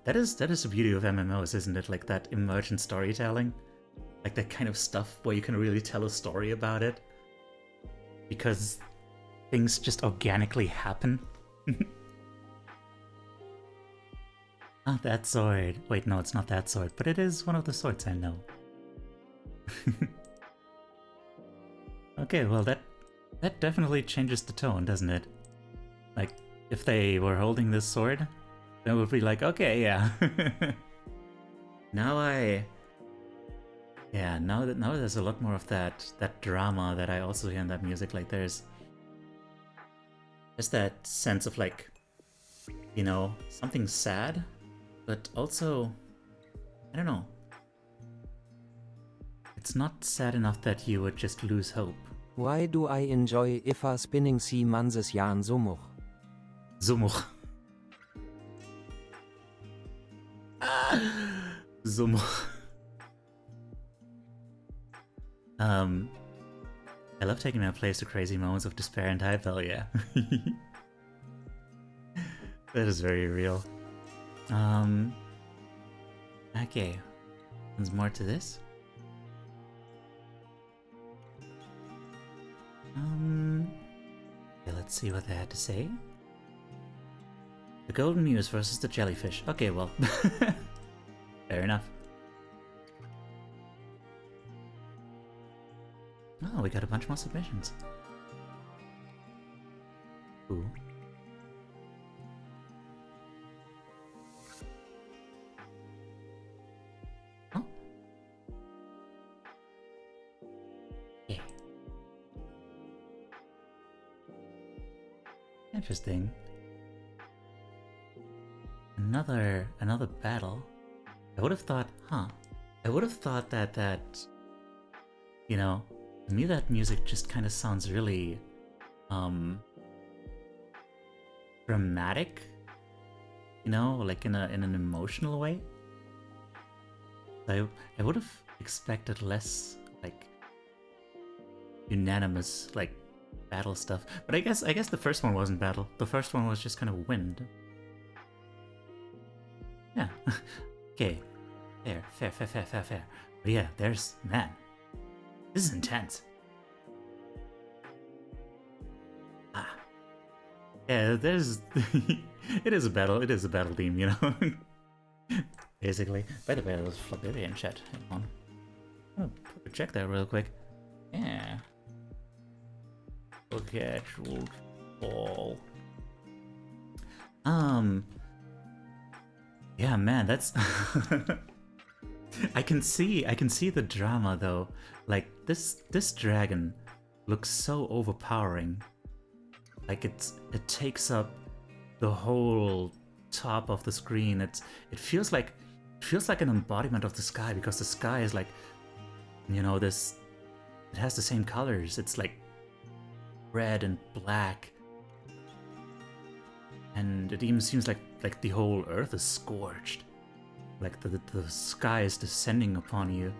That is the beauty of MMOs, isn't it? Like that emergent storytelling. Like that kind of stuff where you can really tell a story about it. Because things just organically happen. Not that sword. Wait, no, it's not that sword, but it is one of the swords I know. Okay, well that definitely changes the tone, doesn't it? Like, if they were holding this sword, then it would be like, okay, yeah. Now there's a lot more of that drama that I also hear in that music. Like there's that sense of like, you know, something sad, but also, I don't know. It's not sad enough that you would just lose hope. Why do I enjoy Ifa spinning sea manses Jan Sumuch? Sumuch. Sumuch. I love taking my place to crazy moments of despair and hype, yeah. That is very real. Okay. There's more to this. Okay, let's see what they had to say. The Golden Muse versus the Jellyfish. Okay, well, fair enough. Oh, we got a bunch more submissions. Ooh. Oh. Yeah. Interesting. Another battle. I would have thought, I would have thought that you know, to me that music just kind of sounds really dramatic, you know, like in an emotional way. I would have expected less like unanimous like battle stuff. But I guess the first one wasn't battle. The first one was just kind of wind. Yeah. Okay. Fair. But yeah, man. This is intense. Yeah, it is a battle theme, you know? Basically. By the way, there's Flabiria in chat. Hang on. Oh, check that real quick. Yeah. Okay, actual ball. Yeah, man, that's I can see the drama though. Like this dragon looks so overpowering. Like it takes up the whole top of the screen. It feels like an embodiment of the sky, because the sky is like, you know, it has the same colors. It's like red and black. And it even seems like the whole earth is scorched. Like the sky is descending upon you.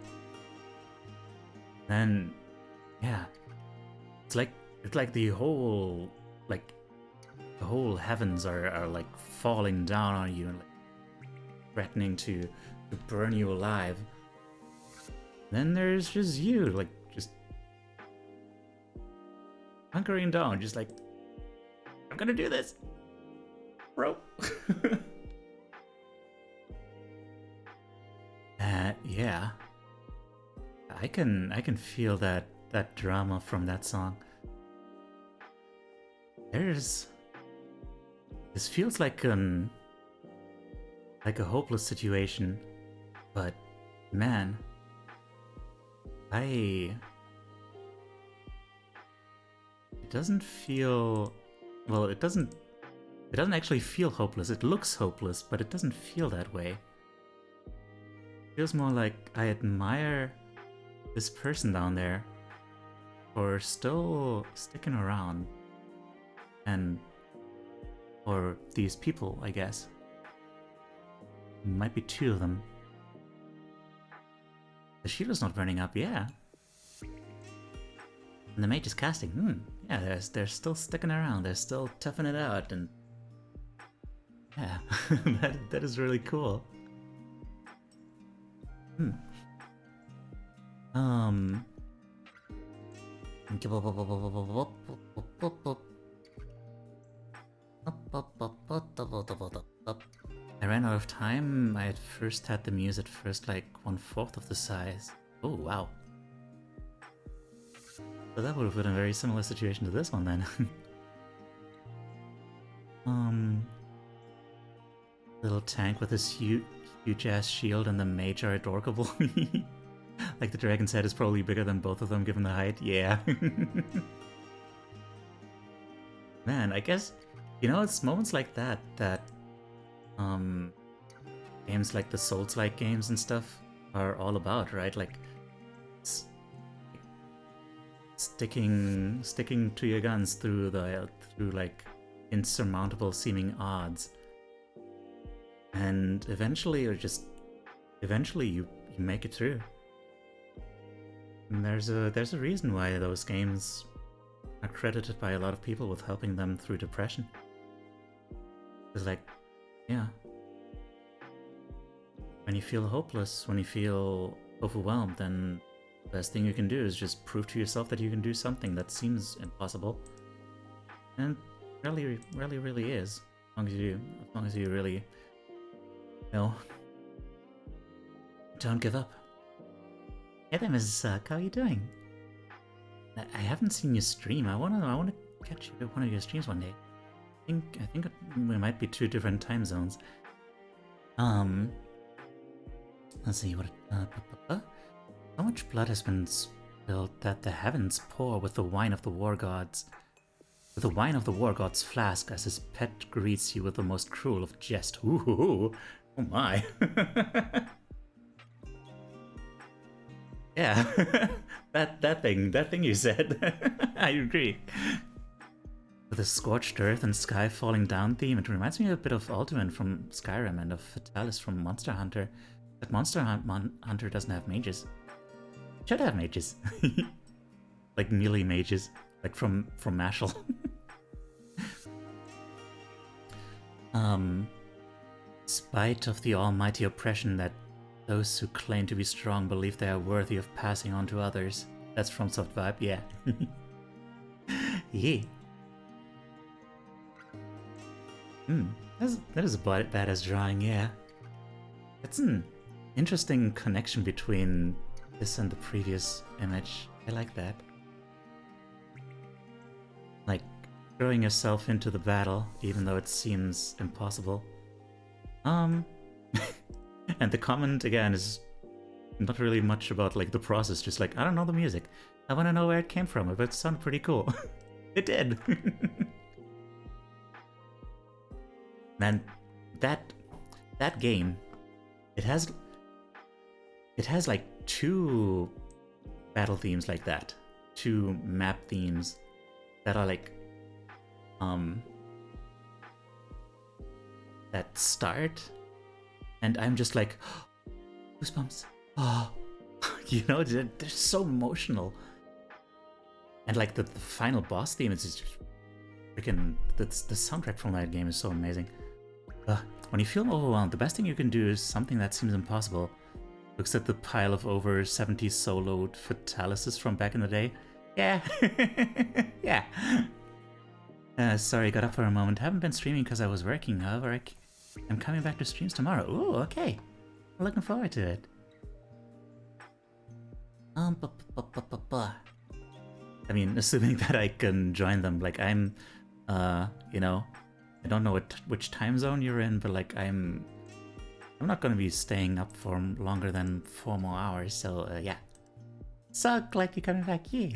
And yeah, it's like the whole heavens are like falling down on you and like threatening to burn you alive. Then there's just you, like just hunkering down, just like, I'm gonna do this, bro. Yeah, I can feel that drama from that song. This feels like a hopeless situation, but man, it doesn't feel, well, it doesn't actually feel hopeless. It looks hopeless, but it doesn't feel that way. It feels more like I admire this person down there for still sticking around, or these people, I guess. Might be two of them. The shield is not burning up, yeah. And the mage is casting, yeah, they're still sticking around, they're still toughing it out, and yeah, that is really cool. I ran out of time. I at first had the muse at first like 1/4 of the size. Oh wow. So that would have been a very similar situation to this one then. Little tank with this huge ass shield and the mage are adorable. Like the dragon's head is probably bigger than both of them given the height. Yeah. Man, I guess, you know, it's moments like that games like the Souls-like games and stuff are all about, right? Like sticking to your guns through like insurmountable seeming odds, and eventually you make it through. And there's a reason why those games are credited by a lot of people with helping them through depression. It's like, yeah, when you feel hopeless, when you feel overwhelmed, then best thing you can do is just prove to yourself that you can do something that seems impossible. And really is. As long as you really, you know, don't give up. Hey there, Mrs. Suck, how are you doing? I haven't seen you stream. I wanna catch you at one of your streams one day. I think we might be 2 different time zones. Let's see what. How much blood has been spilled that the heavens pour with the wine of the war gods? With the wine of the war god's flask, as his pet greets you with the most cruel of jest. Ooh, oh my. Yeah, that thing you said. I agree. With the scorched earth and sky falling down theme, it reminds me a bit of Alduin from Skyrim and of Fatalis from Monster Hunter. But Monster Hunter doesn't have mages. Should have mages. Like melee mages, like from Mashal. Spite of the almighty oppression that those who claim to be strong believe they are worthy of passing on to others. That's from Soft Vibe, yeah. Yeah. That is a badass drawing, yeah. That's an interesting connection between this and the previous image. I like that. Like, throwing yourself into the battle, even though it seems impossible. And the comment, again, is not really much about, like, the process, just like, I don't know the music. I want to know where it came from, but it sounded pretty cool. It did! Man, that game, it has like 2 battle themes like that. 2 map themes that are like, that start, and I'm just like, goosebumps. Oh, you know, they're so emotional. And like the final boss theme is just freaking, the soundtrack from that game is so amazing. When you feel overwhelmed, the best thing you can do is something that seems impossible. Looks at the pile of over 70 soloed Fatalises from back in the day. Yeah. Yeah. Sorry, got up for a moment. Haven't been streaming because I was working. However, I'm coming back to streams tomorrow. Ooh, okay. I'm looking forward to it. I mean, assuming that I can join them. Like, I'm, you know, I don't know which time zone you're in, but like, I'm not gonna be staying up for longer than 4 more hours. So, yeah. Suck like you're coming back here.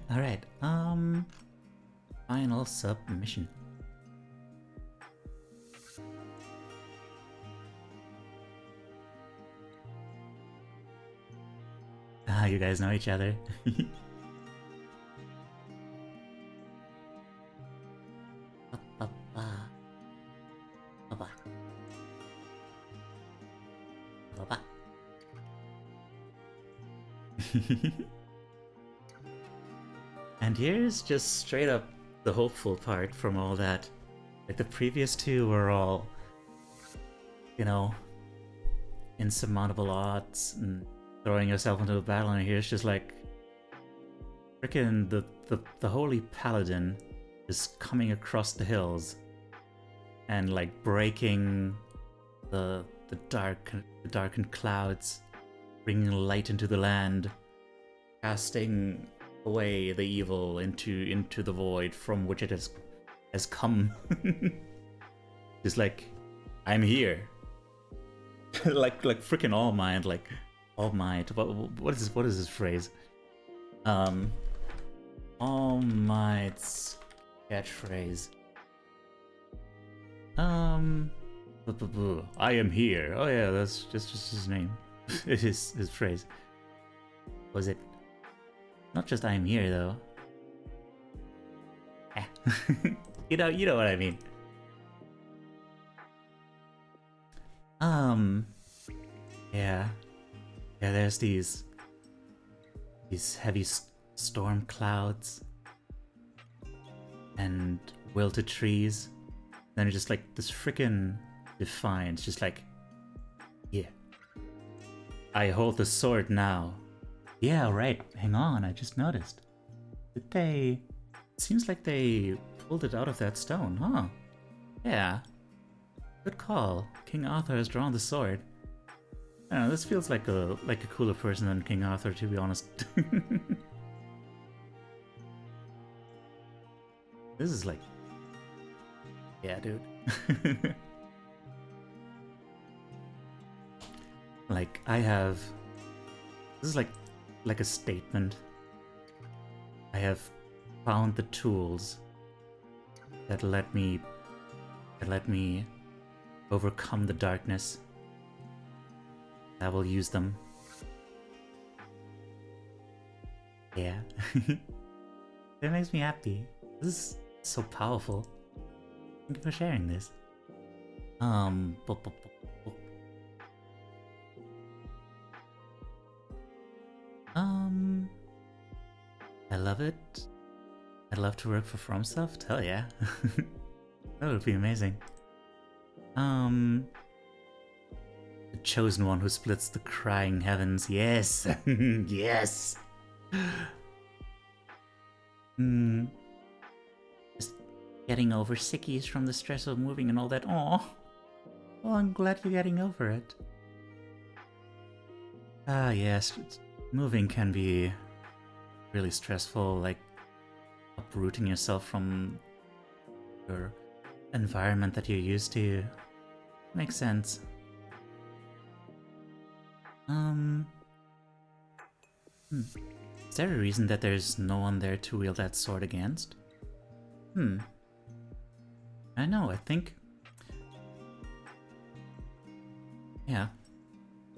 All right. Final submission. You guys know each other. And here's just straight up the hopeful part from all that. Like, the previous 2 were all, you know, insurmountable odds and throwing yourself into a battle, and here's just like frickin' the holy paladin is coming across the hills and like breaking the darkened clouds, bringing light into the land, casting away the evil into the void from which it has come. Just like, I'm here. like freaking All Might, like All Might. What is this phrase? All Might's catchphrase. I am here. Oh yeah, that's just his name. It is his phrase. Was it? Not just I am here though. You know what I mean. Yeah, there's these heavy storm clouds and wilted trees. Then just like this freaking defiance, just like, yeah, I hold the sword now. Yeah, right. Hang on, I just noticed. Did they... It seems like they pulled it out of that stone, huh? Yeah. Good call. King Arthur has drawn the sword. I don't know, this feels like a cooler person than King Arthur, to be honest. This is like... Yeah, dude. Like, I have... This is like a statement. I have found the tools that let me overcome the darkness. I will use them. Yeah. That makes me happy. This is so powerful. Thank you for sharing this. I love it. I'd love to work for FromSoft. Hell yeah. That would be amazing. The chosen one who splits the crying heavens. Yes. Yes. Just getting over sickies from the stress of moving and all that. Aw. Well, I'm glad you're getting over it. Ah, yes. Moving can be really stressful, like uprooting yourself from your environment that you're used to. Makes sense. Is there a reason that there's no one there to wield that sword against? I know, I think... Yeah.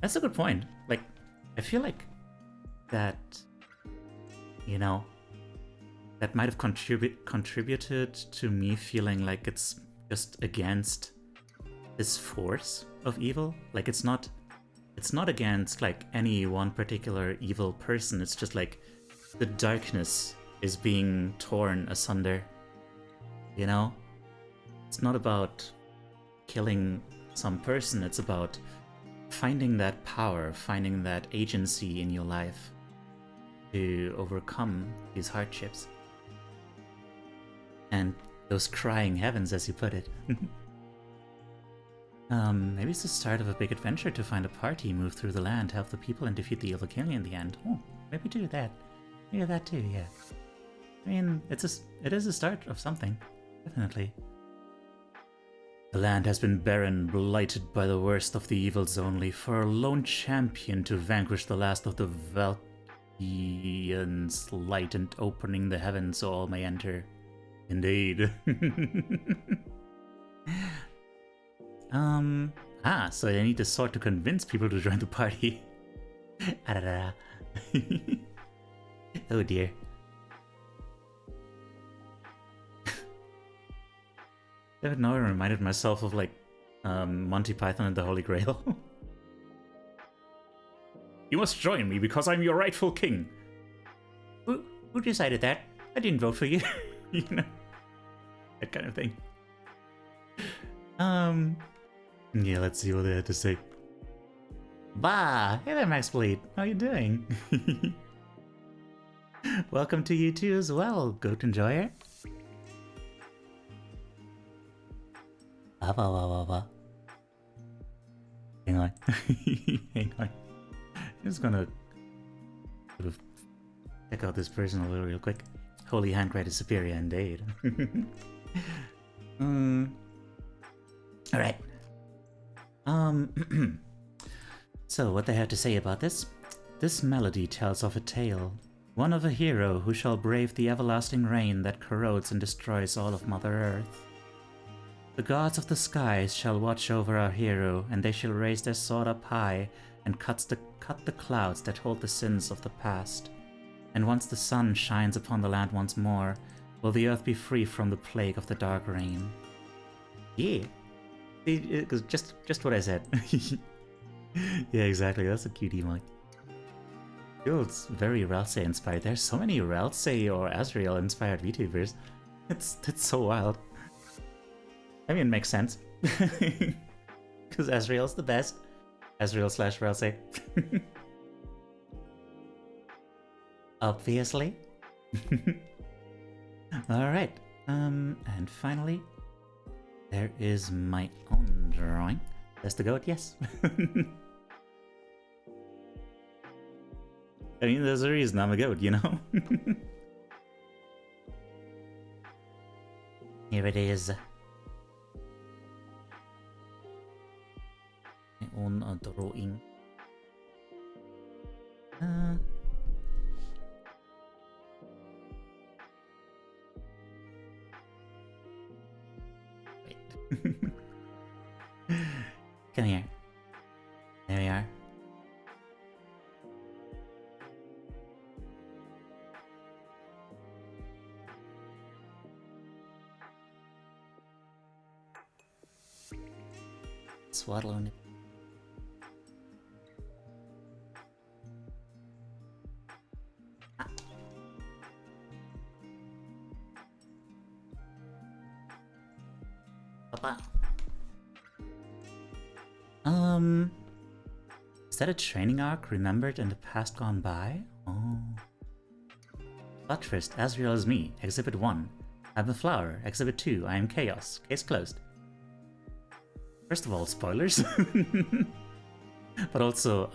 That's a good point. Like, I feel like that, you know, that might have contributed to me feeling like it's just against this force of evil. Like, it's not against like any one particular evil person. It's just like the darkness is being torn asunder, you know? It's not about killing some person, it's about finding that power, finding that agency in your life to overcome these hardships. And those crying heavens, as you put it. Maybe it's the start of a big adventure to find a party, move through the land, help the people, and defeat the evil king in the end. Oh, maybe do that. Maybe that too, yeah. I mean, it is a start of something, definitely. The land has been barren, blighted by the worst of the evils only. For a lone champion to vanquish the last of the Valkyrians, light and opening the heavens so all may enter. Indeed. So they need the sword to convince people to join the party. Oh dear. Now I reminded myself of like Monty Python and the Holy Grail. You must join me because I'm your rightful king. Who decided that? I didn't vote for you. You know, that kind of thing. Yeah, let's see what they had to say. Bah! Hey there, Max Bleed. How you doing? Welcome to you too as well, Goat Enjoyer. Hang on. Hang on. I'm just gonna sort of check out this person a little real quick. Holy Handcry is superior indeed. Alright. So what they have to say about this? This melody tells of a tale. One of a hero who shall brave the everlasting rain that corrodes and destroys all of Mother Earth. The gods of the skies shall watch over our hero, and they shall raise their sword up high and cut the clouds that hold the sins of the past. And once the sun shines upon the land once more, will the earth be free from the plague of the dark rain. Yeah. It was just what I said. Yeah, exactly. That's a cute emote. Feels very Ralsei inspired. There's so many Ralsei or Azrael inspired VTubers. It's so wild. I mean, it makes sense. Because Azrael's the best. Ezreal slash Ralsei. Obviously. Alright. And finally, there is my own drawing. That's the goat, yes. I mean, there's a reason I'm a goat, you know? Here it is. My own drawing. Wait. Come here. There we are. Swaddle on it. Papa. Is that a training arc remembered in the past gone by? Oh. Buttressed, Asriel is me. Exhibit 1. I'm a flower. Exhibit 2. I am chaos. Case closed. First of all, spoilers. But also,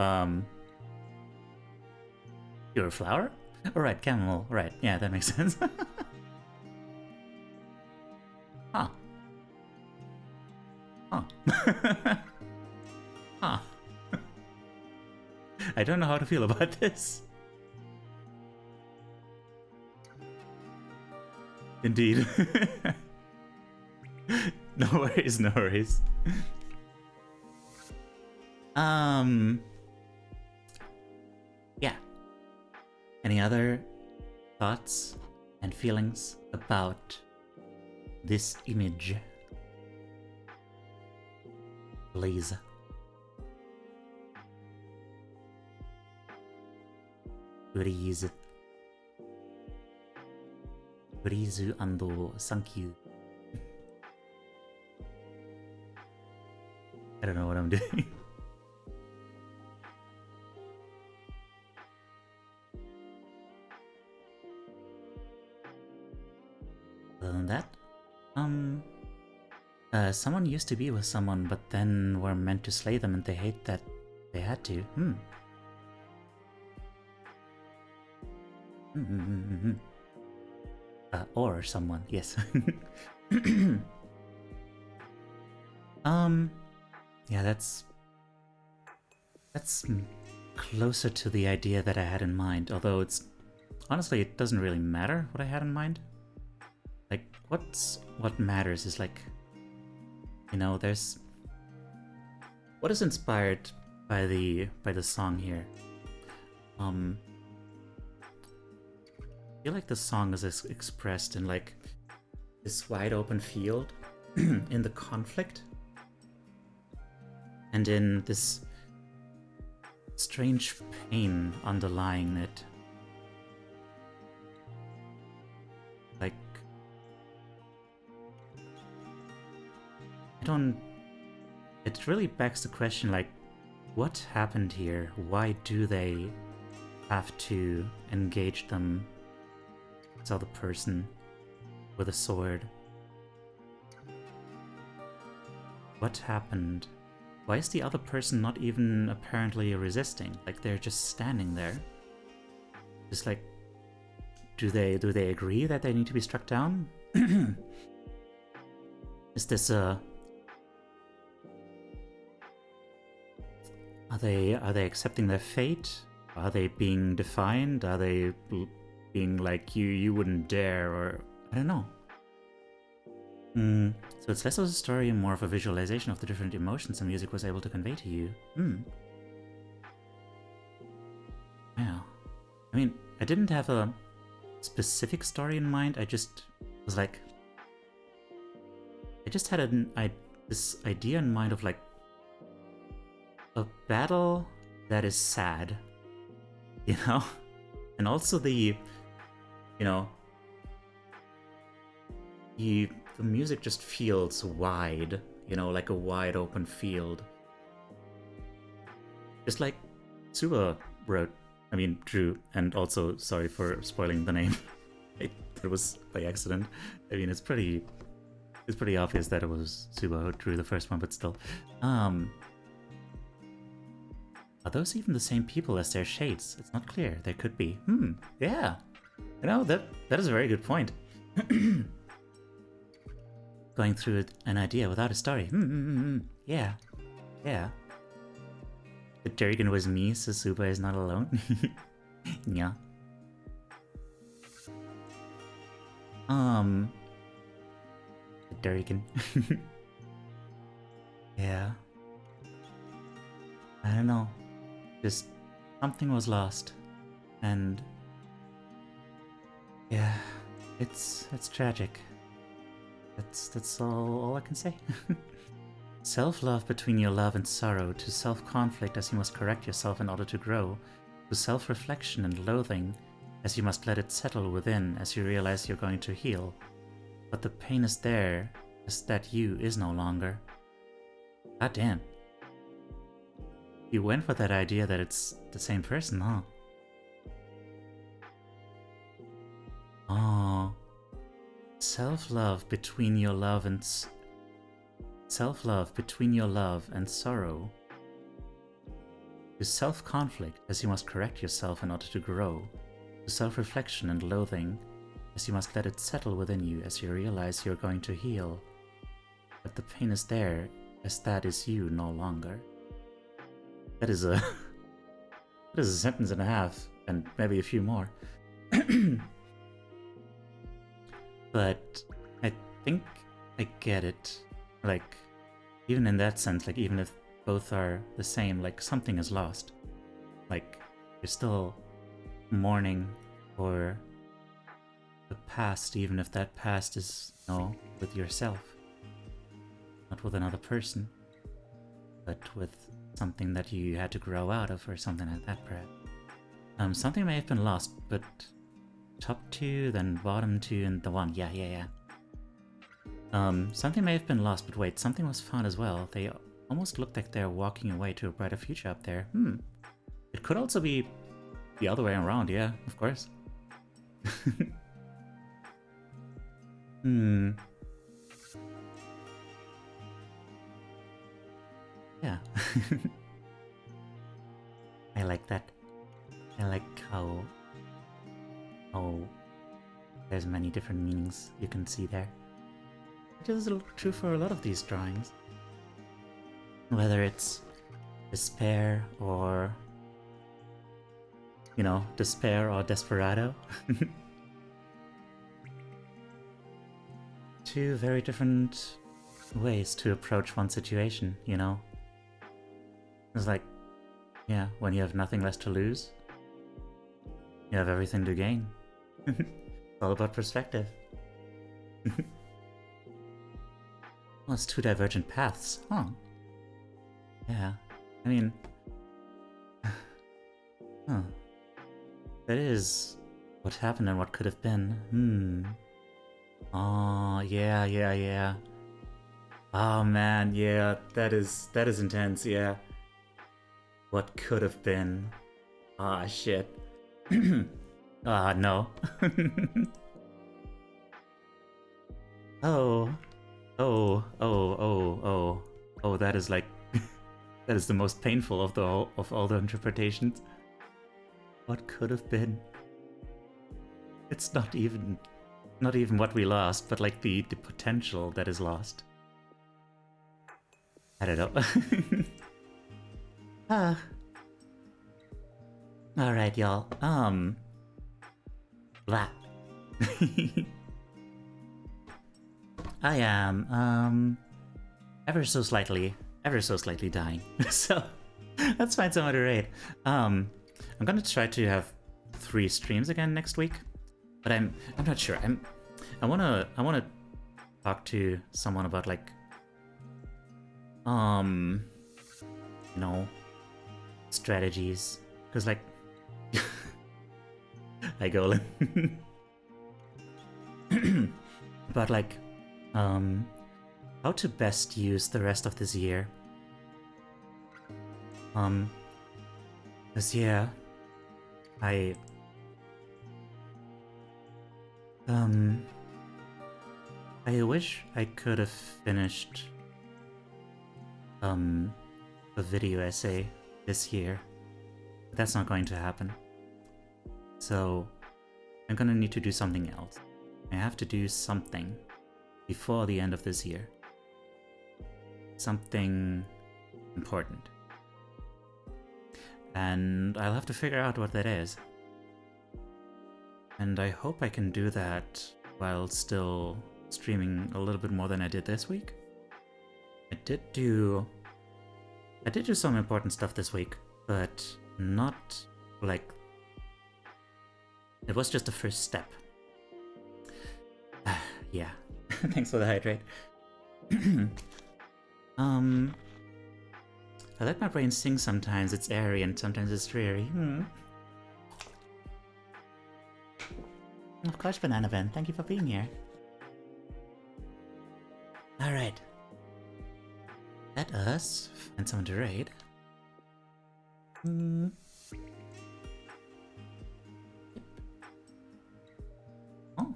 you're a flower? Alright, camel. Right, yeah, that makes sense. Huh. Huh. Huh. I don't know how to feel about this. Indeed. No worries, no worries. Yeah. Any other thoughts and feelings about this image? Please. Breeze. Breeze and thank you. I don't know what I'm doing. Other than that, someone used to be with someone, but then were meant to slay them, and they hate that they had to. Or someone, yes. Yeah, that's closer to the idea that I had in mind, although it's honestly, it doesn't really matter what I had in mind. Like, what matters is, like, you know, there's what is inspired by the song here. I feel like the song is expressed in, like, this wide open field in the conflict and in this strange pain underlying it. Like, it really begs the question, like, what happened here? Why do they have to engage them as other person with a sword? What happened? Why is the other person not even apparently resisting? Like, they're just standing there. Just like, do they agree that they need to be struck down? Is this a... Are they accepting their fate? Are they being defined? Are they being like, you wouldn't dare, or I don't know. So it's less of a story and more of a visualization of the different emotions the music was able to convey to you. Yeah. I mean, I didn't have a specific story in mind, I just was like... I just had this idea in mind of, like, a battle that is sad, you know? And also the music just feels wide, you know, like a wide open field. just like Suba drew, and also sorry for spoiling the name. It was by accident. I mean, it's pretty obvious that it was Suba who drew the first one, but still. Are those even the same people as their shades? It's not clear. They could be. Yeah. You know, that is a very good point. Going through an idea without a story. Yeah. Yeah. The Durgan was me, so Suba is not alone. Yeah. The Durgan. Yeah. I don't know. Just something was lost. And yeah, it's tragic. That's all I can say. Self-love between your love and sorrow, to self-conflict as you must correct yourself in order to grow, to self-reflection and loathing as you must let it settle within as you realize you're going to heal. But the pain is there, as that you is no longer. God damn. You went for that idea that it's the same person, huh? Oh. Self-love between your love and sorrow. To self-conflict as you must correct yourself in order to grow. To self-reflection and loathing as you must let it settle within you as you realize you're going to heal. But the pain is there, as that is you no longer. That is a sentence and a half, and maybe a few more. But I think I get it. Like, even in that sense, like, even if both are the same, like, something is lost. Like, you're still mourning for the past, even if that past is, with yourself. Not with another person, but with something that you had to grow out of, or something like that, perhaps. Something may have been lost, but top two, then bottom two, and the one. Yeah. Something may have been lost, but wait, something was found as well. They almost look like they're walking away to a brighter future up there. It could also be the other way around, yeah, of course. Yeah. I like that. I like how there's many different meanings you can see there. Which is true for a lot of these drawings. Whether it's despair or, despair or desperado. Two very different ways to approach one situation, It's like, yeah, when you have nothing less to lose, you have everything to gain. It's all about perspective. Well, it's two divergent paths, huh? Yeah, I mean... Huh. That is what happened and what could have been. Oh, yeah. Oh man, yeah, that is intense, yeah. What could have been. Ah, shit. No. Oh, that is like... that is the most painful of all the interpretations. What could have been. It's not even what we lost, but like the potential that is lost. I don't know. Alright, y'all. Blah. I am, ever so slightly dying. So, let's find someone to raid. I'm gonna try to have 3 streams again next week, but I'm not sure. I wanna talk to someone about like, strategies, because like, I go but like, how to best use the rest of this year. 'Cause yeah, I I wish I could have finished a video essay this year, but that's not going to happen. So I'm gonna need to do something else. I have to do something before the end of this year. Something important. And I'll have to figure out what that is. And I hope I can do that while still streaming a little bit more than I did this week. I did do some important stuff this week, but not like... It was just the first step. Yeah. Thanks for the hydrate. I let my brain sing sometimes. It's airy and sometimes it's dreary. Of course, Banana Ben. Thank you for being here. Alright. Let us find someone to raid. Oh.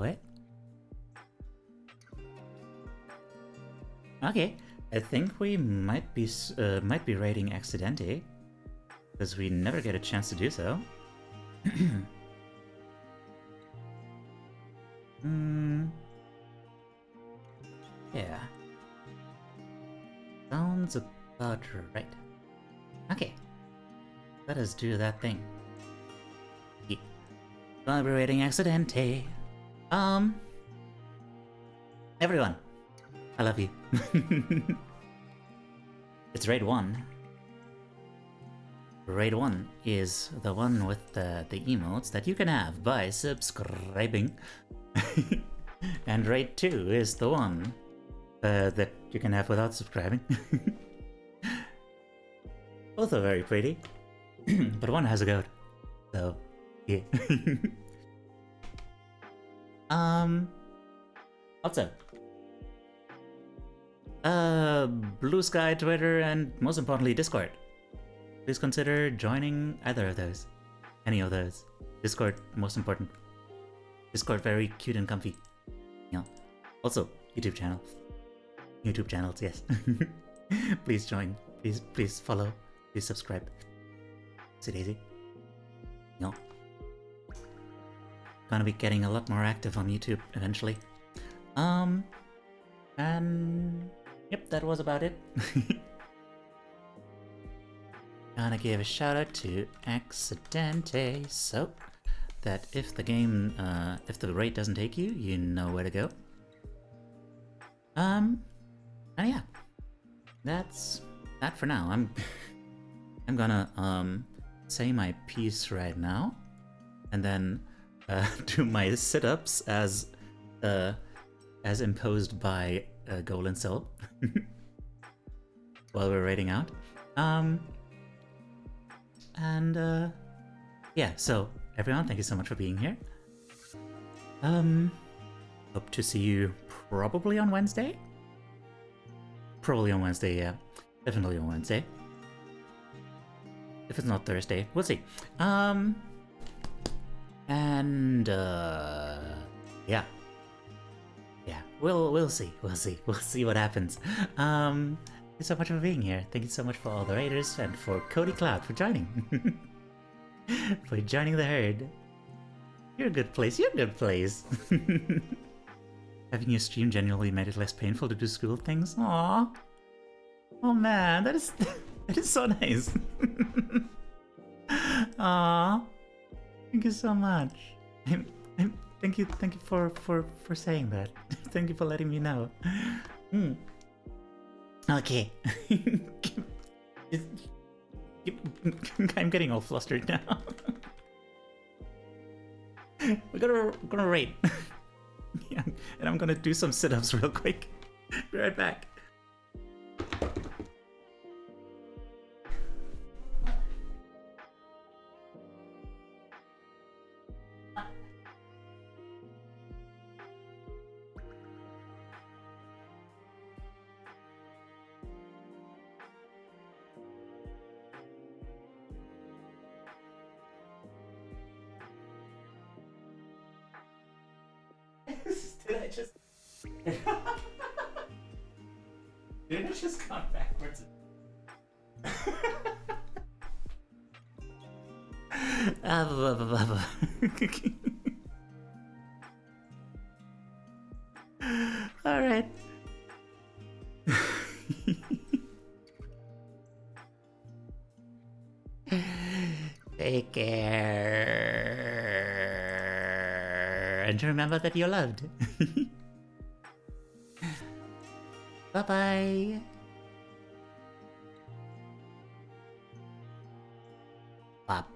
Wait. Okay, I think we might be raiding Accidente, because we never get a chance to do so. Yeah. Sounds about right. Okay. Let us do that thing. Yeah. Collaborating Accidente. Everyone. I love you. It's raid 1. Raid 1 is the one with the emotes that you can have by subscribing. And raid 2 is the one that you can have without subscribing. Both are very pretty. But one has a goat. So, yeah. Also, Blue Sky, Twitter, and most importantly, Discord. Please consider joining either of those. Any of those. Discord, most important. Discord, very cute and comfy. Yeah. Also, YouTube channels. YouTube channels, yes. Please join. Please follow. Please subscribe. Is it easy? No. Gonna be getting a lot more active on YouTube eventually. And yep, that was about it. Gonna give a shout out to Accidente, so that if the game, if the raid doesn't take you, you know where to go. And yeah, that's that for now. I'm gonna say my piece right now, and then do my sit-ups as imposed by Golden Soul while we're raiding out. Yeah, so everyone, thank you so much for being here. Hope to see you probably on Wednesday. Probably on Wednesday, yeah. Definitely on Wednesday. If it's not Thursday, we'll see. Yeah. Yeah, we'll see. We'll see what happens. Thank you so much for being here. Thank you so much for all the raiders and for Cody Cloud for joining. For joining the herd. You're a good place. Having your stream genuinely made it less painful to do school things. Aww. Oh man, that is so nice. Aww. Thank you so much. Thank you for saying that. Thank you for letting me know. Okay. I'm getting all flustered now. We're gonna raid. Yeah, and I'm gonna do some sit-ups real quick. Be right back. Did I just... Did it just come backwards? Alright. Take care. And remember that you're loved. Bye-bye. Bop.